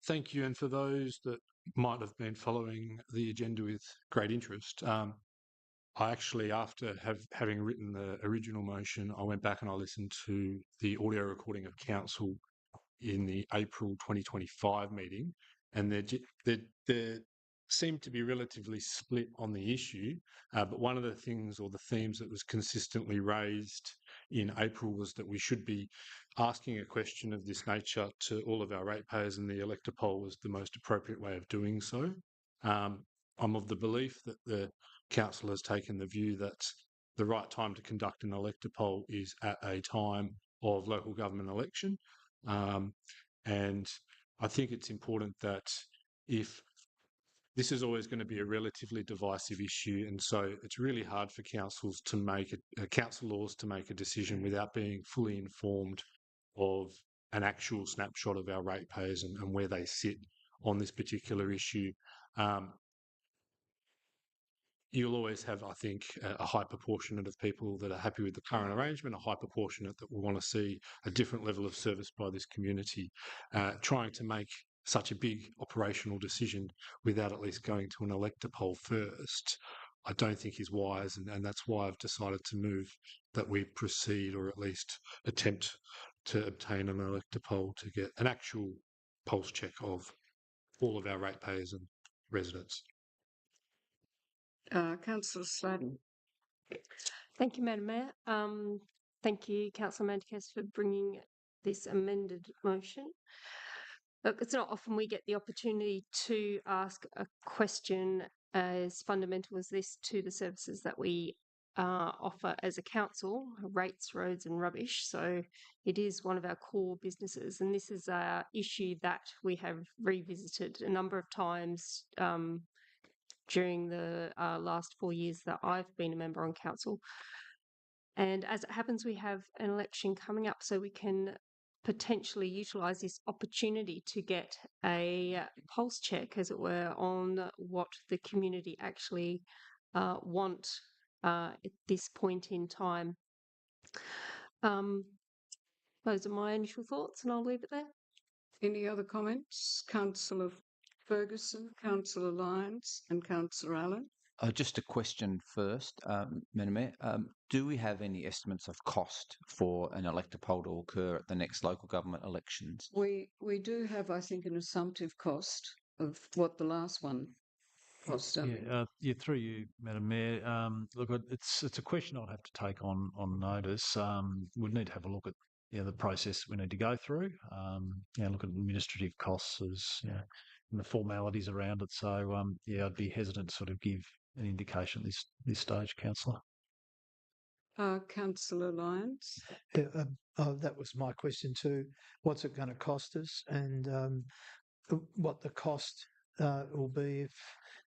Thank you. And for those that might have been following the agenda with great interest, I actually, after having written the original motion, I went back and I listened to the audio recording of council in the April 2025 meeting, and there seemed to be relatively split on the issue. But one of the things or the themes that was consistently raised in April was that we should be asking a question of this nature to all of our ratepayers, and the elector poll was the most appropriate way of doing so. I'm of the belief that the council has taken the view that the right time to conduct an elector poll is at a time of local government election. And I think it's important that if this is always going to be a relatively divisive issue, and so it's really hard for councils to make council laws to make a decision without being fully informed of an actual snapshot of our ratepayers and where they sit on this particular issue. You'll always have, I think, a high proportionate of people that are happy with the current arrangement, a high proportionate that will want to see a different level of service by this community. Trying to make such a big operational decision without at least going to an elector poll first, I don't think is wise, and that's why I've decided to move that we proceed, or at least attempt to obtain an elector poll to get an actual pulse check of all of our ratepayers and residents. Councillor Sladden. Thank you, Madam Mayor. Thank you, Councillor Manticas, for bringing this amended motion. Look, it's not often we get the opportunity to ask a question as fundamental as this to the services that we offer as a council, rates, roads and rubbish. So it is one of our core businesses, and this is an issue that we have revisited a number of times during the last 4 years that I've been a member on council. And as it happens, we have an election coming up, so we can potentially utilise this opportunity to get a pulse check, as it were, on what the community actually want at this point in time. Those are my initial thoughts, and I'll leave it there. Any other comments? Councillor Ferguson, Councillor Lyons and Councillor Allen. Just a question first, Madam Mayor. Do we have any estimates of cost for an elector poll to occur at the next local government elections? We do have, I think, an assumptive cost of what the last one cost. Yeah, through you, Madam Mayor. Look, it's a question I'd have to take on notice. We'd need to have a look at the process we need to go through. Look at administrative costs and the formalities around it. So I'd be hesitant to sort of give an indication at this stage, Councillor. Councillor Lyons. That was my question too. What's it going to cost us, and what the cost will be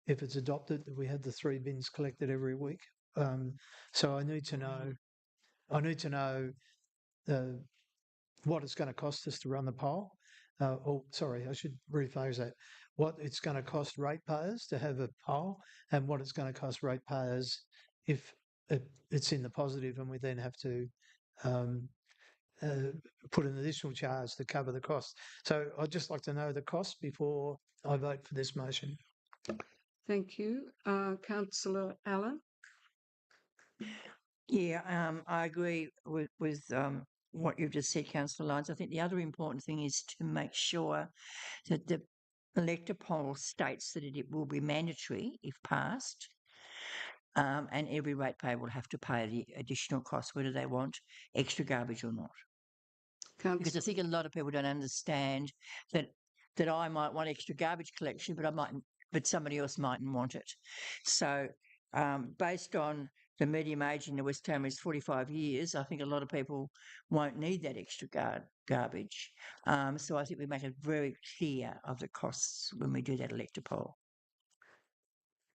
if it's adopted that we have the 3 bins collected every week. So I need to know. What it's going to cost us to run the poll. I should rephrase that. What it's going to cost ratepayers to have a poll, and what it's going to cost ratepayers if it's in the positive and we then have to put an additional charge to cover the cost. So I'd just like to know the cost before I vote for this motion. Thank you. Councillor Allen? Yeah, I agree with what you've just said, Councillor Lyons. I think the other important thing is to make sure that the elector poll states that it will be mandatory if passed, and every ratepayer will have to pay the additional cost, whether they want extra garbage or not. Because I think a lot of people don't understand that I might want extra garbage collection, but somebody else mightn't want it. So, based on the medium age in the West Tamar is 45 years, I think a lot of people won't need that extra garbage. So I think we make it very clear of the costs when we do that elector poll.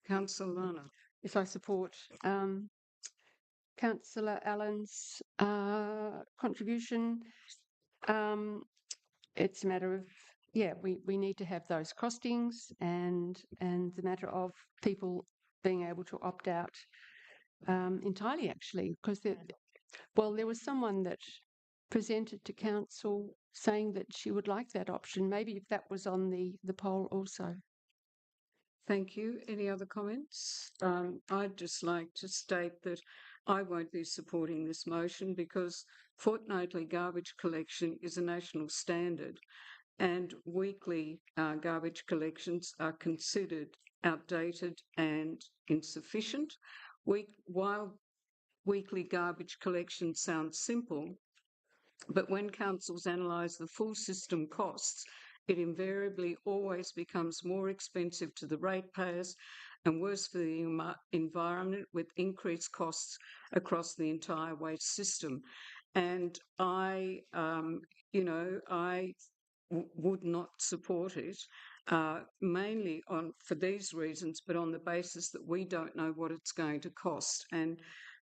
Councillor Lana? Yes, I support Councillor Allen's contribution. It's a matter of, we need to have those costings and the matter of people being able to opt out entirely, actually, because there was someone that presented to council saying that she would like that option. Maybe if that was on the poll also. Thank you. Any other comments? I'd just like to state that I won't be supporting this motion because fortnightly garbage collection is a national standard and weekly garbage collections are considered outdated and insufficient. While weekly garbage collection sounds simple, but when councils analyse the full system costs, it invariably always becomes more expensive to the ratepayers and worse for the environment with increased costs across the entire waste system. And I would not support it, mainly for these reasons, but on the basis that we don't know what it's going to cost. And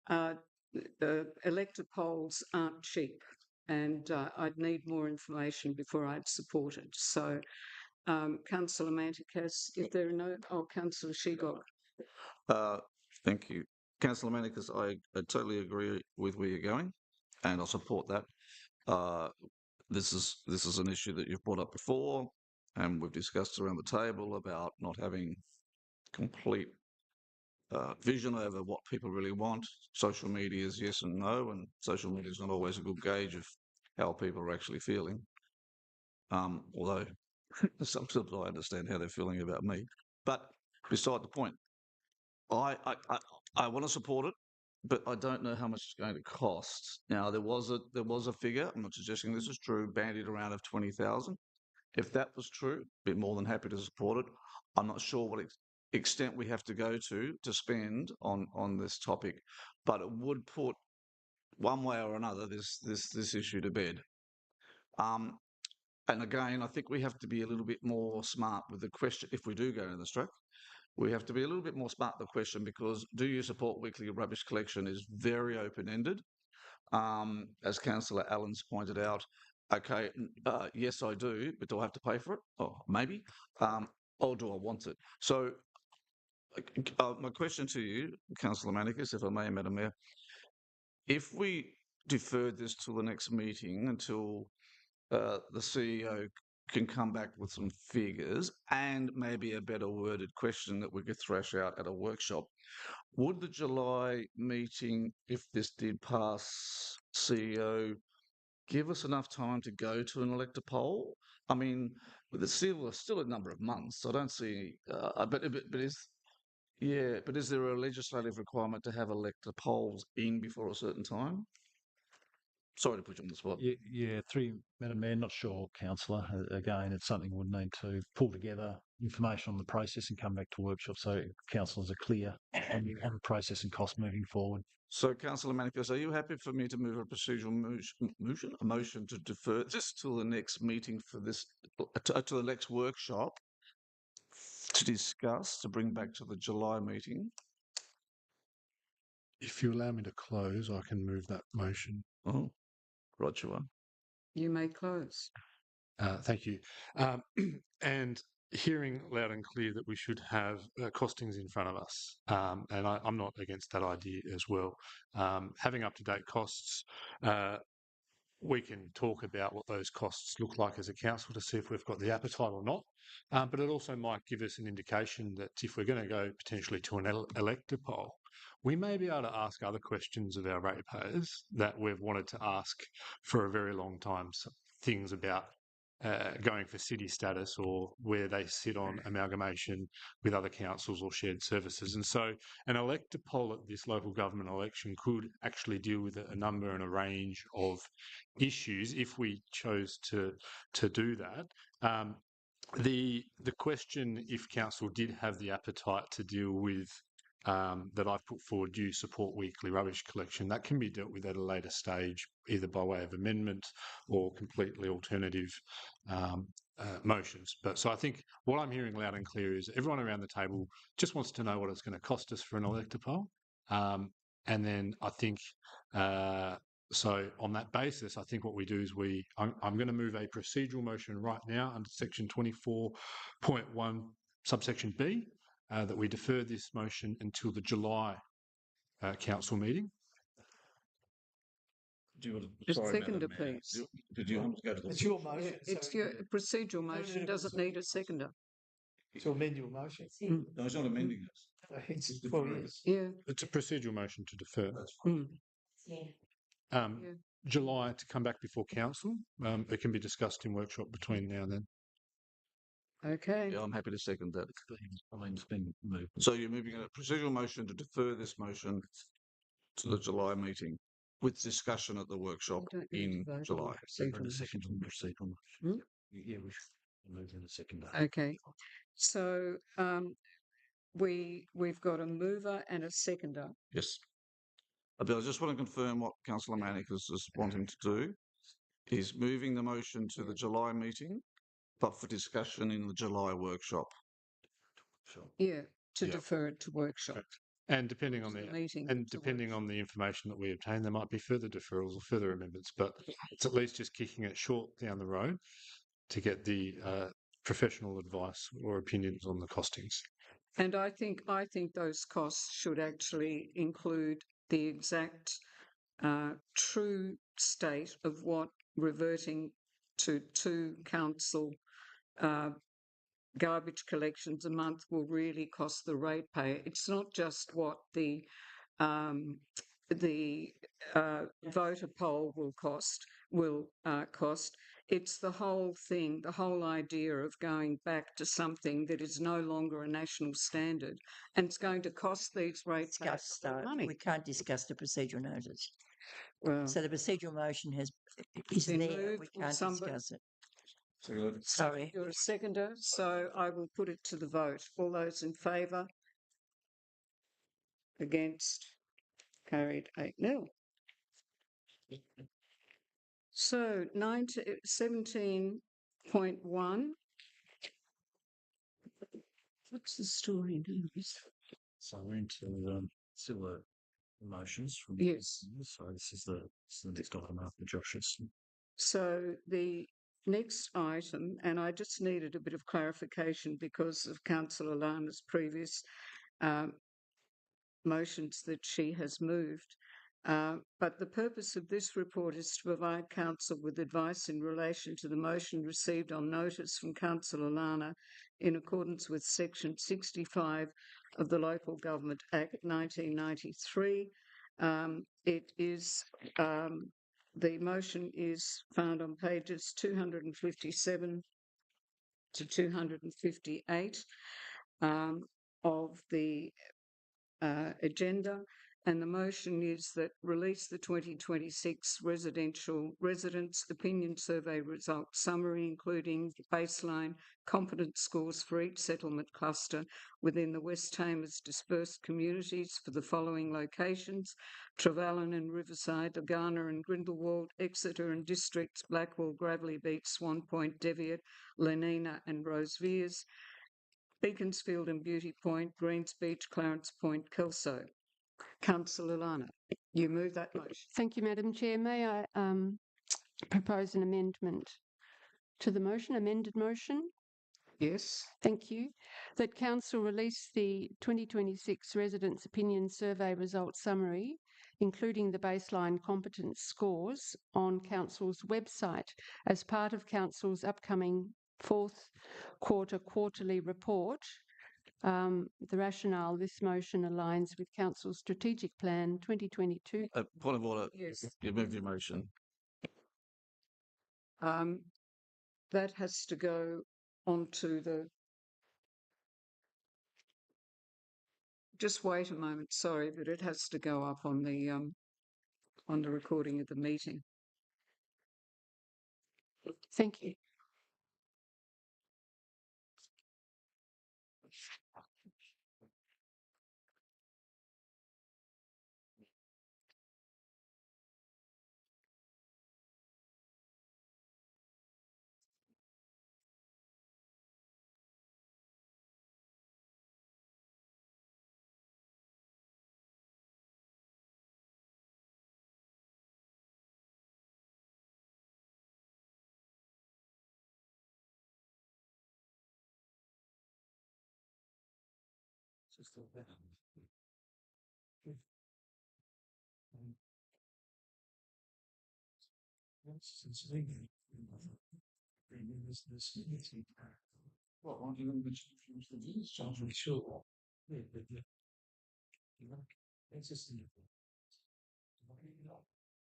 the elector polls aren't cheap. And I'd need more information before I'd support it. So, Councillor Manticas, if there are no... Oh, Councillor Shegog. Thank you. Councillor Manicus, I totally agree with where you're going, and I'll support that. This is an issue that you've brought up before, and we've discussed around the table about not having complete vision over what people really want. Social media is yes and no, and social media is not always a good gauge of how people are actually feeling. Although sometimes I understand how they're feeling about me. But beside the point, I want to support it, but I don't know how much it's going to cost. Now there was a figure. I'm not suggesting this is true, bandied around of 20,000. If that was true, a bit more than happy to support it. I'm not sure what extent we have to go to spend on this topic, but it would put one way or another this issue to bed. And again, I think we have to be a little bit more smart with the question. If we do go into the strike, we have to be a little bit more smart with the question, because do you support weekly rubbish collection is very open-ended. As Councillor Allen's pointed out, okay, yes, I do, but do I have to pay for it? Oh, maybe. Or do I want it? So my question to you, Councillor Manicus, if I may, Madam Mayor, if we deferred this to the next meeting until the CEO can come back with some figures and maybe a better worded question that we could thrash out at a workshop, would the July meeting, if this did pass, CEO, give us enough time to go to an elector poll? I mean, there's still a number of months. I don't see, but is there a legislative requirement to have elector polls in before a certain time? Sorry to put you on the spot. Yeah, through Madam Mayor, not sure, Councillor. Again, it's something we'll need to pull together information on the process and come back to workshop so councillors are clear on the process and cost moving forward. So, Councillor Manicus, are you happy for me to move a procedural motion to defer this till the next meeting for this, to the next workshop to discuss, to bring back to the July meeting? If you allow me to close, I can move that motion. Oh, right you are. You may close. Thank you. And hearing loud and clear that we should have costings in front of us, and I'm not against that idea as well. Having up-to-date costs we can talk about what those costs look like as a council to see if we've got the appetite or not. But it also might give us an indication that if we're going to go potentially to an elector poll, we may be able to ask other questions of our ratepayers that we've wanted to ask for a very long time. So things about going for city status or where they sit on amalgamation with other councils or shared services. And so an elector poll at this local government election could actually deal with a number and a range of issues if we chose to do that. The question, if council did have the appetite to deal with that I've put forward, do you support weekly rubbish collection? That can be dealt with at a later stage, either by way of amendment or completely alternative motions. But so I think what I'm hearing loud and clear is everyone around the table just wants to know what it's going to cost us for an elector poll. And then I think so on that basis, I think what we do is I'm going to move a procedural motion right now under section 24.1 subsection B that we defer this motion until the July council meeting. Seconder, please. Did you want to go to the... It's your motion. It's your procedural motion doesn't need a seconder. To amend your motion. No, it's not amending it. It's 4 years. Yeah. It's a procedural motion to defer. Yeah. July to come back before council. It can be discussed in workshop between now and then. Okay. Yeah, I'm happy to second that. It's been moved. So you're moving a procedural motion to defer this motion to the July meeting with discussion at the workshop in July. Second procedural motion. Yeah, we should move in a second. Okay. So we've got a mover and a seconder. Yes. I just want to confirm what Councillor Manick is wanting to do. He's moving the motion to the July meeting, but for discussion in the July workshop. Yeah, to defer it to workshop. And depending on the meeting, and depending on the information that we obtain, there might be further deferrals or further amendments. But it's at least just kicking it short down the road to get the professional advice or opinions on the costings. And I think those costs should actually include the exact true state of what reverting to 2 council garbage collections a month will really cost the ratepayer. It's not just what the voter poll will cost. It's the whole thing, the whole idea of going back to something that is no longer a national standard, and it's going to cost these ratepayers money. We can't discuss the procedural notice. Well, so the procedural motion is been there. moved. We Will can't somebody- discuss it. Sorry. You're a seconder, so I will put it to the vote. All those in favour? Against? Carried 8-0. So 17.1. What's the story now? So we're into still the motions from Yes. So this is the next item after Josh's. So the next item, and I just needed a bit of clarification because of Councillor Lana's previous motions that she has moved. But the purpose of this report is to provide Council with advice in relation to the motion received on notice from Councillor Lana in accordance with Section 65 of the Local Government Act 1993. It is the motion is found on pages 257 to 258 of the agenda, and the motion is that release the 2026 residents opinion survey result summary, including baseline competence scores for each settlement cluster within the West Tamars dispersed communities for the following locations: Trevally and Riverside, Lagana and Grindelwald, Exeter and districts, Blackwell, Gravelly Beach, Swan Point, Deviot, Lenina and Rosevears, Beaconsfield and Beauty Point, Greens Beach, Clarence Point, Kelso. Councillor Lana, you move that motion. Thank you, Madam Chair. May I propose an amendment to the motion, amended motion? Yes. Thank you. That Council release the 2026 Residents' Opinion Survey Results Summary including the baseline competence scores, on Council's website as part of Council's upcoming fourth quarter quarterly report. The rationale, this motion aligns with Council's Strategic Plan 2022. Point of order. Yes. You move your motion. That has to go onto the. Just wait a moment. Sorry, but it has to go up on the recording of the meeting. Thank you.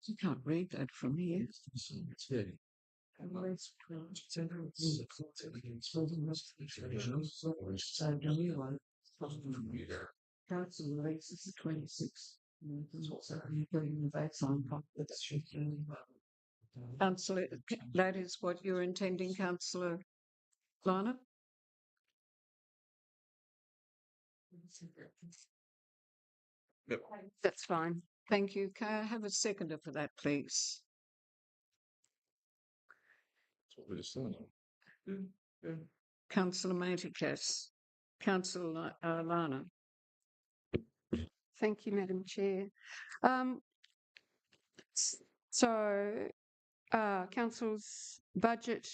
You can't read that from here. Council releases the 26th. Councillor, that is what you're intending, Councillor Lana? Yep. That's fine. Thank you. Can I have a seconder for that, please? Councillor Manticas. Councillor Lana. Thank you, Madam Chair. Council's budget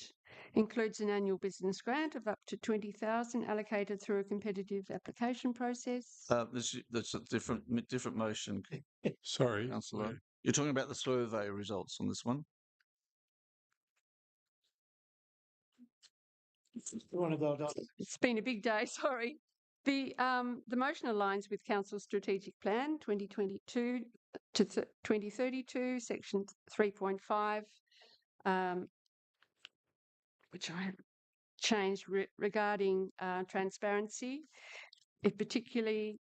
includes an annual business grant of up to 20,000 allocated through a competitive application process. That's a different motion. Sorry. Councillor. You're talking about the survey results on this one? It's been a big day, sorry. The motion aligns with Council's Strategic Plan 2022 to 2032, Section 3.5, which I have changed regarding transparency. It particularly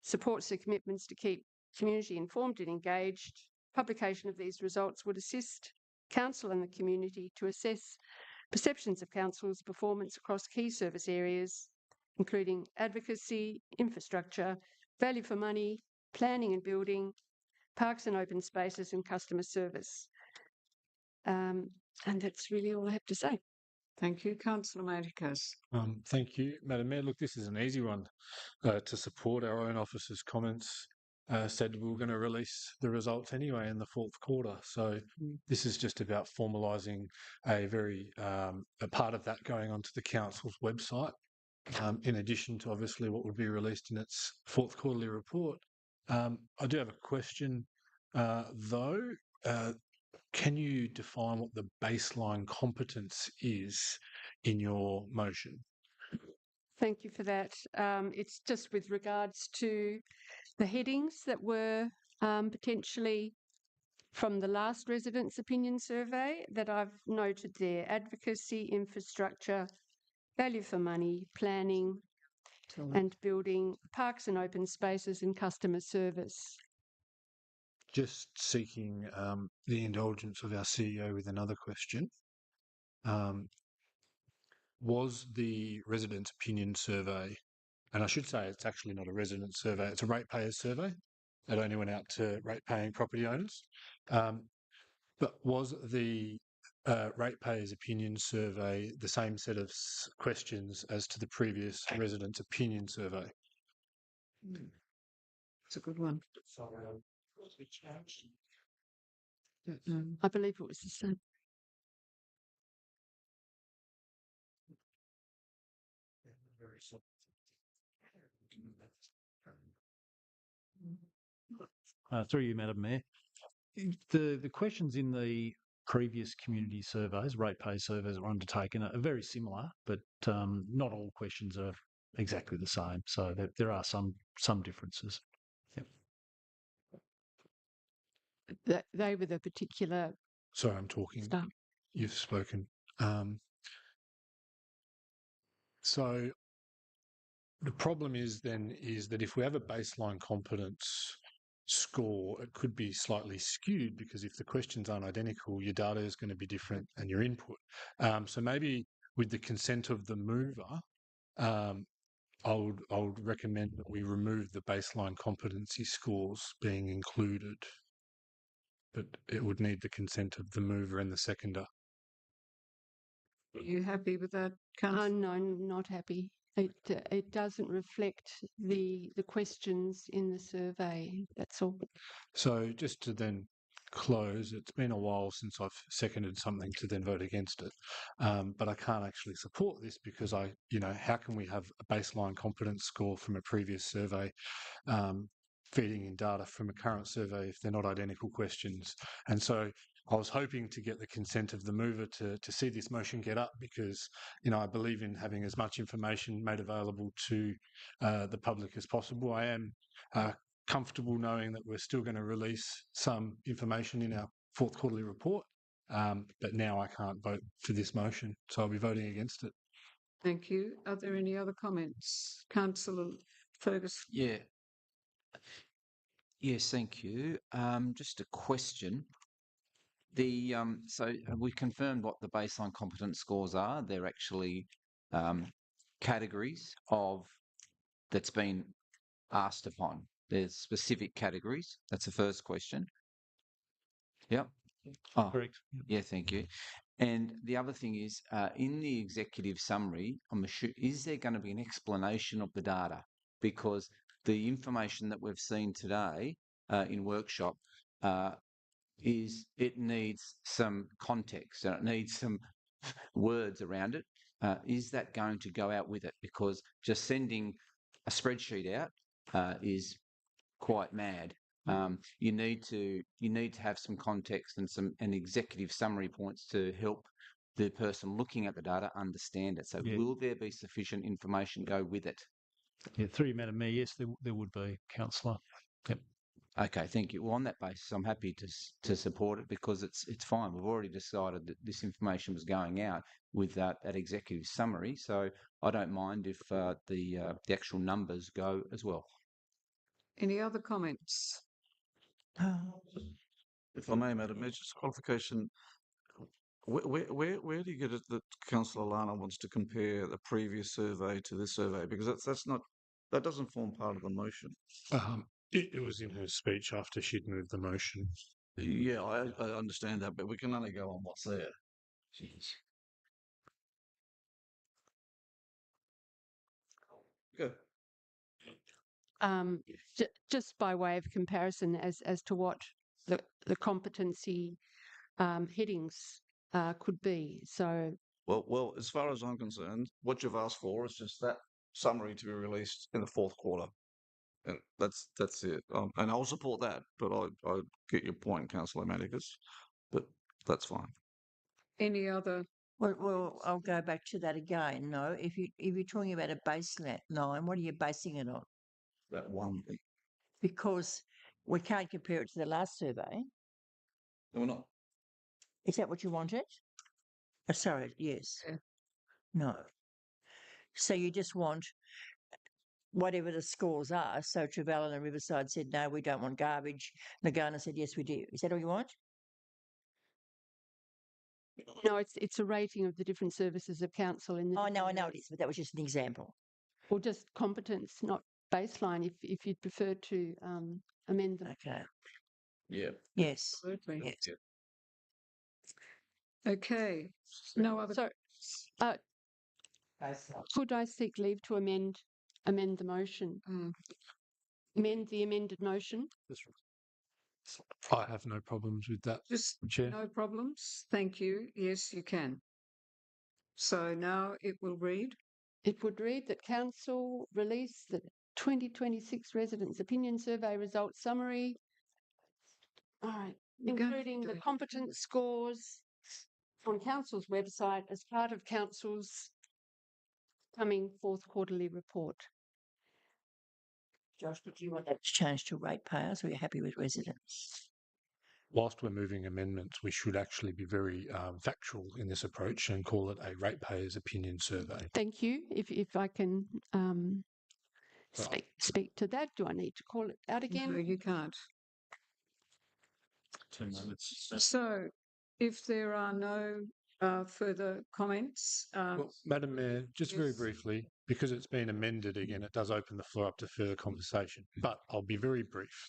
supports the commitments to keep community informed and engaged. Publication of these results would assist Council and the community to assess perceptions of Council's performance across key service areas, including advocacy, infrastructure, value for money, planning and building, parks and open spaces, and customer service. And that's really all I have to say. Thank you, Councillor Manticas. Thank you, Madam Mayor. Look, this is an easy one to support. Our own officer's comments said we were going to release the results anyway in the fourth quarter. So this is just about formalising a part of that going onto the council's website, in addition to obviously what would be released in its fourth quarterly report. I do have a question, though. Can you define what the baseline competence is in your motion? Thank you for that. It's just with regards to the headings that were potentially from the last residents' opinion survey that I've noted there: advocacy, infrastructure, value for money, planning and building, parks and open spaces, and customer service. Just seeking the indulgence of our CEO with another question. Was the residents' opinion survey, and I should say it's actually not a resident survey, it's a ratepayers survey that only went out to rate-paying property owners, but was the ratepayers' opinion survey the same set of questions as to the previous residents' opinion survey? It's a good one. I believe it was the same. Through you, Madam Mayor. The questions in the previous community surveys, rate-pay surveys that were undertaken are very similar, but not all questions are exactly the same. So there are some differences. Yep. They were the particular. Sorry, I'm talking. Stuff. You've spoken. So the problem is that if we have a baseline competence score, it could be slightly skewed because if the questions aren't identical, your data is going to be different and your input. So maybe with the consent of the mover, I would recommend that we remove the baseline competency scores being included, but it would need the consent of the mover and the seconder. Are you happy with that, Councillor? No, not happy. It doesn't reflect the questions in the survey. That's all. So just to then close, it's been a while since I've seconded something to then vote against it, but I can't actually support this because how can we have a baseline competence score from a previous survey feeding in data from a current survey if they're not identical questions? And so I was hoping to get the consent of the mover to see this motion get up because, I believe in having as much information made available to the public as possible. I am comfortable knowing that we're still going to release some information in our fourth quarterly report, but now I can't vote for this motion, so I'll be voting against it. Thank you. Are there any other comments? Councillor Ferguson. Yeah. Yes, thank you. Just a question. So we confirmed what the baseline competence scores are. They're actually categories that's been asked upon. There's specific categories. That's the first question. Yep. Oh, correct. Yeah, thank you. And the other thing is, in the executive summary, is there going to be an explanation of the data? Because the information that we've seen today in workshop it needs some context and it needs some words around it. Is that going to go out with it? Because just sending a spreadsheet out is quite mad. You need to have some context and executive summary points to help the person looking at the data understand it. So will there be sufficient information go with it? Yeah, through you, Madam Mayor, yes, there would be, Councillor. Yep. Okay, thank you. Well, on that basis, I'm happy to support it because it's fine. We've already decided that this information was going out with that executive summary, so I don't mind if the actual numbers go as well. Any other comments? If I may, Madam Mayor, just qualification. Where do you get it that Councillor Lana wants to compare the previous survey to this survey? Because that doesn't form part of the motion. It was in her speech after she'd moved the motion. Yeah, I understand that, but we can only go on what's there. Jeez. Good. Just by way of comparison as to what the competency headings could be. So, well, as far as I'm concerned, what you've asked for is just that summary to be released in the fourth quarter, and that's it. And I'll support that, but I get your point, Councillor Maticus, but that's fine. Any other? Well, I'll go back to that again. No, if you're talking about a baseline line, what are you basing it on? That one thing. Because we can't compare it to the last survey. No, we're not. Is that what you wanted? Sorry, yes. Yeah. No. So you just want whatever the scores are. So Trevellyn and Riverside said, no, we don't want garbage. Nagana said, yes, we do. Is that all you want? no, it's a rating of the different services of council in the. I know it is, but that was just an example. Or just competence, not baseline. If you'd prefer to amend them. Okay. Yeah. Yes. Absolutely. Yes. Okay. No other. So, could I seek leave to amend the motion? Amend the amended motion. I have no problems with that. Just Chair. no problems. Thank you. Yes, you can. So now it will read. It would read that council release the 2026 residents' opinion survey results summary All right, including the competence scores on Council's website as part of Council's coming fourth quarterly report. Josh, did you want that to change to ratepayers, or are you happy with residents? Whilst we're moving amendments, we should actually be very factual in this approach and call it a ratepayers opinion survey. Thank you. If I can speak to that, do I need to call it out again? No, you can't. 2 minutes. So, if there are no further comments, Well, Madam Mayor, just very briefly, because it's been amended again, it does open the floor up to further conversation, but I'll be very brief.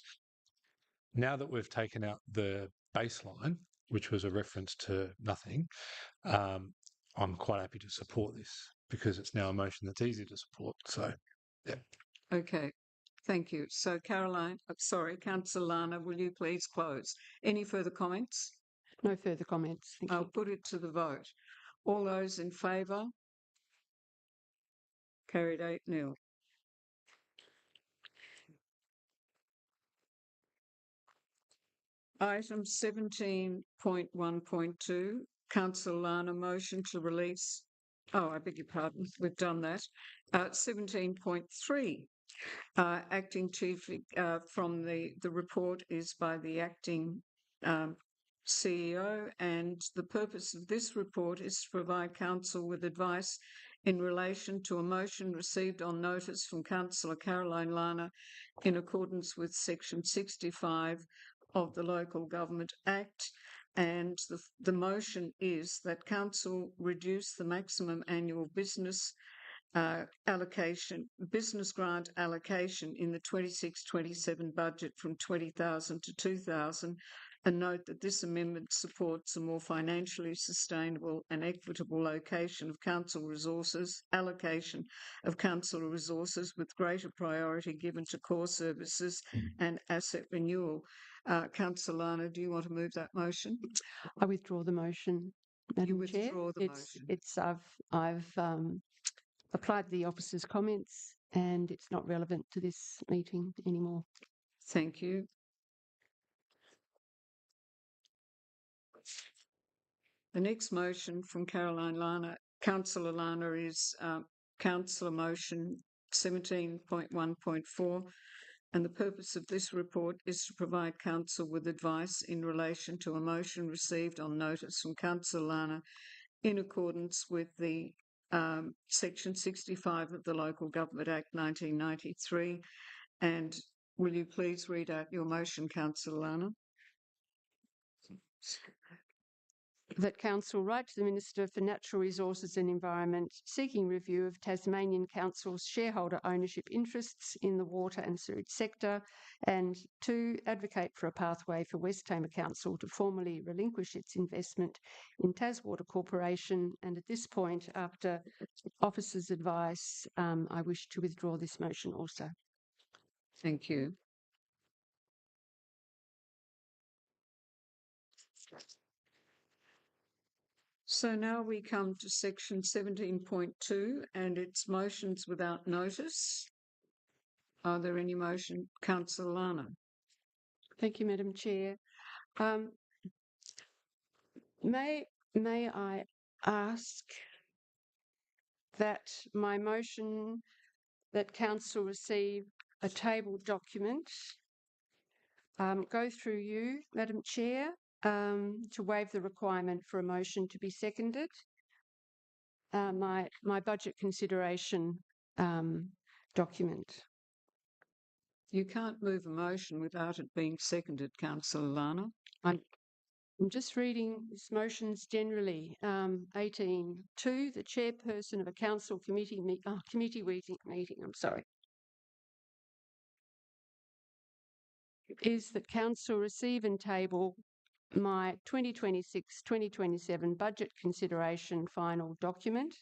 Now that we've taken out the baseline, which was a reference to nothing, I'm quite happy to support this because it's now a motion that's easy to support. So, yeah. Okay, thank you. So, Councillor Lana, will you please close? Any further comments? No further comments. Thank I'll you. put it to the vote. All those in favour? Carried 8-0. Item 17.1.2, Councillor Lana, motion to release. Oh, I beg your pardon. We've done that. 17.3, acting chief from the report is by the acting CEO, and the purpose of this report is to provide council with advice in relation to a motion received on notice from Councillor Caroline Lana in accordance with Section 65 of the Local Government Act, and the motion is that council reduce the maximum annual business grant allocation in the 26-27 budget from 20,000 to 2,000, and note that this amendment supports a more financially sustainable and equitable allocation of council resources with greater priority given to core services and asset renewal. Councillor Lana, do you want to move that motion? I withdraw the motion, Madam Chair. Withdraw the motion. I've applied the officer's comments and it's not relevant to this meeting anymore. Thank you. The next motion from Councillor Lana is Councillor Motion 17.1.4, and the purpose of this report is to provide council with advice in relation to a motion received on notice from Councillor Lana in accordance with the Section 65 of the Local Government Act 1993. And will you please read out your motion, Councillor Lana? That Council write to the Minister for Natural Resources and Environment seeking review of Tasmanian Council's shareholder ownership interests in the water and sewage sector, and 2, advocate for a pathway for West Tamar Council to formally relinquish its investment in Taswater Corporation. And at this point, after officer's advice, I wish to withdraw this motion also. Thank you. So now we come to section 17.2 and its motions without notice. Are there any motion? Councillor Lana. Thank you, Madam Chair. May I ask that my motion that Council receive a tabled document go through you, Madam Chair, to waive the requirement for a motion to be seconded. My budget consideration document. You can't move a motion without it being seconded, Councillor Lana. I'm just reading these motions generally. 18.2, the chairperson of a council committee meeting, I'm sorry, is that council receive and table my 2026-2027 budget consideration final document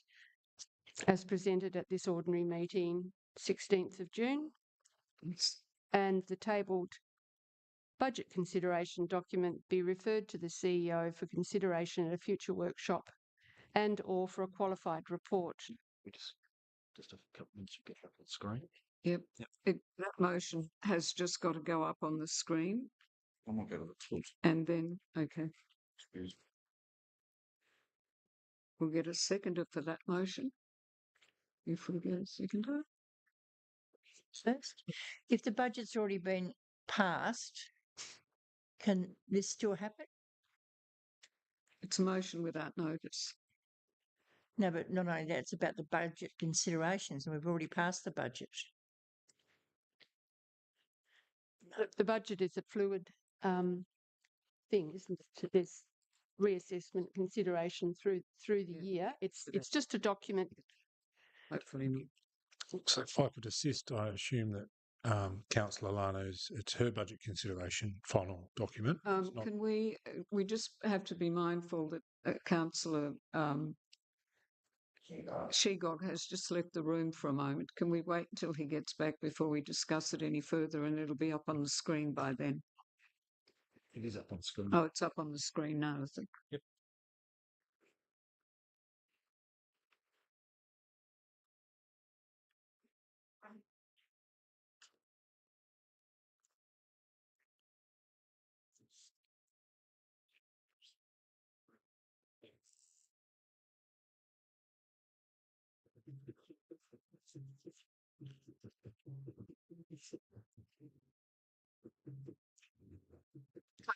as presented at this ordinary meeting, 16th of June, and the tabled budget consideration document be referred to the CEO for consideration at a future workshop and or for a qualified report. Just a couple minutes to get up on the screen. Yep. That motion has just got to go up on the screen. I'm not going to And then, okay, we'll get a seconder for that motion. If we get a seconder. First, if the budget's already been passed, can this still happen? It's a motion without notice. No, but not only that, it's about the budget considerations, and we've already passed the budget. The budget is a fluid thing, isn't it? There's reassessment consideration through the year. It's just a document. Hopefully. So if I could assist, I assume that Councillor Lano's, it's her budget consideration final document. Can we just have to be mindful that Councillor Shegog has just left the room for a moment. Can we wait until he gets back before we discuss it any further, and it'll be up on the screen by then? It is up on screen. Oh, it's up on the screen now, I think. Yep.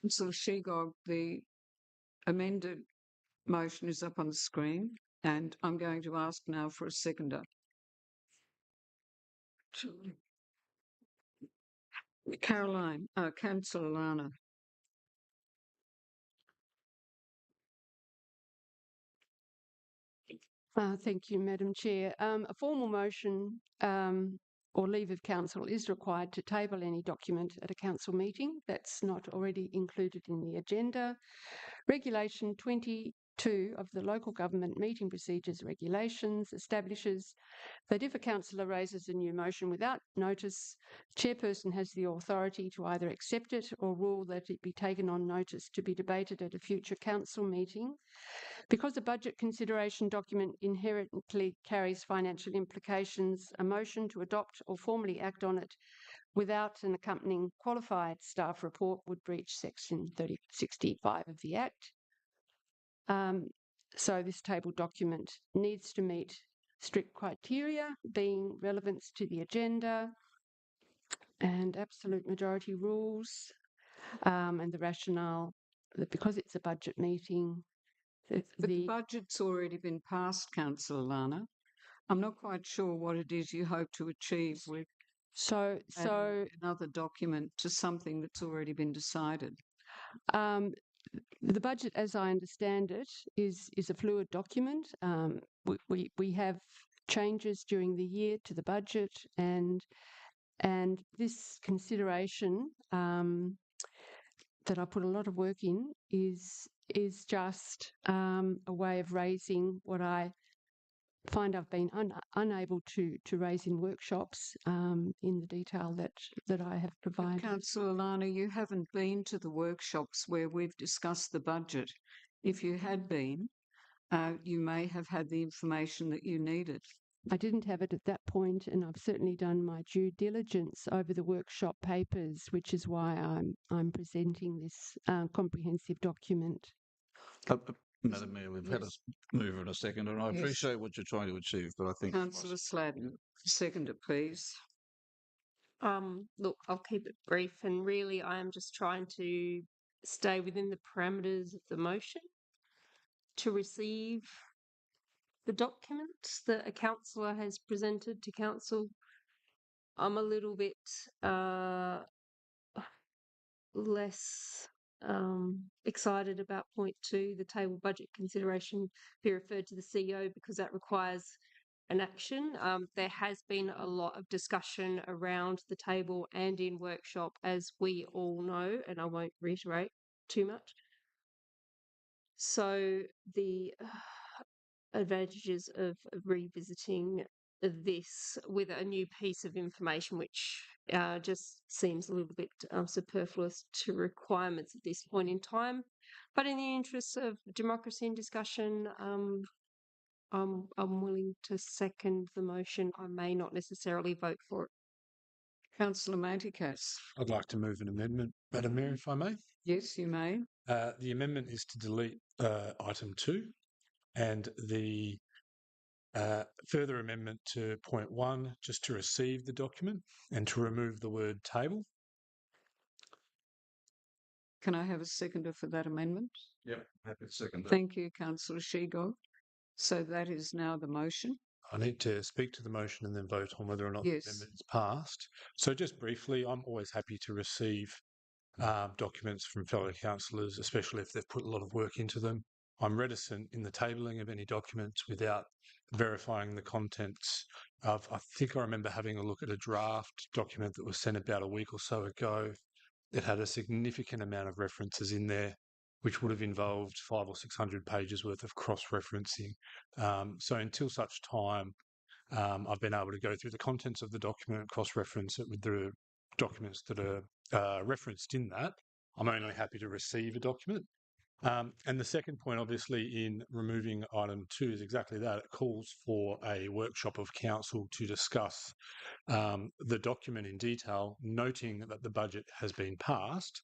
Councillor Shegog, the amended motion is up on the screen, and I'm going to ask now for a seconder. Caroline, Councillor Lana. Thank you, Madam Chair. A formal motion or leave of council is required to table any document at a council meeting that's not already included in the agenda. Regulation 22 of the Local Government Meeting Procedures Regulations establishes that if a councillor raises a new motion without notice, the chairperson has the authority to either accept it or rule that it be taken on notice to be debated at a future council meeting. Because a budget consideration document inherently carries financial implications, a motion to adopt or formally act on it without an accompanying qualified staff report would breach Section 3065 of the Act. So this table document needs to meet strict criteria, being relevance to the agenda and absolute majority rules, and the rationale that because it's a budget meeting, But the budget's already been passed, Councillor Lana. I'm not quite sure what it is you hope to achieve with another document to something that's already been decided. The budget, as I understand it, is a fluid document. We have changes during the year to the budget, and this consideration that I put a lot of work in is just a way of raising what I find I've been unable to raise in workshops in the detail that I have provided. Councillor Lana, you haven't been to the workshops where we've discussed the budget. If you had been, you may have had the information that you needed. I didn't have it at that point, and I've certainly done my due diligence over the workshop papers, which is why I'm presenting this comprehensive document. Madam Mayor, we've had a mover and a second, and I appreciate what you're trying to achieve, but I think... Councillor Sladden, seconder, please. Look, I'll keep it brief, and really I am just trying to stay within the parameters of the motion to receive the documents that a councillor has presented to council. I'm a little bit less excited about point 2, the table budget consideration be referred to the CEO, because that requires an action. There has been a lot of discussion around the table and in workshop, as we all know, and I won't reiterate too much. So the advantages of revisiting this with a new piece of information, which just seems a little bit superfluous to requirements at this point in time. But in the interests of democracy and discussion, I'm willing to second the motion. I may not necessarily vote for it. Councillor Mantikas. I'd like to move an amendment, Madam Mayor, if I may. Yes, you may. The amendment is to delete item 2 and the further amendment to point 1 just to receive the document and to remove the word table. Can I have a seconder for that amendment? Yep, happy to second that. Thank you, Councillor Shigog. So that is now the motion. I need to speak to the motion and then vote on whether or not Yes. the amendment is passed. So just briefly, I'm always happy to receive documents from fellow councillors, especially if they've put a lot of work into them. I'm reticent in the tabling of any documents without verifying the contents. I think I remember having a look at a draft document that was sent about a week or so ago. It had a significant amount of references in there, which would have involved 500 or 600 pages worth of cross-referencing. So until such time I've been able to go through the contents of the document, cross-reference it with the documents that are referenced in that, I'm only happy to receive a document. And the second point, obviously, in removing item 2 is exactly that. It calls for a workshop of council to discuss the document in detail, noting that the budget has been passed,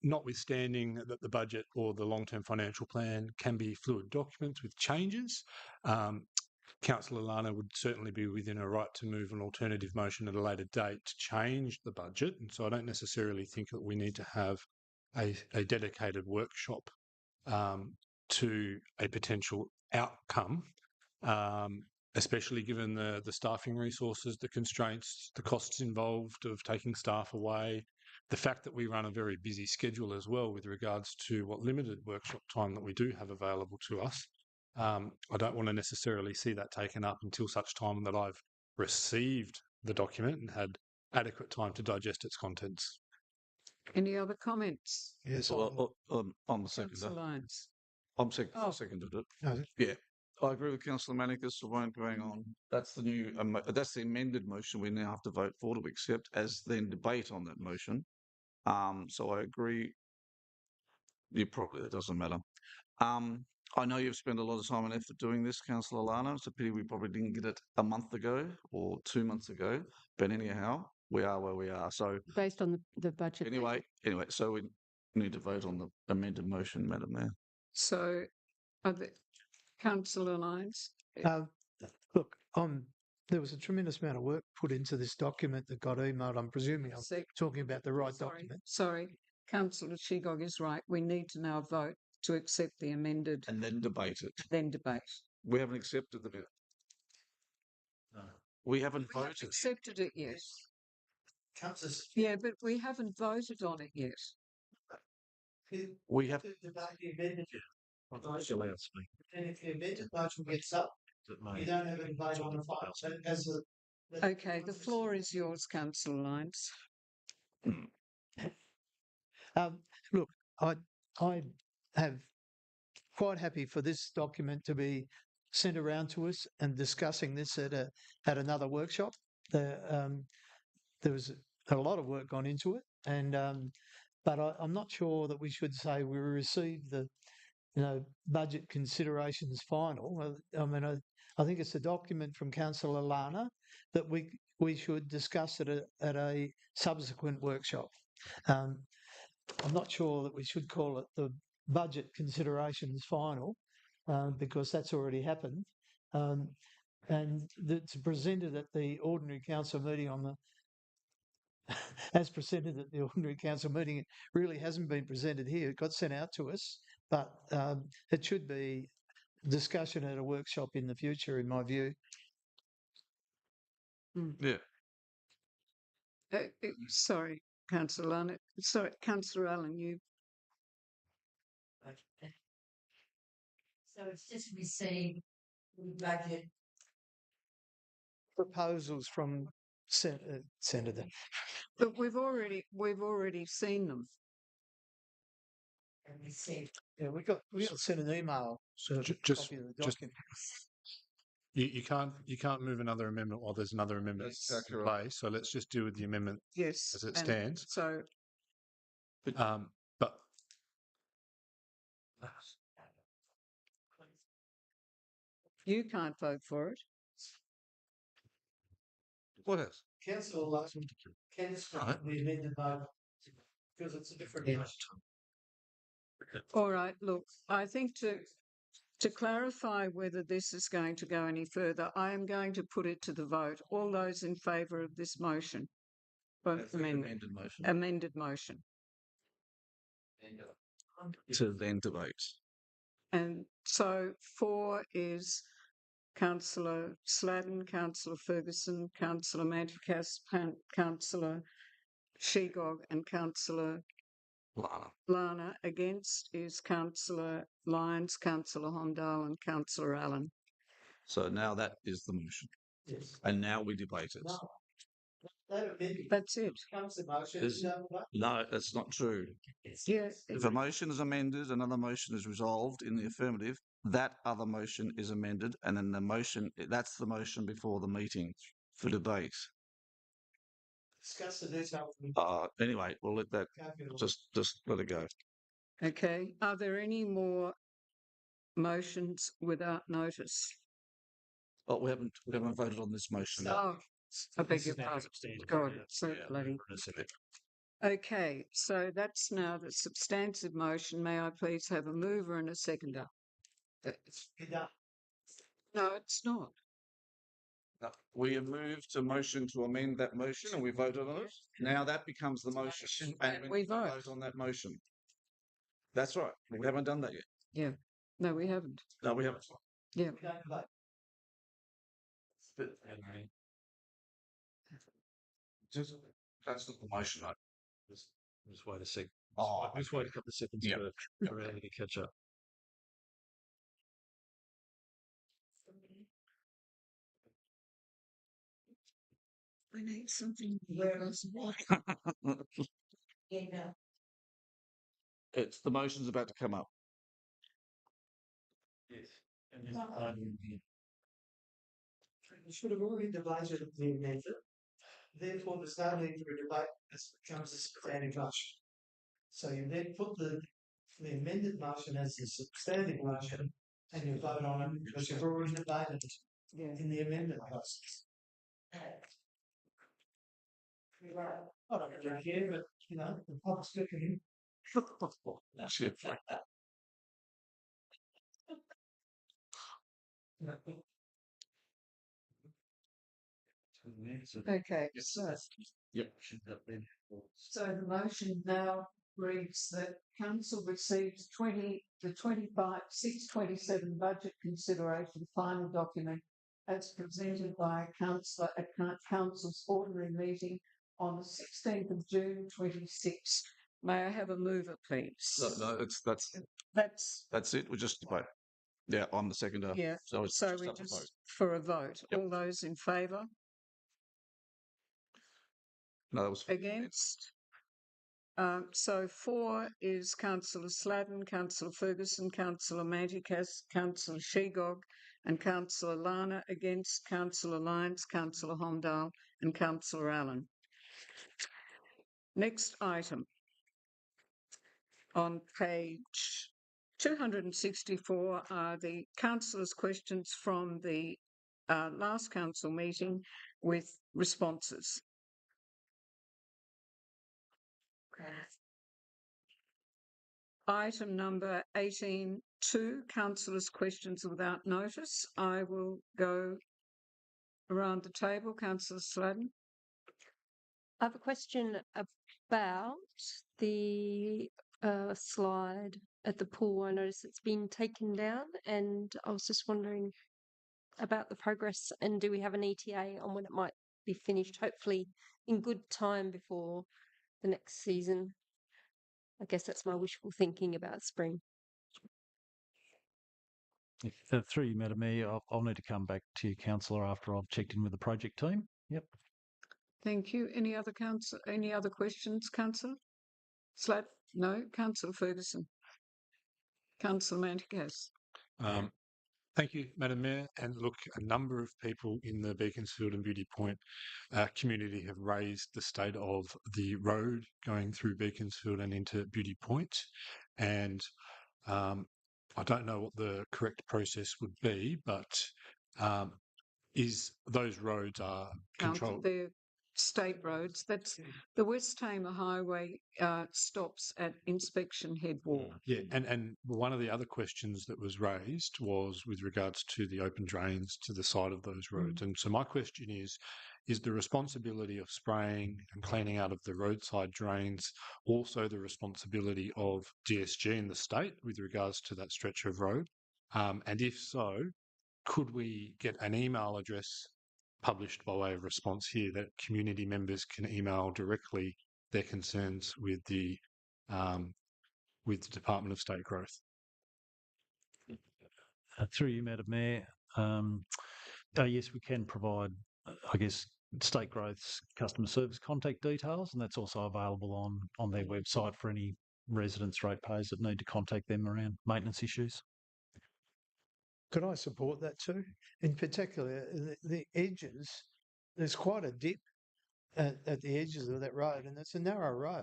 notwithstanding that the budget or the long-term financial plan can be fluid documents with changes. Councillor Lana would certainly be within her right to move an alternative motion at a later date to change the budget. And so I don't necessarily think that we need to have a dedicated workshop to a potential outcome, especially given the staffing resources, the constraints, the costs involved of taking staff away, the fact that we run a very busy schedule as well with regards to what limited workshop time that we do have available to us. I don't want to necessarily see that taken up until such time that I've received the document and had adequate time to digest its contents. Any other comments? Yes, I'm the seconder. Councillor Lyons. I'm seconded it. No, Yeah, I agree with Councillor Manicus. It won't going on. That's the new. That's the amended motion. We now have to vote for to accept, as then debate on that motion. So I agree. You probably it doesn't matter. I know you've spent a lot of time and effort doing this, Councillor Lana. It's a pity we probably didn't get it a month ago or 2 months ago. But anyhow, we are where we are. So Based on the budget. anyway, so we need to vote on the amended motion, Madam Mayor. So, Councillor Lyons. Look, there was a tremendous amount of work put into this document that got emailed. I'm presuming I'm talking about the right document. Sorry, Councillor Shigog is right. We need to now vote to accept the amended. And then debate it. Then debate. We haven't accepted the bill. No. We haven't We voted. haven't accepted it yet. Yeah, but we haven't voted on it yet. We have debate the amended. And if the amended motion gets up, you don't have a debate on the final. Okay, the floor is yours, Councillor Lyons. Look, I have quite happy for this document to be sent around to us and discussing this at another workshop. There was a lot of work gone into it, and but I'm not sure that we should say we received the budget considerations final. I mean, I think it's a document from Councillor Lana that we should discuss at a subsequent workshop. I'm not sure that we should call it the budget considerations final because that's already happened. And it's presented at the ordinary council meeting as presented at the ordinary council meeting. It really hasn't been presented here. It got sent out to us, but it should be discussion at a workshop in the future, in my view. Yeah. Sorry, Councillor Allen. Sorry, Councillor Allen, you. So it's just received budget Proposals from Senator. But we've already seen them. and received. Yeah, we got sent an email. So Just copy of the document. you can't move another amendment while there's another amendment in place. So let's just deal with the amendment as it stands. So, but you can't vote for it. What else? Councillor Lutton can strike the amended vote because it's a different motion. All right, look, I think to clarify whether this is going to go any further, I am going to put it to the vote. All those in favour of this motion? Both amended motion. amended motion. To then debate. And so 4 is Councillor Sladden, Councillor Ferguson, Councillor Manticas, Councillor Shegog and Councillor Lana. Against is Councillor Lyons, Councillor Hondal and Councillor Allen. So now that is the motion. Yes. And now we debate it. No. That amendment That's it. becomes the motion. No, that's not true. Yes. If a motion is amended, another motion is resolved in the affirmative, that other motion is amended, and then the motion, that's the motion before the meeting for debate. Discuss the detail. Anyway, we'll let that, just let it go. Okay. Are there any more motions without notice? Oh, we haven't voted on this motion. Oh, I beg your pardon. God, it's so bloody. Okay, so that's now the substantive motion. May I please have a mover and a seconder? No, it's not. We have moved to motion to amend that motion and we voted on it. Now that becomes the motion and we vote on that motion. That's right. We haven't done that yet. Yeah. No, we haven't. No, we haven't. Yeah. Just, that's not the motion, right? Just wait a sec. Oh, just wait a couple of seconds for everybody to catch up. I need something. It's the motion's about to come up. Yes. You should have already debated the amendment. Therefore, there's no need for a debate as it becomes a substantive motion. So you then put the amended motion as the substantive motion and you vote on it because you've already debated it in the amendment process. I don't really care, but you know, the pop's cooking. Okay, so, Yep. so the motion now reads that Council receives the 627 budget consideration final document as presented by a councillor at Council's ordinary meeting on the 16th of June 26. May I have a mover, please? No, that's it. We just debate. Yeah, on the second. Yeah. So it's so just we up just vote. for a vote. Yep. All those in favour? No, that was against. So 4 is Councillor Sladden, Councillor Ferguson, Councillor Manticas, Councillor Shegog and Councillor Lana. Against Councillor Lyons, Councillor Homdale and Councillor Allen. Next item on page 264 are the councillors' questions from the last council meeting with responses. Item number 18.2, councillors' questions without notice. I will go around the table. Councillor Sladden. I have a question about the slide at the pool. I noticed it's been taken down, and I was just wondering about the progress and do we have an ETA on when it might be finished, hopefully in good time before the next season. I guess that's my wishful thinking about spring. Through you, Madam Mayor, I'll need to come back to you, Councillor, after I've checked in with the project team. Yep. Thank you. Any other questions, Councillor? Slad? No. Councillor Ferguson. Councillor Manticas. Thank you, Madam Mayor. And look, a number of people in the Beaconsfield and Beauty Point community have raised the state of the road going through Beaconsfield and into Beauty Point. And I don't know what the correct process would be, but is those roads are controlled? They're state roads. That's the West Tamar Highway stops at Inspection Head Wall. Yeah, and one of the other questions that was raised was with regards to the open drains to the side of those roads. And so my question is the responsibility of spraying and cleaning out of the roadside drains also the responsibility of DSG in the state with regards to that stretch of road? And if so, could we get an email address published by way of response here that community members can email directly their concerns with the Department of State Growth? Through you, Madam Mayor. Yes, we can provide, I guess, State Growth's customer service contact details, and that's also available on their website for any residents, ratepayers that need to contact them around maintenance issues. Could I support that too? In particular, the edges, there's quite a dip at the edges of that road, and it's a narrow road.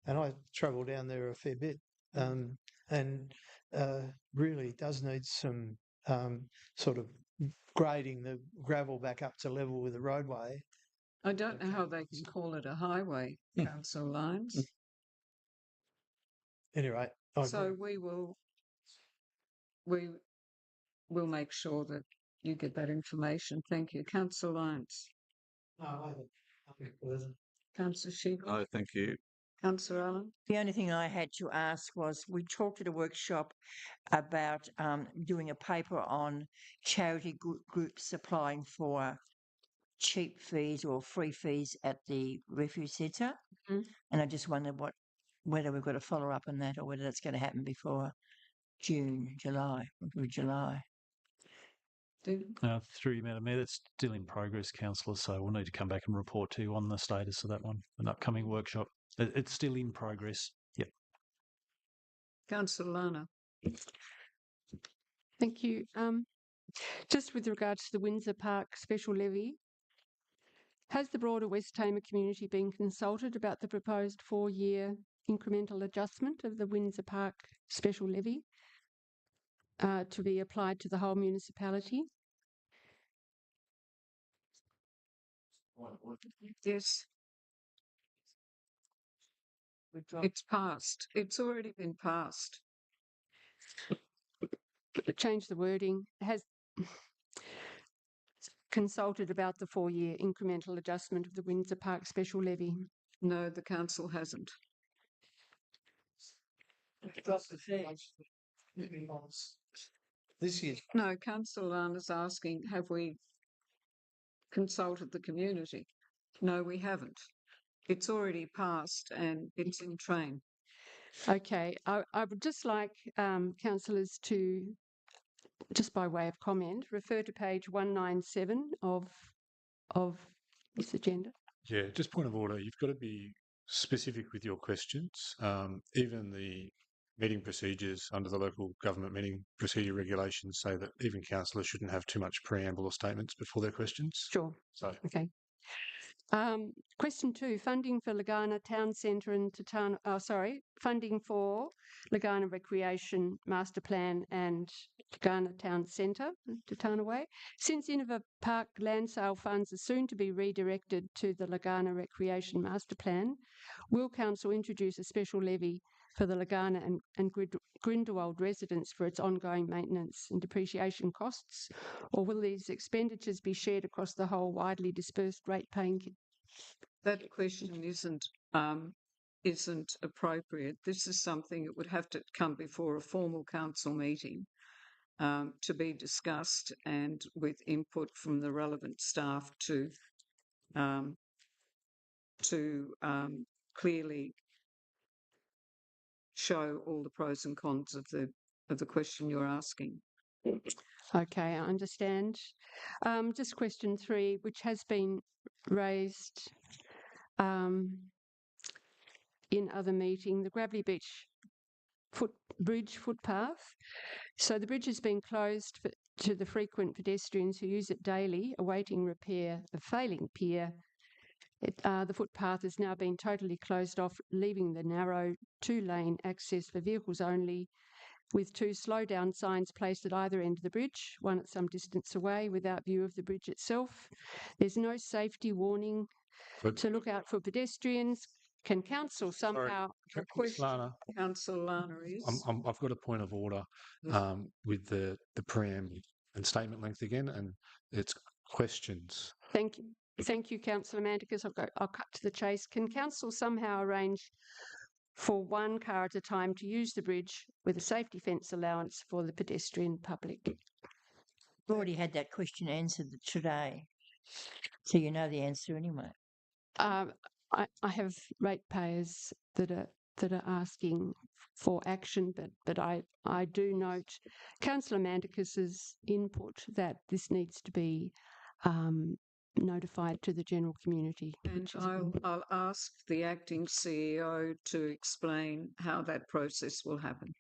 And I travel down there a fair bit, and really does need some sort of grading the gravel back up to level with the roadway. I don't know how they can call it a highway, council lines. Anyway, so we will make sure that you get that information. Thank you, Council Lyons. Councillor Sheep. No, thank you. Councillor Allen. The only thing I had to ask was we talked at a workshop about doing a paper on charity groups applying for cheap fees or free fees at the refuge centre. And I just wondered whether we've got to follow up on that or whether that's going to happen before June, July. Through you, Madam Mayor, that's still in progress, Councillor, so we'll need to come back and report to you on the status of that one, an upcoming workshop. It's still in progress. Yep. Councillor Lana. Thank you. Just with regard to the Windsor Park special levy, has the broader West Tamar community been consulted about the proposed 4-year incremental adjustment of the Windsor Park special levy to be applied to the whole municipality? Yes. It's passed. It's already been passed. Change the wording. Has consulted about the 4-year incremental adjustment of the Windsor Park special levy? No, the council hasn't. This year. No, Councillor Lana's asking, have we consulted the community? No, we haven't. It's already passed and it's in train. Okay, I would just like councillors to, just by way of comment, refer to page 197 of this agenda. Yeah, just point of order. You've got to be specific with your questions. Even the meeting procedures under the local government meeting procedure regulations say that even councillors shouldn't have too much preamble or statements before their questions. Sure. So okay. Question 2, funding for Legana Town Centre and funding for Legana Recreation Master Plan and Legana Town Centre, Tatana Way. Since Innova Park land sale funds are soon to be redirected to the Legana Recreation Master Plan, will Council introduce a special levy for the Legana and Grindelwald residents for its ongoing maintenance and depreciation costs, or will these expenditures be shared across the whole widely dispersed rate-paying? That question isn't appropriate. This is something that would have to come before a formal council meeting to be discussed and with input from the relevant staff to clearly show all the pros and cons of the question you're asking. Okay, I understand. Just question 3, which has been raised in other meeting, the Gravelly Beach bridge footpath. So the bridge has been closed to the frequent pedestrians who use it daily, awaiting repair of failing pier. The footpath has now been totally closed off, leaving the narrow 2-lane access for vehicles only, with 2 slow-down signs placed at either end of the bridge, one at some distance away without view of the bridge itself. There's no safety warning to look out for pedestrians. Can council somehow request? Councillor Lana is. I've got a point of order with the preamble and statement length again, and it's questions. Thank you. Thank you, Councillor Mandicus. I'll cut to the chase. Can council somehow arrange for one car at a time to use the bridge with a safety fence allowance for the pedestrian public? We've already had that question answered today, so you know the answer anyway. I have ratepayers that are asking for action, but I do note Councillor Mandicus's input that this needs to be notified to the general community. And I'll ask the acting CEO to explain how that process will happen.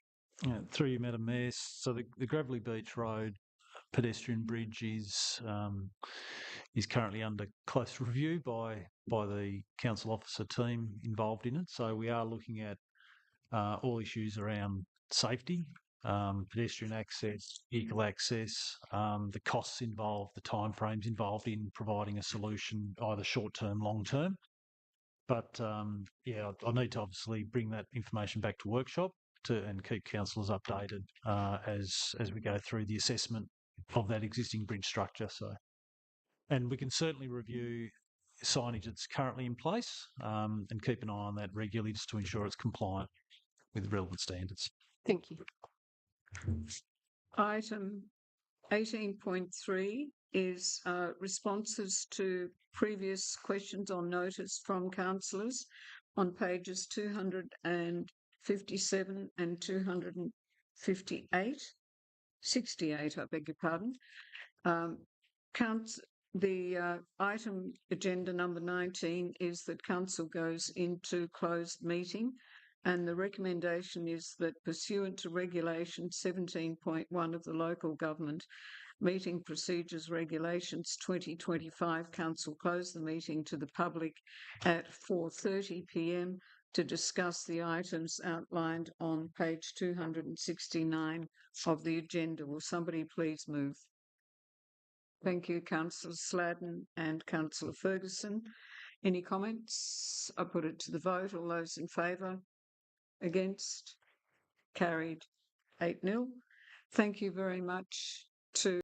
Through you, Madam Mayor. So the Gravelly Beach Road pedestrian bridge is currently under close review by the council officer team involved in it. So we are looking at all issues around safety, pedestrian access, vehicle access, the costs involved, the timeframes involved in providing a solution, either short-term, long-term. But yeah, I'll need to obviously bring that information back to workshop and keep councillors updated as we go through the assessment of that existing bridge structure. So, and we can certainly review signage that's currently in place and keep an eye on that regularly just to ensure it's compliant with relevant standards. Thank you. Item 18.3 is responses to previous questions on notice from councillors on pages 257 and 258. 68, I beg your pardon. The item agenda number 19 is that council goes into closed meeting, and the recommendation is that pursuant to regulation 17.1 of the Local Government Meeting Procedures Regulations 2025, council close the meeting to the public at 4:30 p.m. to discuss the items outlined on page 269 of the agenda. Will somebody please move? Thank you, Councillor Sladden and Councillor Ferguson. Any comments? I put it to the vote. All those in favour? Against? Carried 8-0. Thank you very much to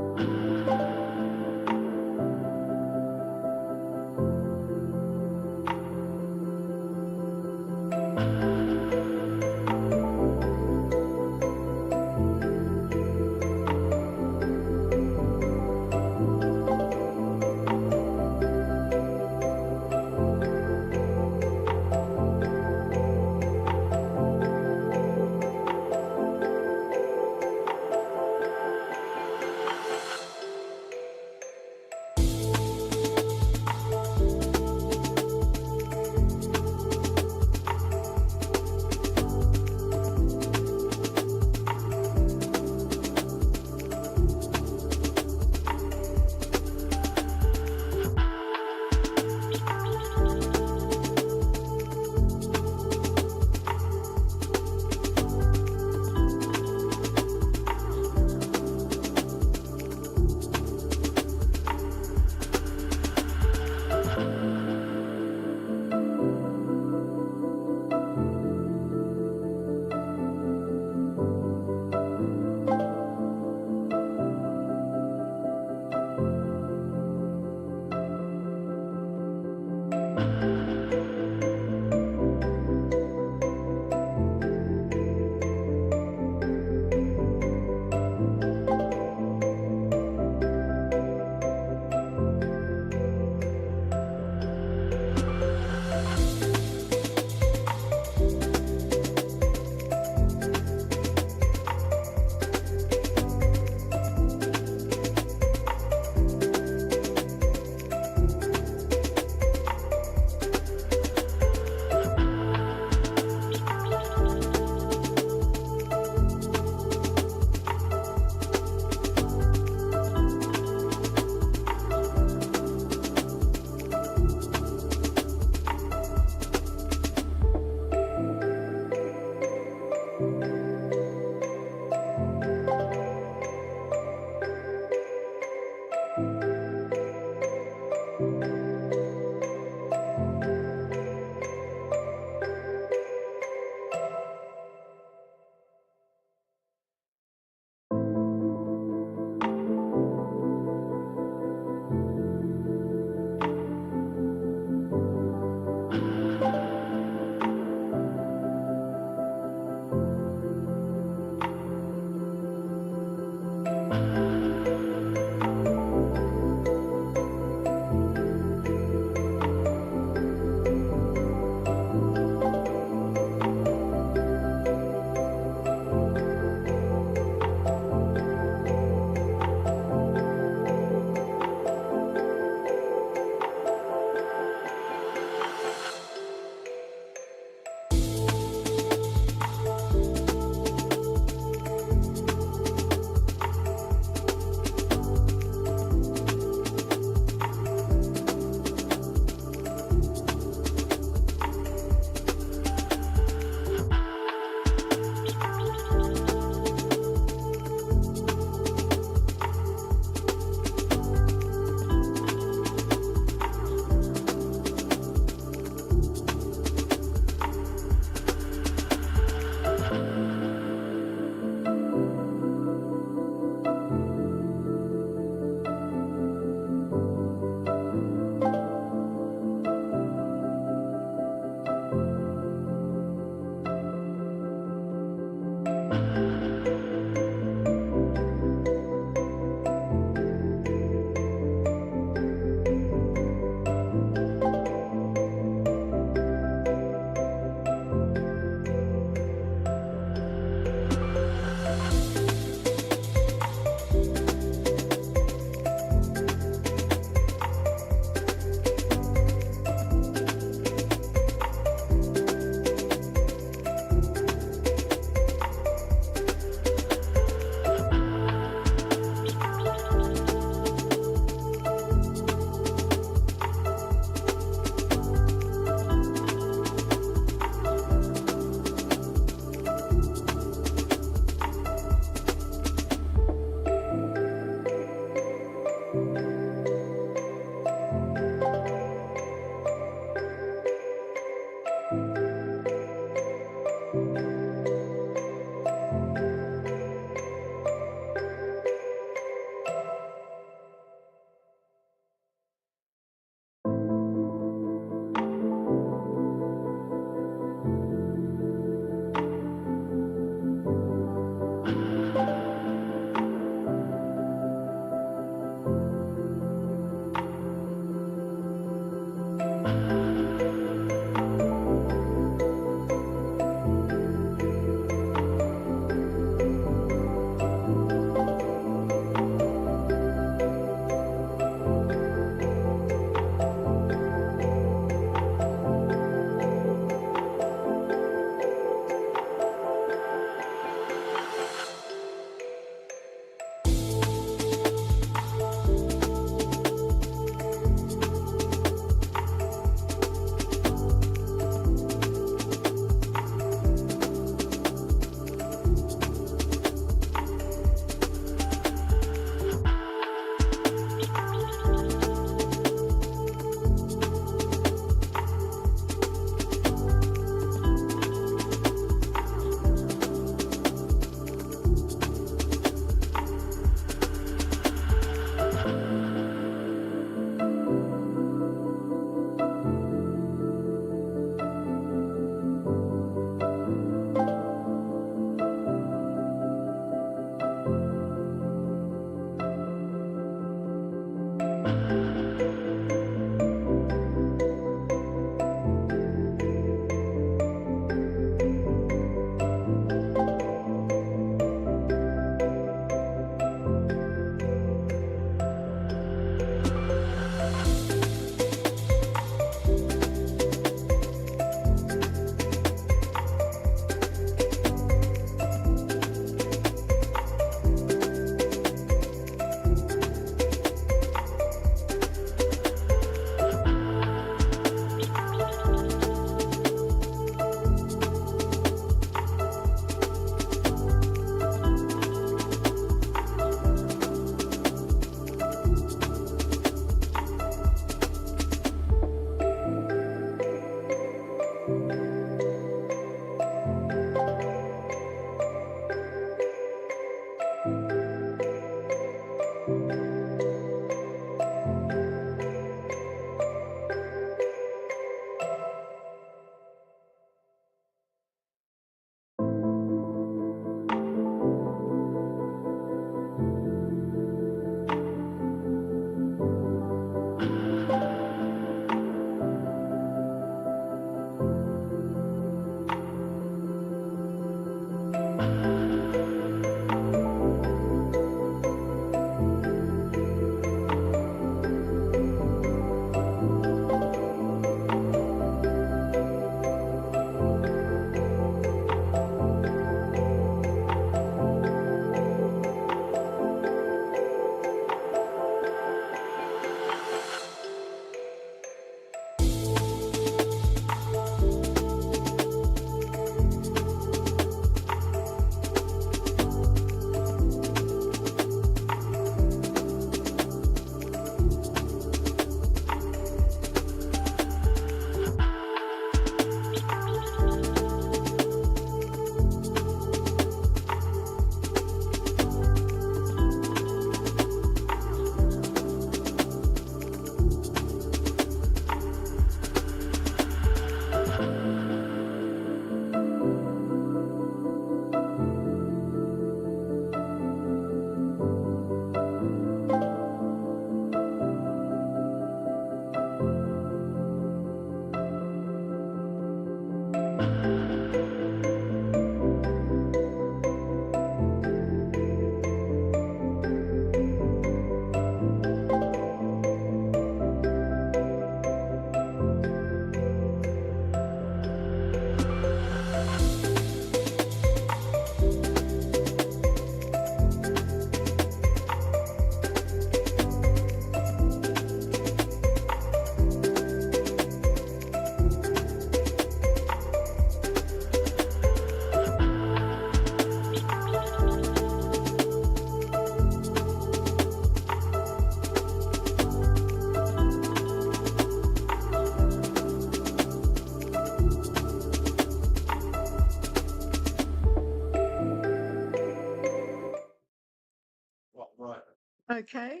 Okay,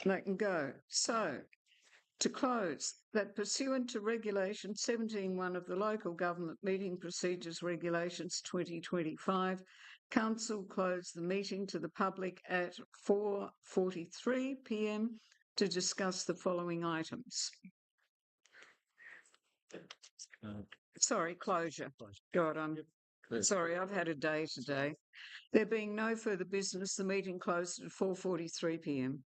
they can go. So, to close, that pursuant to Regulation 17.1 of the Local Government Meeting Procedures Regulations 2025, Council closed the meeting to the public at 4:43 p.m. to discuss the following items. Sorry, closure. God, I'm sorry, I've had a day today. There being no further business, the meeting closed at 4:43 p.m.